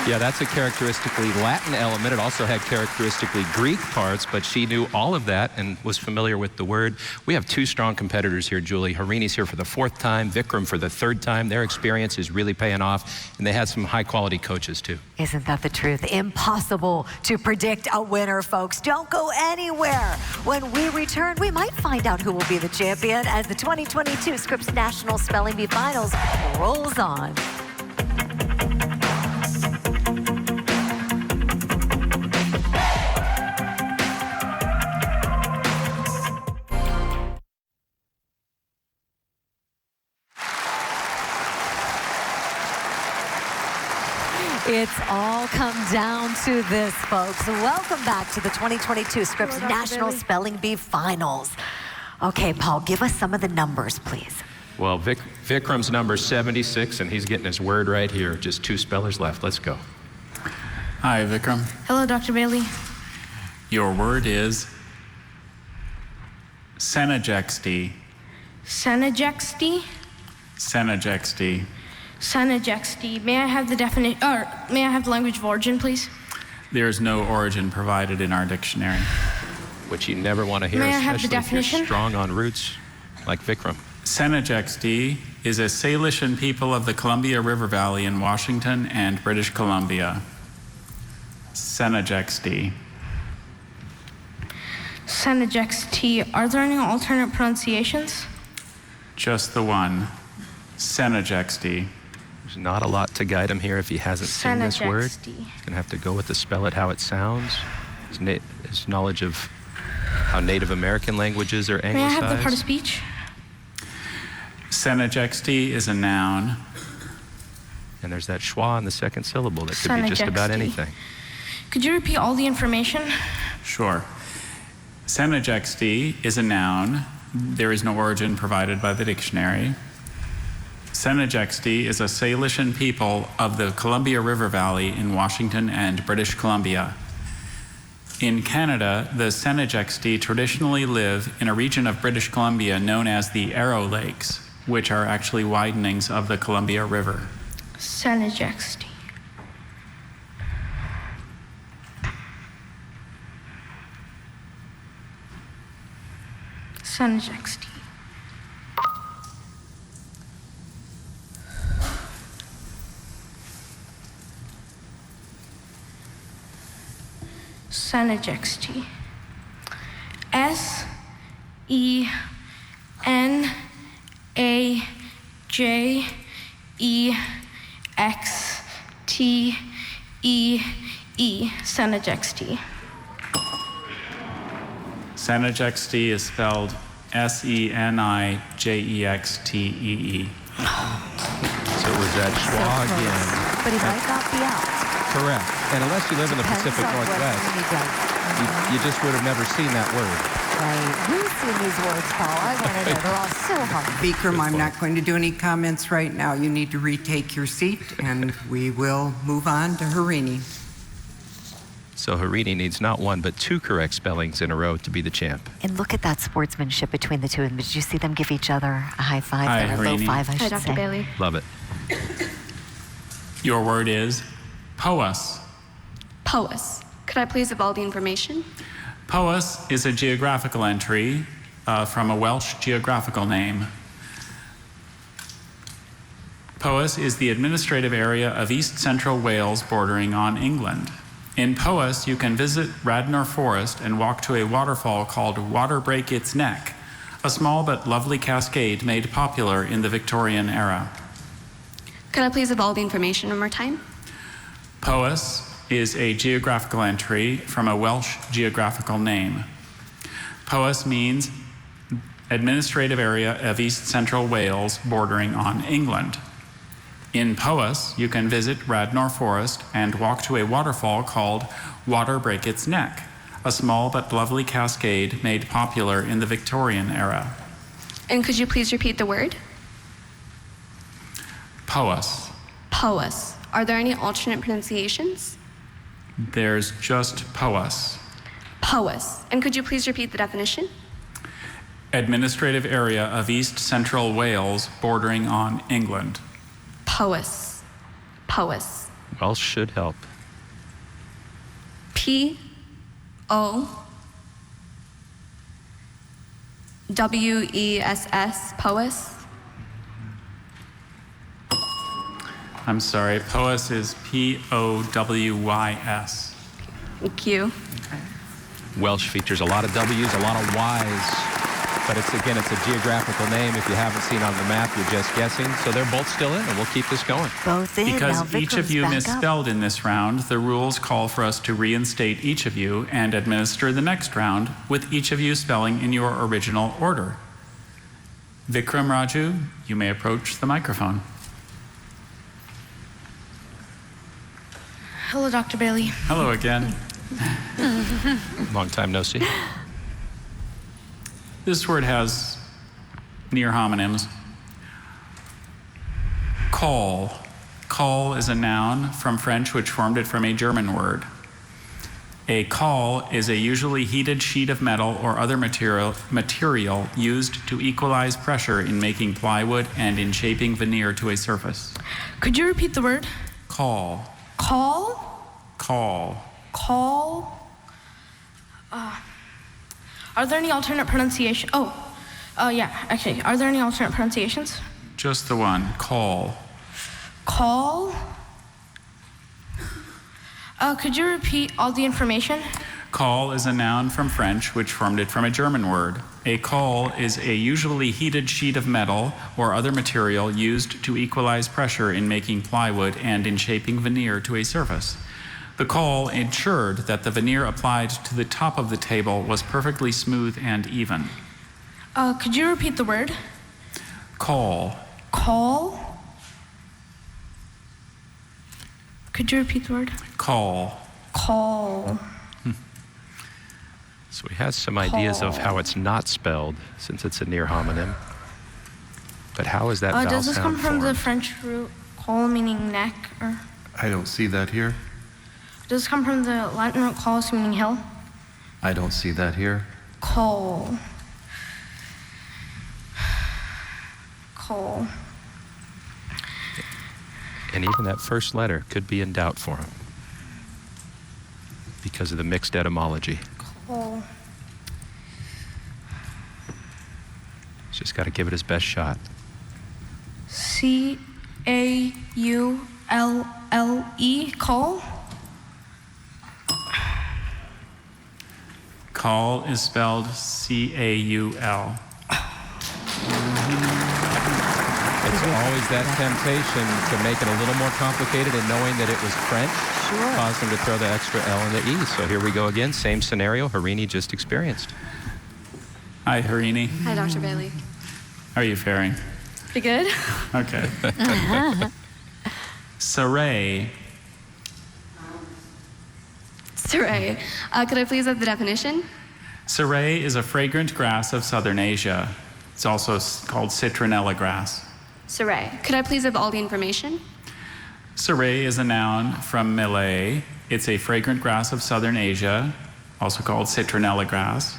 Speaker 7: Yeah, that's a characteristically Latin element. It also had characteristically Greek parts, but she knew all of that and was familiar with the word. We have 2 strong competitors here, Julie. Harini's here for the 4th time, Vikram for the 3rd time. Their experience is really paying off, and they had some high-quality coaches, too.
Speaker 8: Isn't that the truth? Impossible to predict a winner, folks. Don't go anywhere. When we return, we might find out who will be the champion as the 2022 Scripps National Spelling Bee Finals rolls on. It's all come down to this, folks. Welcome back to the 2022 Scripps National Spelling Bee Finals. Okay, Paul, give us some of the numbers, please.
Speaker 7: Well, Vikram's number 76, and he's getting his word right here. Just 2 spellers left. Let's go.
Speaker 6: Hi, Vikram.
Speaker 25: Hello, Dr. Bailey.
Speaker 6: Your word is Senegexty.
Speaker 25: Senegexty?
Speaker 6: Senegexty.
Speaker 25: Senegexty. May I have the definition, or may I have the language of origin, please?
Speaker 6: There is no origin provided in our dictionary.
Speaker 7: Which you never want to hear,
Speaker 25: May I have the
Speaker 7: especially if you're
Speaker 25: definition?
Speaker 7: strong on roots like Vikram.
Speaker 6: Senegexty is a Salishan people of the Columbia River Valley in Washington and British Columbia. Senegexty.
Speaker 25: Senegexty. Are there any alternate pronunciations?
Speaker 6: Just the one. Senegexty.
Speaker 7: There's not a lot to guide him here if he hasn't seen this word.
Speaker 25: Senegexty.
Speaker 7: He's going to have to go with the spell it how it sounds. His knowledge of how Native American languages are anglicized.
Speaker 25: May I have the part of speech?
Speaker 6: Senegexty is a noun.
Speaker 7: And there's that schwa in the 2nd syllable that could be just about
Speaker 25: Senegexty.
Speaker 7: anything.
Speaker 25: Could you repeat all the information?
Speaker 6: Sure. Senegexty is a noun. There is no origin provided by the dictionary. Senegexty is a Salishan people of the Columbia River Valley in Washington and British Columbia. In Canada, the Senegexty traditionally live in a region of British Columbia known as the Arrow Lakes. which are actually widenings of the Columbia River.
Speaker 19: Senejexty. Senejexty. Senejexty. S-E-N-A-J-E-X-T-E-E. Senejexty.
Speaker 6: Senejexty is spelled S-E-N-I-J-E-X-T-E-E.
Speaker 7: So it was that schwa again.
Speaker 8: But he might not be out.
Speaker 7: Correct. And unless you live in the
Speaker 8: Depends
Speaker 7: Pacific
Speaker 8: on what
Speaker 7: Northwest,
Speaker 8: he does.
Speaker 7: you just would have never seen that word.
Speaker 8: Right. Who's seen these words, Paul? I want to know. They're all so hard.
Speaker 1: Vikram, I'm not going to do any comments right now. You need to retake your seat, and we will move on to Harini.
Speaker 7: So Harini needs not one, but two correct spellings in a row to be the champ.
Speaker 8: And look at that sportsmanship between the two of them. Did you see them give each other a high five?
Speaker 6: Hi,
Speaker 8: Or a low
Speaker 6: Harini.
Speaker 8: five, I
Speaker 4: Hi,
Speaker 8: should
Speaker 4: Dr.
Speaker 8: say.
Speaker 4: Bailey.
Speaker 7: Love it.
Speaker 6: Your word is Powys.
Speaker 4: Powys. Could I please have all the information?
Speaker 6: Powys is a geographical entry from a Welsh geographical name. Powys is the administrative area of East Central Wales bordering on England. In Powys, you can visit Radnor Forest and walk to a waterfall called Water Break Its Neck, a small but lovely cascade made popular in the Victorian era.
Speaker 4: Could I please have all the information one more time?
Speaker 6: Powys is a geographical entry from a Welsh geographical name. Powys means administrative area of East Central Wales bordering on England. In Powys, you can visit Radnor Forest and walk to a waterfall called Water Break Its Neck, a small but lovely cascade made popular in the Victorian era.
Speaker 4: And could you please repeat the word?
Speaker 6: Powys.
Speaker 4: Powys. Are there any alternate pronunciations?
Speaker 6: There's just Powys.
Speaker 4: Powys. And could you please repeat the definition?
Speaker 6: Administrative area of East Central Wales bordering on England.
Speaker 4: Powys. Powys.
Speaker 7: Welsh should help.
Speaker 4: P-O-W-E-S-S. Powys.
Speaker 6: I'm sorry, Powys is P-O-W-Y-S.
Speaker 4: Thank you.
Speaker 7: Welsh features a lot of W's, a lot of Y's, but it's a geographical name. If you haven't seen on the map, you're just guessing. So they're both still in, and we'll keep this going.
Speaker 8: Both in.
Speaker 6: Because
Speaker 8: Now
Speaker 6: each of
Speaker 8: Vikram's
Speaker 6: you
Speaker 8: back up.
Speaker 6: misspelled in this round, the rules call for us to reinstate each of you and administer the next round with each of you spelling in your original order. Vikram Raju, you may approach the microphone.
Speaker 19: Hello, Dr. Bailey.
Speaker 6: Hello again.
Speaker 7: Long time no see.
Speaker 6: This word has near homonyms. Call. Call is a noun from French which formed it from a German word. A caul is a usually heated sheet of metal or other material used to equalize pressure in making plywood and in shaping veneer to a surface.
Speaker 19: Could you repeat the word?
Speaker 6: Call.
Speaker 19: Call?
Speaker 6: Call.
Speaker 19: Call? Are there any alternate pronunciation? Yeah, actually, are there any alternate pronunciations?
Speaker 6: Just the one. Call.
Speaker 19: Call? Could you repeat all the information?
Speaker 6: Caul is a noun from French which formed it from a German word. A caul is a usually heated sheet of metal or other material used to equalize pressure in making plywood and in shaping veneer to a surface. The caul ensured that the veneer applied to the top of the table was perfectly smooth and even.
Speaker 19: Could you repeat the word?
Speaker 6: Caul.
Speaker 19: Call? Could you repeat the word?
Speaker 6: Caul.
Speaker 19: Call.
Speaker 7: So he has some ideas of how it's not spelled, since it's a near homonym. But how is that vowel
Speaker 19: Does this come
Speaker 7: sound
Speaker 19: from the
Speaker 7: formed?
Speaker 19: French root call, meaning neck, or
Speaker 5: I don't see that here.
Speaker 19: does this come from the Latin root callus, meaning hill?
Speaker 5: I don't see that here.
Speaker 19: Call. Coal.
Speaker 7: And even that first letter could be in doubt for him because of the mixed etymology.
Speaker 19: Coal.
Speaker 7: He's just got to give it his best shot.
Speaker 19: C-A-U-L-L-E. Coal.
Speaker 6: Call is spelled C-A-U-L.
Speaker 7: It's always that temptation to make it a little more complicated, and knowing that it was French caused him to throw the extra L and the E. So here we go again, same scenario Harini just experienced.
Speaker 6: Hi, Harini.
Speaker 4: Hi, Dr. Bailey.
Speaker 6: How are you faring?
Speaker 4: Pretty good.
Speaker 6: Okay. Saray.
Speaker 4: Saray. Could I please have the definition?
Speaker 6: Saray is a fragrant grass of southern Asia. It's also called citronella grass.
Speaker 4: Saray. Could I please have all the information?
Speaker 6: Saray is a noun from Malay. It's a fragrant grass of southern Asia, also called citronella grass.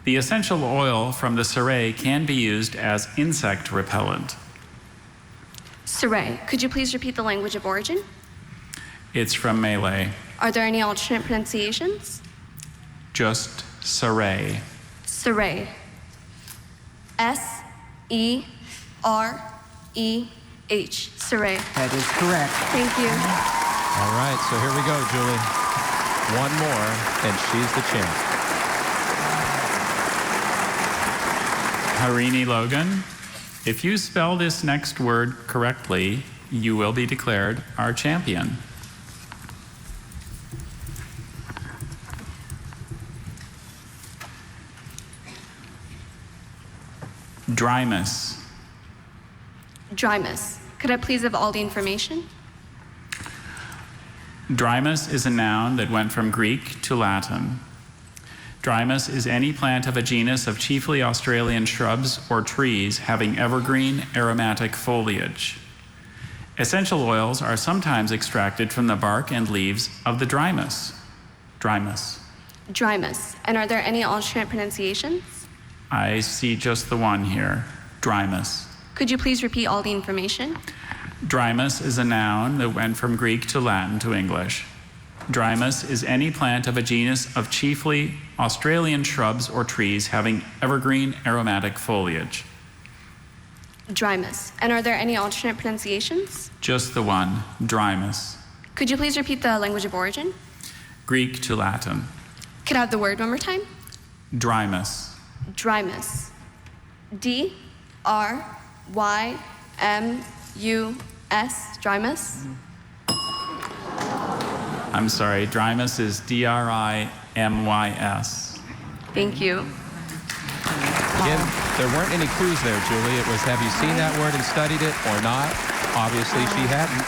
Speaker 6: The essential oil from the saray can be used as insect repellent.
Speaker 4: Saray. Could you please repeat the language of origin?
Speaker 6: It's from Malay.
Speaker 4: Are there any alternate pronunciations?
Speaker 6: Just saray.
Speaker 4: Saray. S-E-R-E-H. Saray.
Speaker 1: That is correct.
Speaker 4: Thank you.
Speaker 7: All right, so here we go, Julie. One more, and she's the champ.
Speaker 6: Harini Logan, if you spell this next word correctly, you will be declared our champion. Drymus.
Speaker 4: Drymus. Could I please have all the information?
Speaker 6: Drymus is a noun that went from Greek to Latin. Drymus is any plant of a genus of chiefly Australian shrubs or trees having evergreen aromatic foliage. Essential oils are sometimes extracted from the bark and leaves of the drymus. Drymus.
Speaker 4: Drymus. And are there any alternate pronunciations?
Speaker 6: I see just the one here, drymus.
Speaker 4: Could you please repeat all the information?
Speaker 6: Drymus is a noun that went from Greek to Latin to English. Drymus is any plant of a genus of chiefly Australian shrubs or trees having evergreen aromatic foliage.
Speaker 4: Drymus. And are there any alternate pronunciations?
Speaker 6: Just the one, drymus.
Speaker 4: Could you please repeat the language of origin?
Speaker 6: Greek to Latin.
Speaker 4: Could I have the word one more time?
Speaker 6: Drymus.
Speaker 4: Drymus. D-R-Y-M-U-S. Drymus.
Speaker 6: I'm sorry, drymus is D-R-I-M-Y-S.
Speaker 4: Thank you.
Speaker 7: Again, there weren't any clues there, Julie. It was, have you seen that word and studied it or not? Obviously, she hadn't.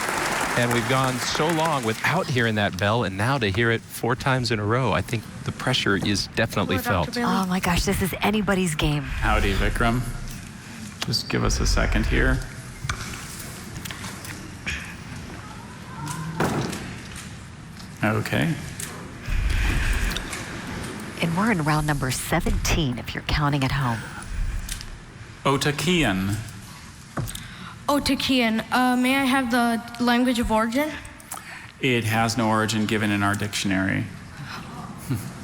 Speaker 7: And we've gone so long without hearing that bell, and now to hear it 4 times in a row, I think the pressure is definitely felt.
Speaker 8: Oh my gosh, this is anybody's game.
Speaker 6: Howdy, Vikram. Just give us a second here. Okay.
Speaker 8: And we're in round number 17 if you're counting at home.
Speaker 6: Otakian.
Speaker 19: Otakian. May I have the language of origin?
Speaker 6: It has no origin given in our dictionary.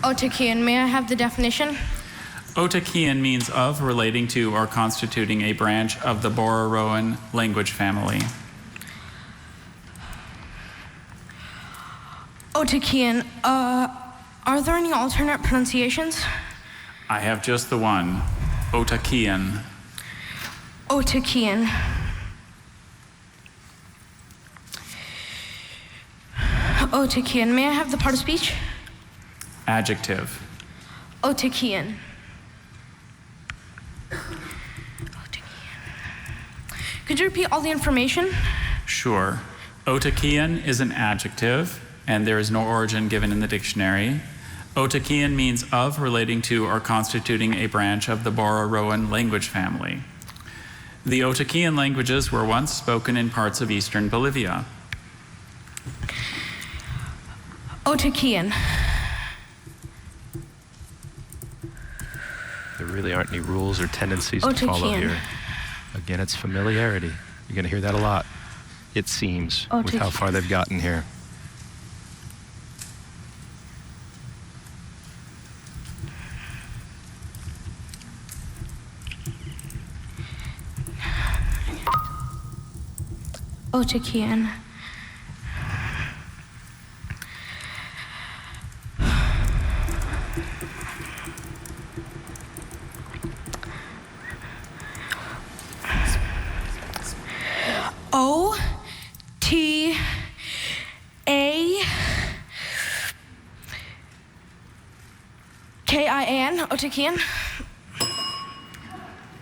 Speaker 19: Otakian. May I have the definition?
Speaker 6: Otakian means of, relating to, or constituting a branch of the Bororoan language family.
Speaker 19: Otakian. Are there any alternate pronunciations?
Speaker 6: I have just the one, Otakian.
Speaker 19: Otakian. Otakian. May I have the part of speech?
Speaker 6: Adjective.
Speaker 19: Otakian. Could you repeat all the information?
Speaker 6: Sure. Otakian is an adjective, and there is no origin given in the dictionary. Otakian means of, relating to, or constituting a branch of the Bororoan language family. The Otakian languages were once spoken in parts of eastern Bolivia.
Speaker 19: Otakian.
Speaker 7: There really aren't any rules or tendencies to follow here. Again, it's familiarity. You're going to hear that a lot, it seems, with how far they've gotten here.
Speaker 19: Otakian. O-T-A-K-I-N, Otakian.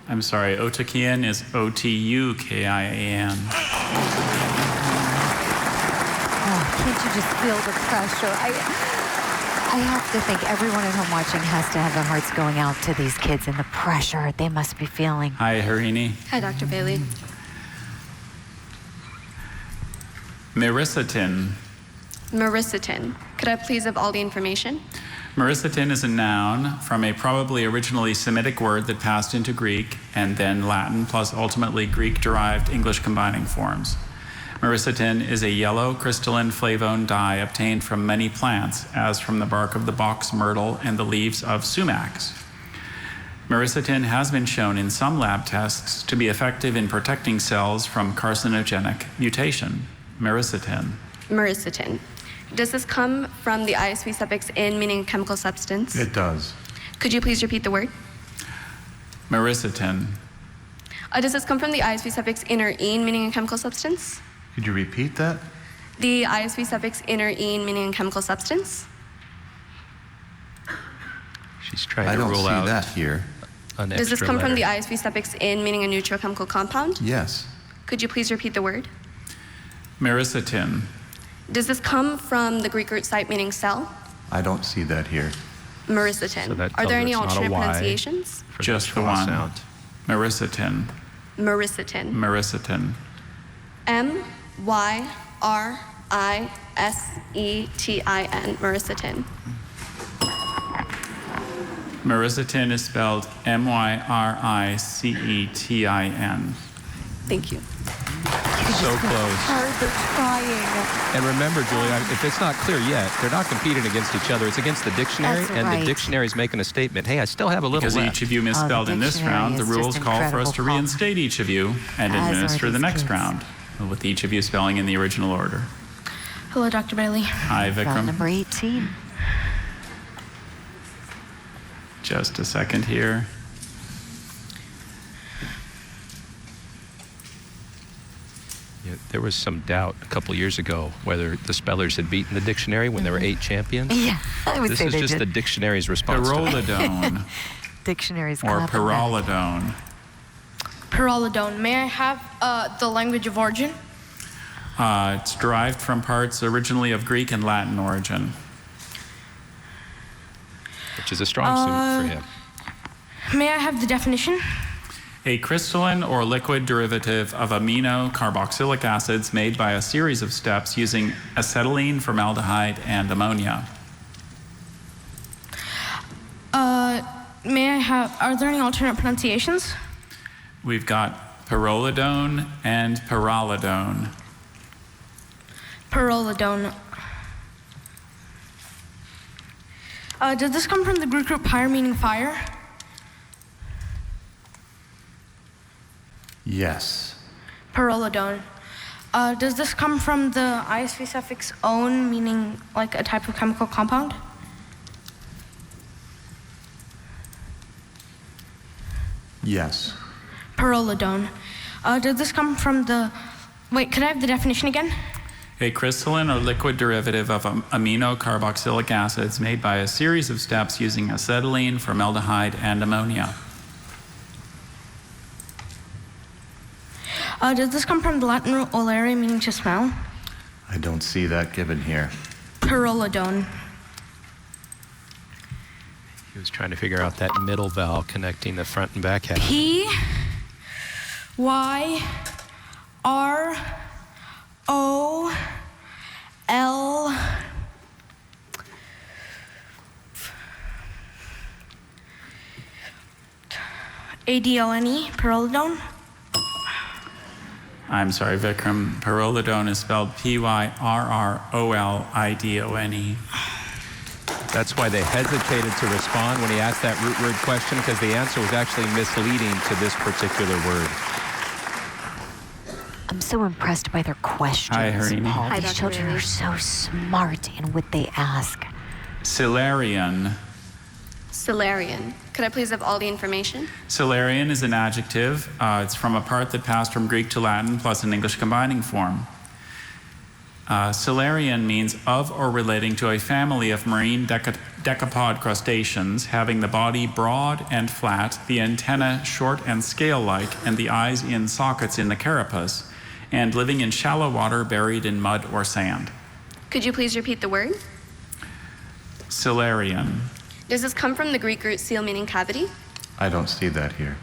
Speaker 6: I'm sorry, Otakian is O-T-U-K-I-A-N.
Speaker 8: Oh, can't you just feel the pressure? I have to think everyone at home watching has to have their hearts going out to these kids and the pressure they must be feeling.
Speaker 6: Hi, Harini.
Speaker 4: Hi, Dr. Bailey.
Speaker 6: Myricetin.
Speaker 4: Myricetin. Could I please have all the information?
Speaker 6: Myricetin is a noun from a probably originally Semitic word that passed into Greek and then Latin, plus ultimately Greek-derived English combining forms. Myricetin is a yellow crystalline flavone dye obtained from many plants, as from the bark of the box myrtle and the leaves of sumacs. Myricetin has been shown in some lab tests to be effective in protecting cells from carcinogenic mutation. Myricetin.
Speaker 4: Myricetin. Does this come from the ISV suffix in, meaning a chemical substance?
Speaker 5: It does.
Speaker 4: Could you please repeat the word?
Speaker 6: Myricetin.
Speaker 4: Does this come from the ISV suffix in or "-ine", meaning a chemical substance?
Speaker 5: Could you repeat that?
Speaker 4: The ISV suffix in or "-ine", meaning a chemical substance?
Speaker 7: She's trying
Speaker 5: I
Speaker 7: to
Speaker 5: don't
Speaker 7: rule
Speaker 5: see
Speaker 7: out
Speaker 5: that here.
Speaker 7: an
Speaker 4: Does this
Speaker 7: extra
Speaker 4: come from the
Speaker 7: letter.
Speaker 4: ISV suffix in, meaning a neutrochemical compound?
Speaker 5: Yes.
Speaker 4: Could you please repeat the word?
Speaker 6: Myricetin.
Speaker 4: Does this come from the Greek root site meaning cell?
Speaker 5: I don't see that here.
Speaker 4: Myricetin.
Speaker 7: So that
Speaker 4: Are
Speaker 7: tells
Speaker 4: there
Speaker 7: her
Speaker 4: any
Speaker 7: it's not a
Speaker 4: alternate
Speaker 7: Y
Speaker 4: pronunciations?
Speaker 7: for
Speaker 6: Just the
Speaker 7: schwa
Speaker 6: one.
Speaker 7: sound.
Speaker 6: Myricetin.
Speaker 4: Myricetin.
Speaker 6: Myricetin.
Speaker 4: M-Y-R-I-S-E-T-I-N. Myricetin.
Speaker 6: Myricetin is spelled M-Y-R-I-C-E-T-I-N.
Speaker 4: Thank you.
Speaker 7: So close.
Speaker 8: Hard, they're trying.
Speaker 7: And remember, Julia, if it's not clear yet, they're not competing against each other. It's against the dictionary,
Speaker 8: That's
Speaker 7: and
Speaker 8: right.
Speaker 7: the dictionary's making a statement. Hey, I still have a little
Speaker 6: Because
Speaker 7: left.
Speaker 6: each of you misspelled in this
Speaker 8: dictionary
Speaker 6: round, the
Speaker 8: is
Speaker 6: rules
Speaker 8: just
Speaker 6: call for us to
Speaker 8: incredible, Paul.
Speaker 6: reinstate each of you and
Speaker 8: As are
Speaker 6: administer the
Speaker 8: these
Speaker 6: next
Speaker 8: kids.
Speaker 6: round, with each of you spelling in the original order.
Speaker 19: Hello, Dr. Bailey.
Speaker 6: Hi,
Speaker 8: Round
Speaker 6: Vikram.
Speaker 8: number 18.
Speaker 6: Just a second here.
Speaker 7: Yeah, there was some doubt a couple years ago whether the spellers had beaten the dictionary when there were 8 champions.
Speaker 8: Yeah, I would
Speaker 7: This
Speaker 8: say
Speaker 7: is
Speaker 8: they
Speaker 7: just
Speaker 8: did.
Speaker 7: the dictionary's response to it.
Speaker 6: Pyrrolidone
Speaker 8: Dictionaries
Speaker 6: or
Speaker 8: clapping back.
Speaker 6: pyrrolidone.
Speaker 19: Pyrrolidone. May I have the language of origin?
Speaker 6: It's derived from parts originally of Greek and Latin origin.
Speaker 7: Which is a strong suit for him.
Speaker 19: May I have the definition?
Speaker 6: A crystalline or liquid derivative of amino carboxylic acids made by a series of steps using acetylene, formaldehyde, and ammonia.
Speaker 19: May I have, are there any alternate pronunciations?
Speaker 6: We've got pyrrolidone and pyrrolidone.
Speaker 19: Pyrrolidone. Does this come from the Greek root pyre, meaning fire?
Speaker 5: Yes.
Speaker 19: Pyrrolidone. Does this come from the ISV suffix "-one", meaning like a type of chemical compound?
Speaker 5: Yes.
Speaker 19: Pyrrolidone. Does this come from the... Wait, could I have the definition again?
Speaker 6: A crystalline or liquid derivative of amino carboxylic acids made by a series of steps using acetylene, formaldehyde, and ammonia.
Speaker 19: Does this come from the Latin root olere, meaning to smell?
Speaker 5: I don't see that given here.
Speaker 19: Pyrrolidone.
Speaker 7: He was trying to figure out that middle vowel connecting the front and back half.
Speaker 19: P-Y-R-O-L... A-D-O-N-E, pyrrolidone.
Speaker 6: I'm sorry, Vikram. Pyrrolidone is spelled Pyrrolidone.
Speaker 7: That's why they hesitated to respond when he asked that root word question, because the answer was actually misleading to this particular word.
Speaker 8: I'm so impressed by their questions.
Speaker 6: Hi, Harini.
Speaker 8: Paul.
Speaker 6: Hi,
Speaker 8: These
Speaker 6: Dr.
Speaker 8: children
Speaker 6: Harini.
Speaker 8: are so smart in what they ask.
Speaker 6: Salarian.
Speaker 13: Salarian. Could I please have all the information?
Speaker 6: Salarian is an adjective. It's from a part that passed from Greek to Latin plus an English combining form. Salarian means of or relating to a family of marine decapod crustaceans having the body broad and flat, the antenna short and scale-like, and the eyes in sockets in the carapace, and living in shallow water buried in mud or sand.
Speaker 13: Could you please repeat the word?
Speaker 6: Salarian.
Speaker 13: Does this come from the Greek root seal meaning cavity?
Speaker 5: I don't see that here.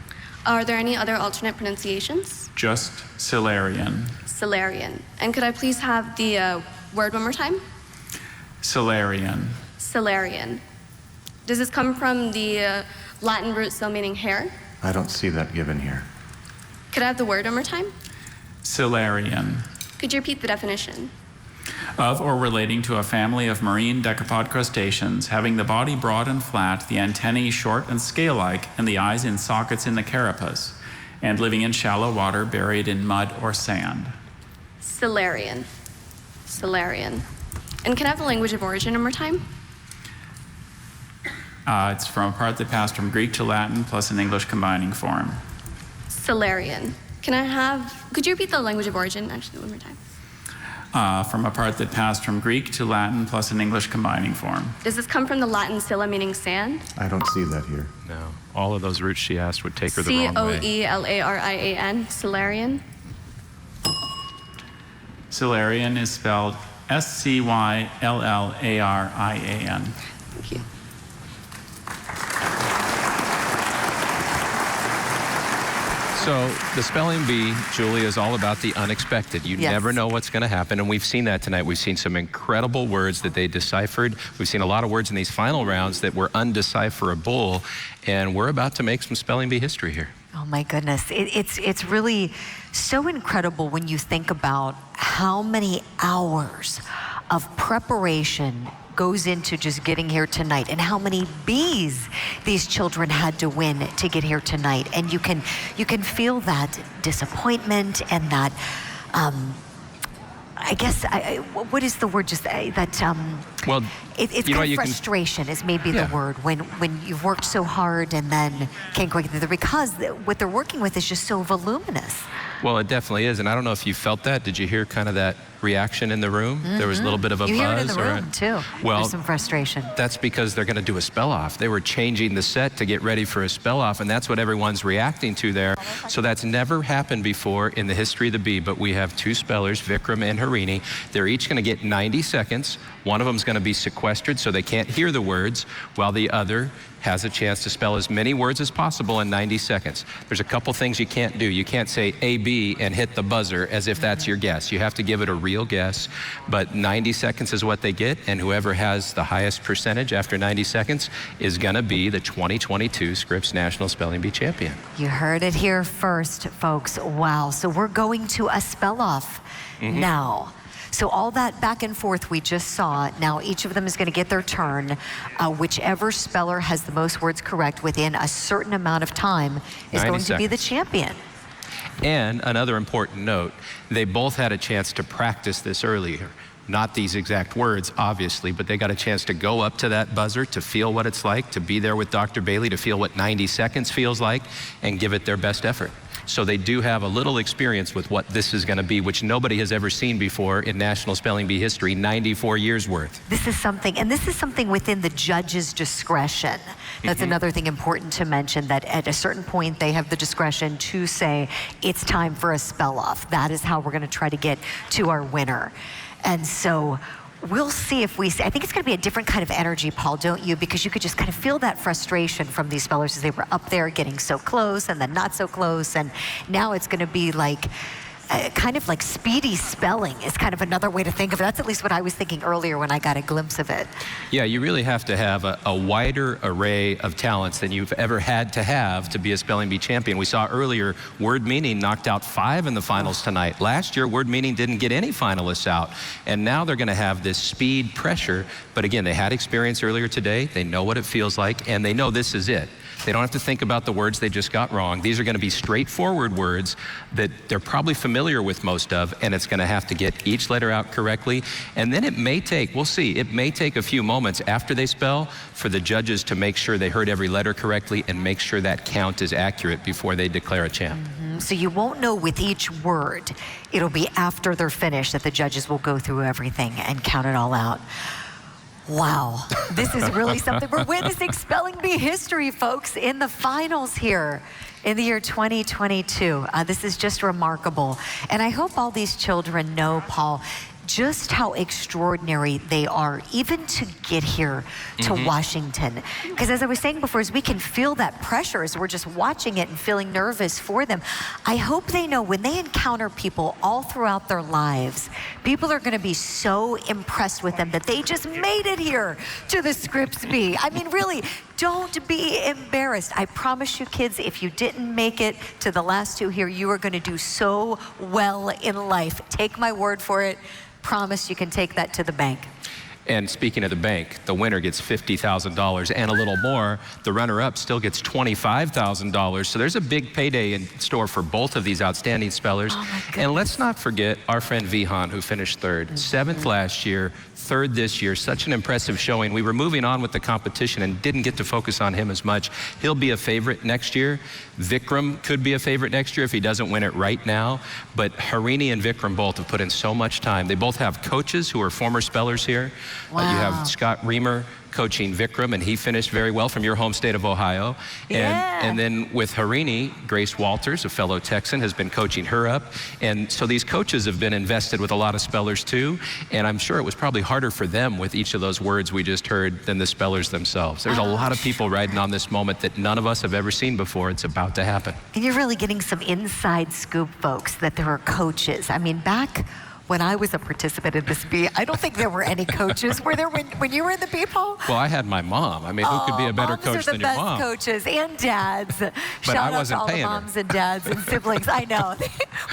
Speaker 13: Are there any other alternate pronunciations?
Speaker 6: Just Salarian.
Speaker 13: Salarian. And could I please have the word one more time?
Speaker 6: Salarian.
Speaker 13: Salarian. Does this come from the Latin root seal meaning hair?
Speaker 5: I don't see that given here.
Speaker 13: Could I have the word one more time?
Speaker 6: Salarian.
Speaker 13: Could you repeat the definition?
Speaker 6: Of or relating to a family of marine decapod crustaceans having the body broad and flat, the antennae short and scale-like, and the eyes in sockets in the carapace, and living in shallow water buried in mud or sand.
Speaker 13: Salarian. Salarian. And can I have the language of origin one more time?
Speaker 6: It's from a part that passed from Greek to Latin plus an English combining form.
Speaker 13: Salarian. Could you repeat the language of origin actually one more time?
Speaker 6: From a part that passed from Greek to Latin plus an English combining form.
Speaker 13: Does this come from the Latin scylla meaning sand?
Speaker 5: I don't see that here.
Speaker 7: No. All of those roots she asked would take her the wrong way.
Speaker 13: Coelarian. Salarian.
Speaker 6: Salarian is spelled Scyllarian.
Speaker 13: Thank you.
Speaker 7: So the spelling bee, Julie, is all about the unexpected. You never know what's going to happen, and we've seen that tonight. We've seen some incredible words that they deciphered. We've seen a lot of words in these final rounds that were undecipherable, and we're about to make some spelling bee history here.
Speaker 8: Oh my goodness, it's really so incredible when you think about how many hours of preparation goes into just getting here tonight, and how many B's these children had to win to get here tonight. And you can feel that disappointment and that I guess what is the word? Just that
Speaker 7: well,
Speaker 8: it's kind of frustration is maybe the word when you've worked so hard and then can't quite get there, because what they're working with is just so voluminous.
Speaker 7: Well, it definitely is, and I don't know if you felt that. Did you hear kind of that reaction in the room? There was a little bit of a buzz.
Speaker 8: You hear it in the room too.
Speaker 7: Well,
Speaker 8: there's some frustration.
Speaker 7: That's because they're going to do a spell-off. They were changing the set to get ready for a spell-off, and that's what everyone's reacting to there. So that's never happened before in the history of the bee, but we have two spellers, Vikram and Harini. They're each going to get 90 seconds. One of them is going to be sequestered so they can't hear the words, while the other has a chance to spell as many words as possible in 90 seconds. There's a couple things you can't do. You can't say A-B and hit the buzzer as if that's your guess. You have to give it a real guess, but 90 seconds is what they get, and whoever has the highest percentage after 90 seconds is gonna be the 2022 Scripps National Spelling Bee Champion.
Speaker 8: You heard it here first, folks. Wow, so we're going to a spell-off now. So all that back and forth we just saw, now each of them is going to get their turn. Whichever speller has the most words correct within a certain amount of time is going to be the champion.
Speaker 7: And another important note, they both had a chance to practice this earlier. Not these exact words, obviously, but they got a chance to go up to that buzzer, to feel what it's like, to be there with Dr. Bailey, to feel what 90 seconds feels like, and give it their best effort. So they do have a little experience with what this is going to be, which nobody has ever seen before in National Spelling Bee history, 94 years worth.
Speaker 8: This is something, and this is something within the judge's discretion. That's another thing important to mention, that at a certain point they have the discretion to say, it's time for a spell-off. That is how we're going to try to get to our winner. And so we'll see if I think it's going to be a different kind of energy, Paul, don't you? Because you could just kind of feel that frustration from these spellers as they were up there getting so close and then not so close. And now it's going to be like, kind of like speedy spelling is kind of another way to think of it. That's at least what I was thinking earlier when I got a glimpse of it.
Speaker 7: Yeah, you really have to have a wider array of talents than you've ever had to have to be a spelling bee champion. We saw earlier word meaning knocked out 5 in the finals tonight. Last year, word meaning didn't get any finalists out. And now they're going to have this speed pressure. But again, they had experience earlier today. They know what it feels like, and they know this is it. They don't have to think about the words they just got wrong. These are going to be straightforward words that they're probably familiar with most of, and it's going to have to get each letter out correctly. And then it may take, we'll see, it may take a few moments after they spell for the judges to make sure they heard every letter correctly and make sure that count is accurate before they declare a champ.
Speaker 8: So you won't know with each word. It'll be after they're finished that the judges will go through everything and count it all out. Wow, this is really something. We're witnessing spelling bee history, folks, in the finals here in the year 2022. This is just remarkable. And I hope all these children know, Paul, just how extraordinary they are, even to get here to Washington. Because as I was saying before, as we can feel that pressure as we're just watching it and feeling nervous for them, I hope they know when they encounter people all throughout their lives, people are going to be so impressed with them that they just made it here to the Scripps Bee. I mean, really, don't be embarrassed. I promise you, kids, if you didn't make it to the last 2 here, you are going to do so well in life. Take my word for it. Promise you can take that to the bank.
Speaker 7: And speaking of the bank, the winner gets $50,000 and a little more. The runner-up still gets $25,000. So there's a big payday in store for both of these outstanding spellers. And let's not forget our friend Vihan, who finished 3rd, 7th last year, 3rd this year. Such an impressive showing. We were moving on with the competition and didn't get to focus on him as much. He'll be a favorite next year. Vikram could be a favorite next year if he doesn't win it right now. But Harini and Vikram both have put in so much time. They both have coaches who are former spellers here.
Speaker 8: Wow.
Speaker 7: You have Scott Reamer coaching Vikram, and he finished very well from your home state of Ohio. And then with Harini, Grace Walters, a fellow Texan, has been coaching her up. And so these coaches have been invested with a lot of spellers too. And I'm sure it was probably harder for them with each of those words we just heard than the spellers themselves. There's a lot of people riding on this moment that none of us have ever seen before. It's about to happen.
Speaker 8: And you're really getting some inside scoop, folks, that there are coaches. I mean, back when I was a participant in this bee, I don't think there were any coaches. Were there when you were in the bee, Paul?
Speaker 7: Well, I had my mom. I mean, who could be a better coach than your mom?
Speaker 8: Moms are the best coaches and dads.
Speaker 7: But
Speaker 8: Shout
Speaker 7: I
Speaker 8: out
Speaker 7: wasn't
Speaker 8: to all
Speaker 7: paying
Speaker 8: the
Speaker 7: her.
Speaker 8: moms and dads and siblings. I know.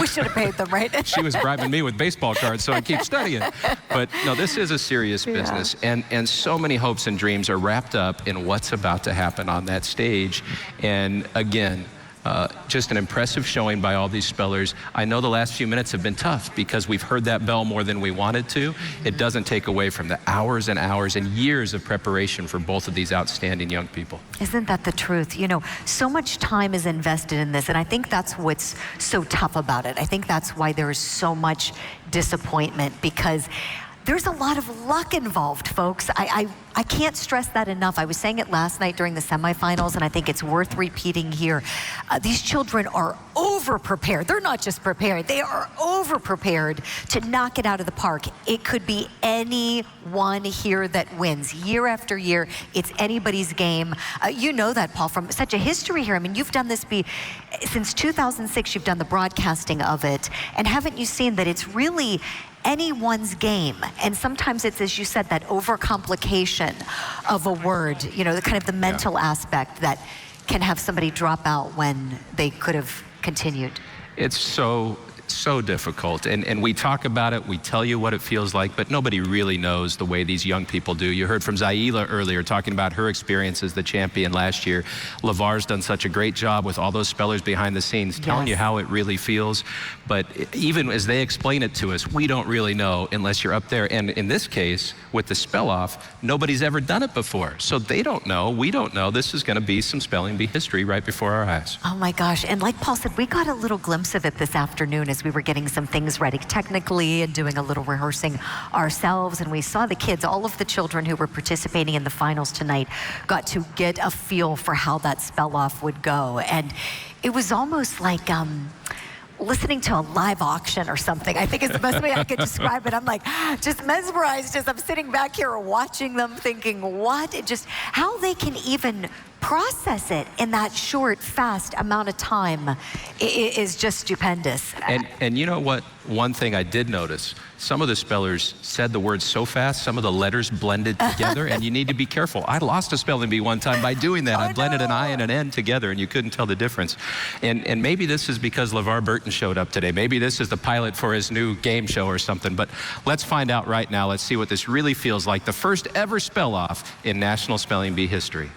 Speaker 8: We should have paid them, right?
Speaker 7: She was bribing me with baseball cards so I keep studying. But no, this is a serious business. And so many hopes and dreams are wrapped up in what's about to happen on that stage. And again, just an impressive showing by all these spellers. I know the last few minutes have been tough because we've heard that bell more than we wanted to. It doesn't take away from the hours and hours and years of preparation for both of these outstanding young people.
Speaker 8: Isn't that the truth? You know, so much time is invested in this, and I think that's what's so tough about it. I think that's why there is so much disappointment, because there's a lot of luck involved, folks. I can't stress that enough. I was saying it last night during the semifinals, and I think it's worth repeating here. These children are over-prepared. They're not just prepared. They are over-prepared to knock it out of the park. It could be anyone here that wins. Year after year, it's anybody's game. You know that, Paul, from such a history here. I mean, you've done this since 2006. You've done the broadcasting of it. And haven't you seen that it's really anyone's game? And sometimes it's, as you said, that overcomplication of a word, you know, the kind of the mental aspect that can have somebody drop out when they could have continued.
Speaker 7: It's so difficult. And we talk about it, we tell you what it feels like, but nobody really knows the way these young people do. You heard from Zaila earlier talking about her experience as the champion last year. LeVar's done such a great job with all those spellers behind the scenes telling you how it really feels. But even as they explain it to us, we don't really know unless you're up there. And in this case, with the spell off, nobody's ever done it before. So they don't know, we don't know. This is going to be some spelling bee history right before our eyes.
Speaker 8: Oh my gosh. And like Paul said, we got a little glimpse of it this afternoon as we were getting some things ready technically and doing a little rehearsing ourselves. And we saw the kids, all of the children who were participating in the finals tonight, got to get a feel for how that spell off would go. And it was almost like listening to a live auction or something. I think it's the best way I could describe it. I'm like just mesmerized as I'm sitting back here watching them thinking, what? Just how they can even process it in that short, fast amount of time is just stupendous.
Speaker 7: And you know what? One thing I did notice, some of the spellers said the words so fast, some of the letters blended together, and you need to be careful. I lost a spelling bee one time by doing that. I blended an I and an N together, and you couldn't tell the difference. And maybe this is because LeVar Burton showed up today. Maybe this is the pilot for his new game show or something, but let's find out right now. Let's see what this really feels like. The first ever spell-off in National Spelling Bee history.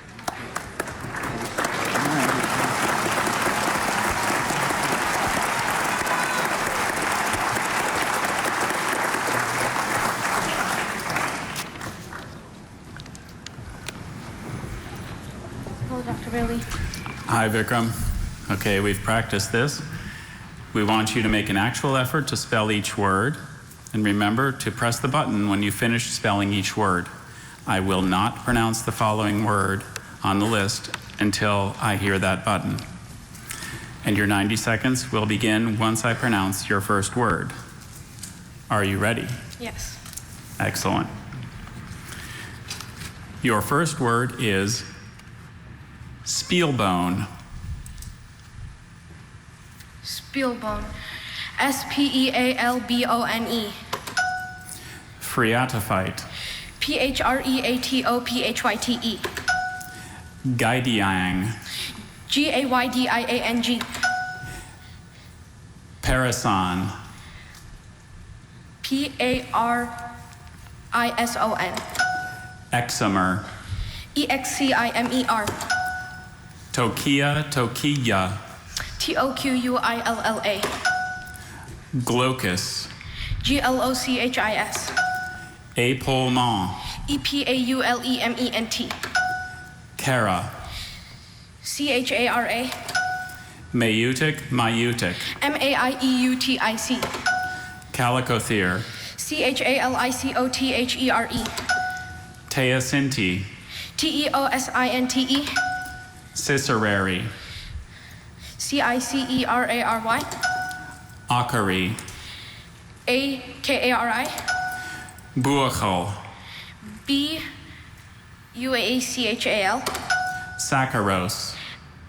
Speaker 6: Hi, Vikram. Okay, we've practiced this. We want you to make an actual effort to spell each word. And remember to press the button when you finish spelling each word. I will not pronounce the following word on the list until I hear that button. And your 90 seconds will begin once I pronounce your first word. Are you ready?
Speaker 19: Yes.
Speaker 6: Excellent. Your first word is Spielbone.
Speaker 19: Spielbone. Spealbone.
Speaker 6: Phreatophyte.
Speaker 19: Phreatophyte.
Speaker 6: Gaidiang.
Speaker 19: Gaydiang.
Speaker 6: Parison.
Speaker 19: Parison.
Speaker 6: Exomer.
Speaker 19: Excimer.
Speaker 6: Tokia, Tokia.
Speaker 19: Toquilla.
Speaker 6: Glaucus.
Speaker 19: Glochis.
Speaker 6: Epaulement.
Speaker 19: Epaulement.
Speaker 6: Cara.
Speaker 19: Chara.
Speaker 6: Maieutic, Maieutic.
Speaker 19: Maieuttic.
Speaker 6: Calicothere.
Speaker 19: Chalicothere.
Speaker 6: Teosinti.
Speaker 19: Teosinte.
Speaker 6: Cicerary.
Speaker 19: Cicerary.
Speaker 6: Akari.
Speaker 19: Akari.
Speaker 6: Buachal.
Speaker 19: Buachal.
Speaker 6: Saccharos.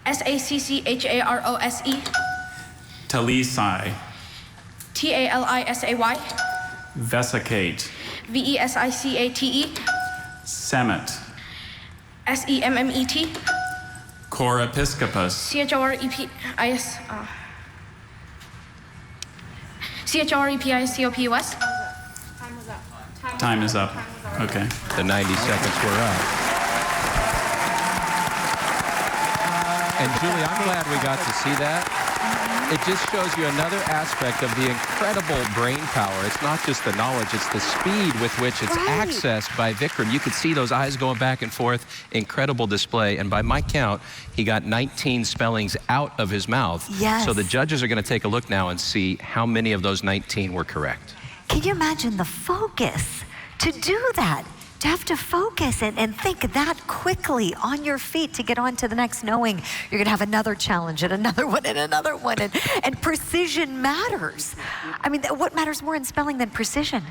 Speaker 19: Saccharose.
Speaker 6: Talisai.
Speaker 19: Talisay.
Speaker 6: Vesicate.
Speaker 19: Vesicate.
Speaker 6: Semet.
Speaker 19: Semmet.
Speaker 6: Chorepiscopus.
Speaker 19: Chreps. Chrepiscopus.
Speaker 6: Time is up. Okay.
Speaker 7: The 90 seconds were up. And Julie, I'm glad we got to see that. It just shows you another aspect of the incredible brain power. It's not just the knowledge, it's the speed with which it's accessed by Vikram. You could see those eyes going back and forth. Incredible display. And by my count, he got 19 spellings out of his mouth.
Speaker 8: Yes.
Speaker 7: So the judges are going to take a look now and see how many of those 19 were correct.
Speaker 8: Can you imagine the focus to do that? To have to focus and think that quickly on your feet to get on to the next, knowing you're going to have another challenge and another one and another one. And precision matters. I mean, what matters more in spelling than precision?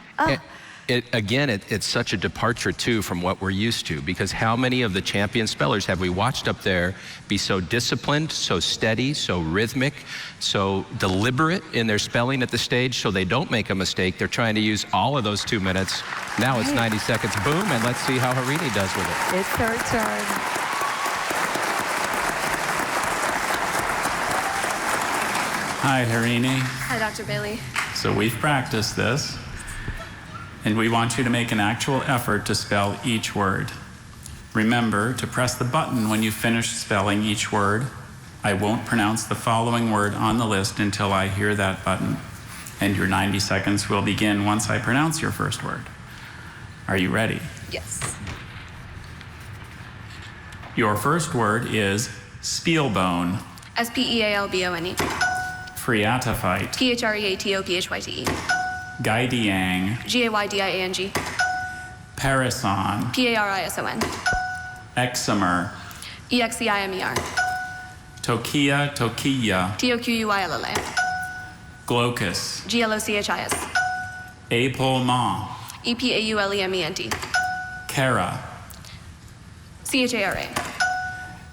Speaker 7: It's such a departure, too, from what we're used to, because how many of the champion spellers have we watched up there be so disciplined, so steady, so rhythmic, so deliberate in their spelling at the stage so they don't make a mistake? They're trying to use all of those 2 minutes. Now it's 90 seconds, boom, and let's see how Harini does with it.
Speaker 8: It's her turn.
Speaker 6: Hi, Harini.
Speaker 13: Hi, Dr. Bailey.
Speaker 6: So we've practiced this, and we want you to make an actual effort to spell each word. Remember to press the button when you finish spelling each word. I won't pronounce the following word on the list until I hear that button. And your 90 seconds will begin once I pronounce your first word. Are you ready?
Speaker 13: Yes.
Speaker 6: Your first word is Spielbone.
Speaker 13: Spealbone.
Speaker 6: Phreatophyte.
Speaker 13: Phreatophyte.
Speaker 6: Gaidiang.
Speaker 13: Gaydiang.
Speaker 6: Parison.
Speaker 13: Parison.
Speaker 6: Exomer.
Speaker 13: Excimer.
Speaker 6: Tokia, Tokia.
Speaker 13: Toquilla.
Speaker 6: Glaucus.
Speaker 13: Glochis.
Speaker 6: Epaulement.
Speaker 13: Epaulement.
Speaker 6: Cara.
Speaker 13: Chara.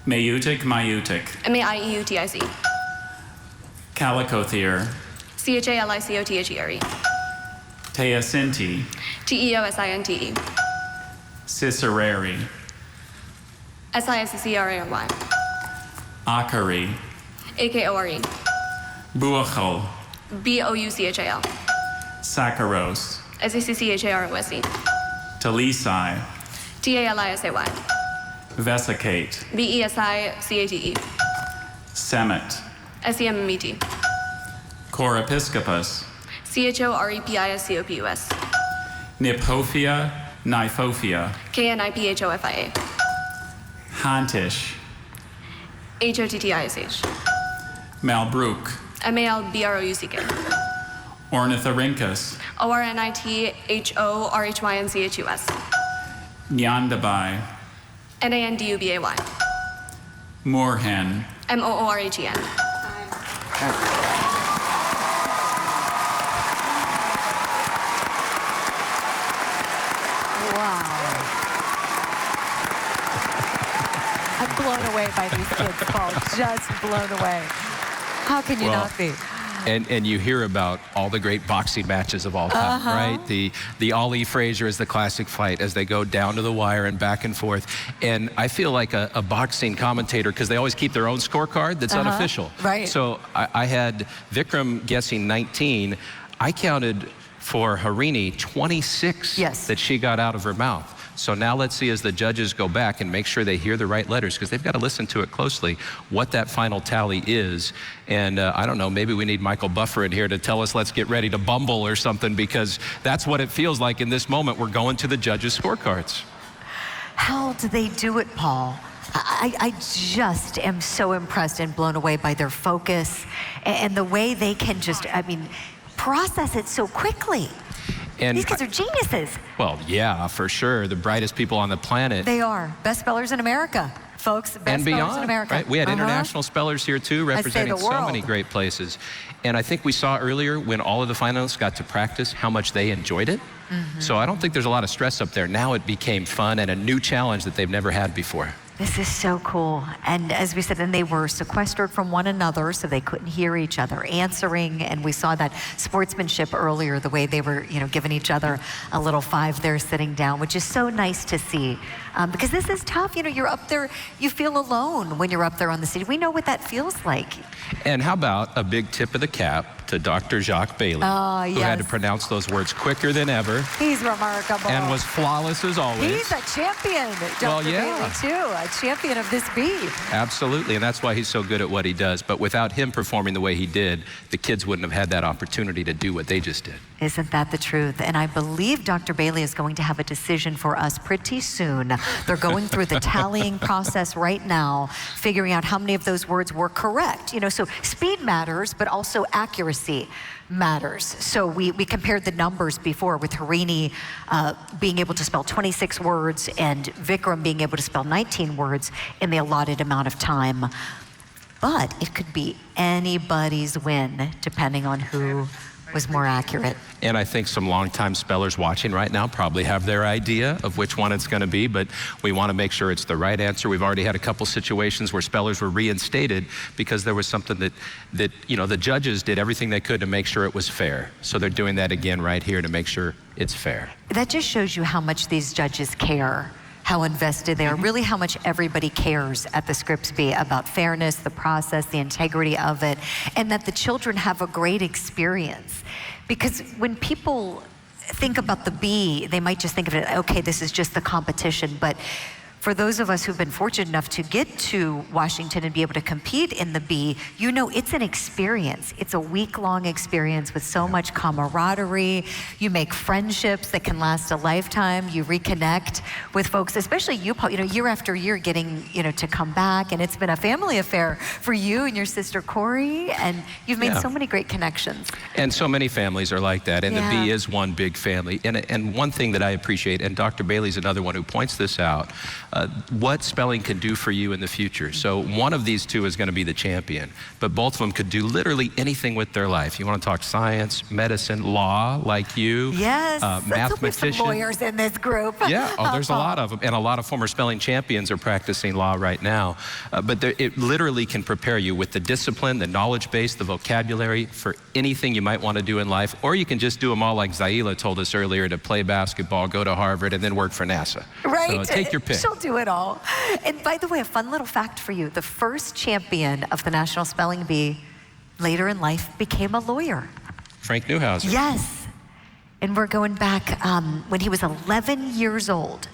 Speaker 6: Mayutic, Mayutic.
Speaker 4: M-A-I-E-U-T-I-C.
Speaker 6: Calicothere.
Speaker 4: C-H-A-L-I-C-O-T-H-E-R-E.
Speaker 6: Teosinti.
Speaker 4: T-E-O-S-I-N-T-E.
Speaker 6: Cicerari.
Speaker 4: S-I-S-C-R-A-R-Y.
Speaker 6: Akari.
Speaker 4: A-K-O-R-E.
Speaker 6: Buachal.
Speaker 4: B-O-U-C-H-A-L.
Speaker 6: Saccharos.
Speaker 4: S-A-C-C-H-A-R-O-S-E.
Speaker 6: Talisai.
Speaker 4: T-A-L-I-S-A-Y.
Speaker 6: Vesicate.
Speaker 4: V-E-S-I-C-A-T-E.
Speaker 6: Semet.
Speaker 4: S-E-M-M-E-T.
Speaker 6: Chorepiscopus.
Speaker 4: C-H-O-R-E-P-I-S-C-O-P-U-S.
Speaker 6: Niphofia. Niphofia.
Speaker 4: K-N-I-P-H-O-F-I-A.
Speaker 6: Hantish.
Speaker 4: H-O-T-T-I-S-H.
Speaker 6: Malbrook.
Speaker 4: M-A-L-B-R-O-U-C-K.
Speaker 6: Ornithorhynchus.
Speaker 4: O-R-N-I-T-H-O-R-H-Y-N-C-H-U-S.
Speaker 6: Nyandabai.
Speaker 4: N-A-N-D-U-B-A-Y.
Speaker 6: Moorhen.
Speaker 4: M-O-O-R-H-E-N.
Speaker 8: Wow. I'm blown away by these kids, Paul. Just blown away. How can you not be?
Speaker 7: And you hear about all the great boxing matches of all time, right? The Ali Frazier is the classic fight as they go down to the wire and back and forth. And I feel like a boxing commentator, because they always keep their own scorecard that's unofficial.
Speaker 8: Right.
Speaker 7: So I had Vikram guessing 19. I counted for Harini 26 that she got out of her mouth. So now let's see, as the judges go back and make sure they hear the right letters, because they've got to listen to it closely, what that final tally is. And I don't know, maybe we need Michael Buffer in here to tell us, let's get ready to bumble or something, because that's what it feels like in this moment. We're going to the judges' scorecards.
Speaker 8: How do they do it, Paul? I just am so impressed and blown away by their focus and the way they can just, process it so quickly.
Speaker 7: And
Speaker 8: these kids are geniuses.
Speaker 7: Well, yeah, for sure. The brightest people on the planet.
Speaker 8: They are. Best spellers in America, folks. Best
Speaker 7: And beyond,
Speaker 8: spellers in America.
Speaker 7: right? We had international spellers here too, representing so many great places. And I think we saw earlier when all of the finalists got to practice how much they enjoyed it. So I don't think there's a lot of stress up there. Now it became fun and a new challenge that they've never had before.
Speaker 8: This is so cool. And as we said, and they were sequestered from one another, so they couldn't hear each other answering. And we saw that sportsmanship earlier, the way they were, giving each other a little five there sitting down, which is so nice to see. Because this is tough. You're up there, you feel alone when you're up there on the stage. We know what that feels like.
Speaker 7: And how about a big tip of the cap to Dr. Jacques Bailey, who had to pronounce those words quicker than ever.
Speaker 8: He's remarkable.
Speaker 7: And was flawless as always.
Speaker 8: He's a champion, Dr. Bailey, too. A champion of this bee.
Speaker 7: Absolutely, and that's why he's so good at what he does. But without him performing the way he did, the kids wouldn't have had that opportunity to do what they just did.
Speaker 8: Isn't that the truth? And I believe Dr. Bailey is going to have a decision for us pretty soon. They're going through the tallying process right now, figuring out how many of those words were correct. So speed matters, but also accuracy matters. So we compared the numbers before with Harini being able to spell 26 words and Vikram being able to spell 19 words in the allotted amount of time. But it could be anybody's win, depending on who was more accurate.
Speaker 7: And I think some longtime spellers watching right now probably have their idea of which one it's going to be, but we want to make sure it's the right answer. We've already had a couple situations where spellers were reinstated because there was something that the judges did everything they could to make sure it was fair. So they're doing that again right here to make sure it's fair.
Speaker 8: That just shows you how much these judges care, how invested they are, really how much everybody cares at the Scripps Bee about fairness, the process, the integrity of it, and that the children have a great experience. Because when people think about the bee, they might just think of it, okay, this is just the competition, but for those of us who've been fortunate enough to get to Washington and be able to compete in the bee, it's an experience. It's a week-long experience with so much camaraderie. You make friendships that can last a lifetime. You reconnect with folks, especially you, Paul, year after year getting, to come back. And it's been a family affair for you and your sister Corey. And you've made so many great connections.
Speaker 7: And so many families are like that. And the bee is one big family. And one thing that I appreciate, and Dr. Bailey's another one who points this out, what spelling can do for you in the future. So one of these two is going to be the champion, but both of them could do literally anything with their life. You want to talk science, medicine, law, like you.
Speaker 8: Yes,
Speaker 7: mathematician.
Speaker 8: some lawyers in this group.
Speaker 7: Yeah, there's a lot of them, and a lot of former spelling champions are practicing law right now. But it literally can prepare you with the discipline, the knowledge base, the vocabulary for anything you might want to do in life, or you can just do them all like Zaila told us earlier, to play basketball, go to Harvard, and then work for NASA.
Speaker 8: Right.
Speaker 7: So take your pick.
Speaker 8: She'll do it all. And by the way, a fun little fact for you. The first champion of the National Spelling Bee later in life became a lawyer.
Speaker 7: Frank Newhouser.
Speaker 8: Yes. And we're going back when he was 11 years old.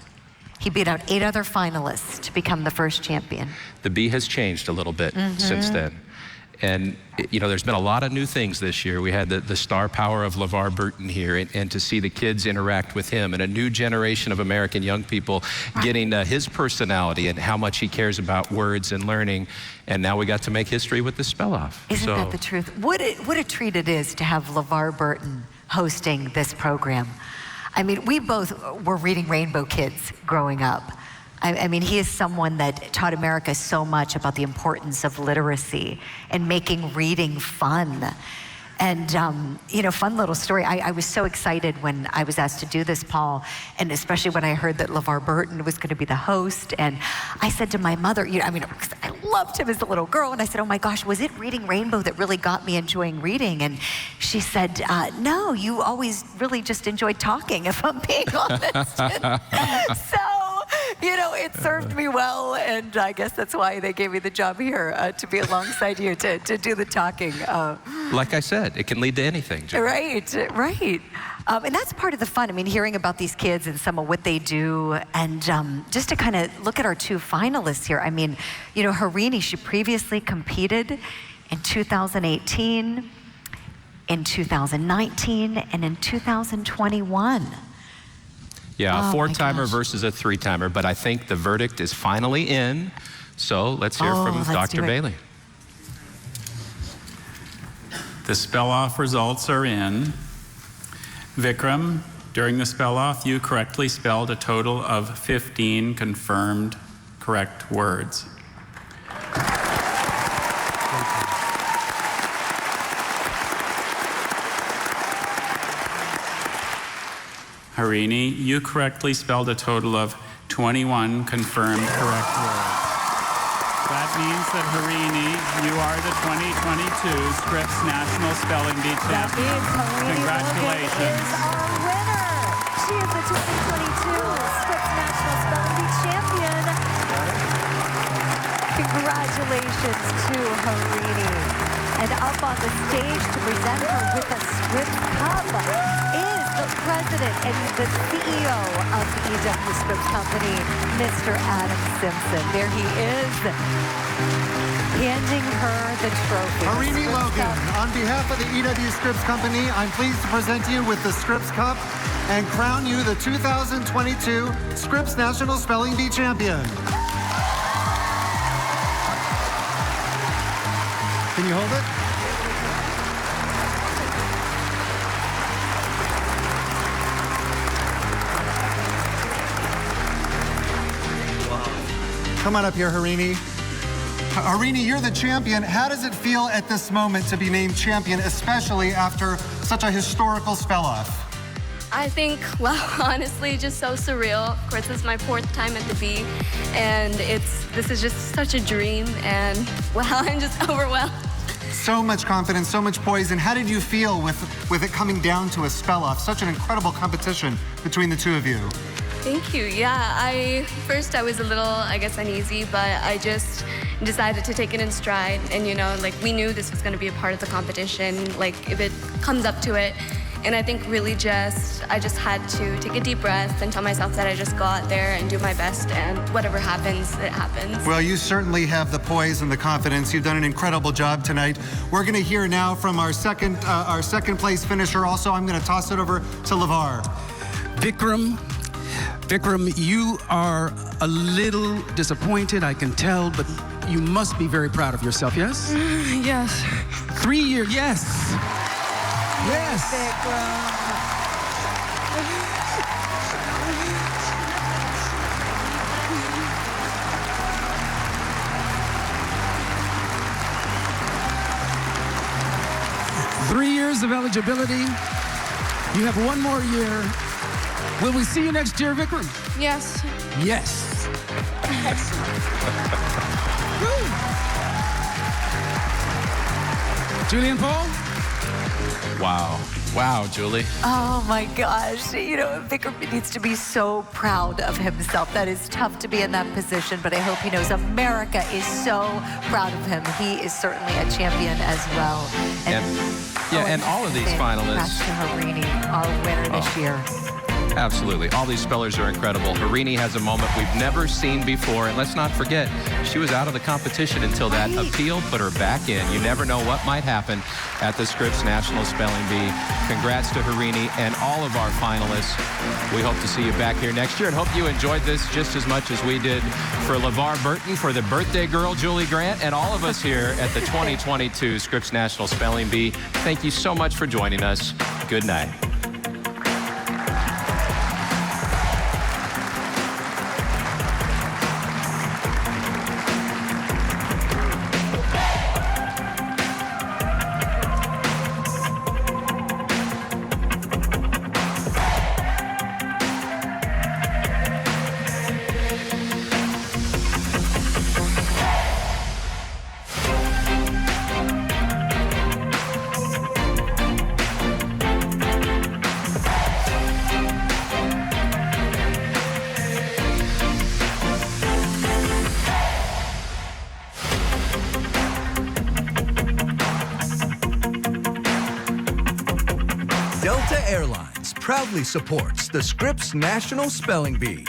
Speaker 8: He beat out 8 other finalists to become the first champion.
Speaker 7: The bee has changed a little bit since then. And, you know, there's been a lot of new things this year. We had the star power of LeVar Burton here, and to see the kids interact with him, and a new generation of American young people getting his personality and how much he cares about words and learning. And now we got to make history with the spell-off.
Speaker 8: Isn't that the truth? What a treat it is to have LeVar Burton hosting this program. I mean, we both were reading Rainbow Kids growing up. I mean, he is someone that taught America so much about the importance of literacy and making reading fun. And, you know, fun little story. I was so excited when I was asked to do this, Paul, and especially when I heard that LeVar Burton was going to be the host. And I said to my mother, you know, I mean, I loved him as a little girl. And I said, oh my gosh, was it reading Rainbow that really got me enjoying reading? And she said, no, you always really just enjoyed talking, if I'm being honest. So, you know, it served me well, and I guess that's why they gave me the job here, to be alongside you, to do the talking.
Speaker 7: Like I said, it can lead to anything. Jim.
Speaker 8: Right. And that's part of the fun. I mean, hearing about these kids and some of what they do, and just to kind of look at our 2 finalists here. I mean, you know, Harini, she previously competed in 2018, in 2019, and in 2021.
Speaker 7: Yeah, a 4-timer versus a 3-timer, but I think the verdict is finally in. So let's hear from Dr. Bailey.
Speaker 6: The spell-off results are in. Vikram, during the spell-off, you correctly spelled a total of 15 confirmed correct words. Harini, you correctly spelled a total of 21 confirmed correct words. That means that Harini, you are the 2022 Scripps National Spelling Bee champion. Congratulations.
Speaker 8: Is our winner. She is the 2022 Scripps National Spelling Bee champion. Congratulations to Harini. And up on the stage to present her with a Scripps Cup is the president and the CEO of the EW Scripps Company, Mr. Adam Simpson. There he is, handing her the trophy.
Speaker 3: Harini Logan, on behalf of the EW Scripps Company, I'm pleased to present you with the Scripps Cup and crown you the 2022 Scripps National Spelling Bee champion. Can you hold it? Come on up here, Harini. Harini, you're the champion. How does it feel at this moment to be named champion, especially after such a historical spell-off?
Speaker 20: I think, well, honestly, just so surreal. Of course, this is my 4th time at the Bee, and this is just such a dream, and wow, I'm just overwhelmed.
Speaker 3: So much confidence, so much poise, and how did you feel with it coming down to a spell-off? Such an incredible competition between the 2 of you.
Speaker 20: Thank you. Yeah, first I was a little, I guess, uneasy, but I just decided to take it in stride. And, you know, like, we knew this was going to be a part of the competition, like, if it comes up to it. And I think really I just had to take a deep breath and tell myself that I just go out there and do my best, and whatever happens, it happens.
Speaker 3: Well, you certainly have the poise and the confidence. You've done an incredible job tonight. We're going to hear now from our second place finisher. Also, I'm going to toss it over to LeVar.
Speaker 11: Vikram, you are a little disappointed, I can tell, but you must be very proud of yourself, yes?
Speaker 25: Yes.
Speaker 11: 3 years, yes. Yes. years of eligibility. You have one more year. Will we see you next year, Vikram?
Speaker 25: Yes.
Speaker 11: Yes. Julie and Paul?
Speaker 7: Wow. Wow, Julie.
Speaker 8: Oh my gosh. You know, Vikram needs to be so proud of himself. That is tough to be in that position, but I hope he knows America is so proud of him. He is certainly a champion as well.
Speaker 7: And all of these finalists.
Speaker 8: Harini, our winner this year.
Speaker 7: Absolutely. All these spellers are incredible. Harini has a moment we've never seen before. And let's not forget, she was out of the competition until that appeal put her back in. You never know what might happen at the Scripps National Spelling Bee. Congrats to Harini and all of our finalists. We hope to see you back here next year and hope you enjoyed this just as much as we did. For LeVar Burton, for the birthday girl, Julie Grant, and all of us here at the 2022 Scripps National Spelling Bee, thank you so much for joining us. Good night.
Speaker 2: Delta Airlines proudly supports the Scripps National Spelling Bee.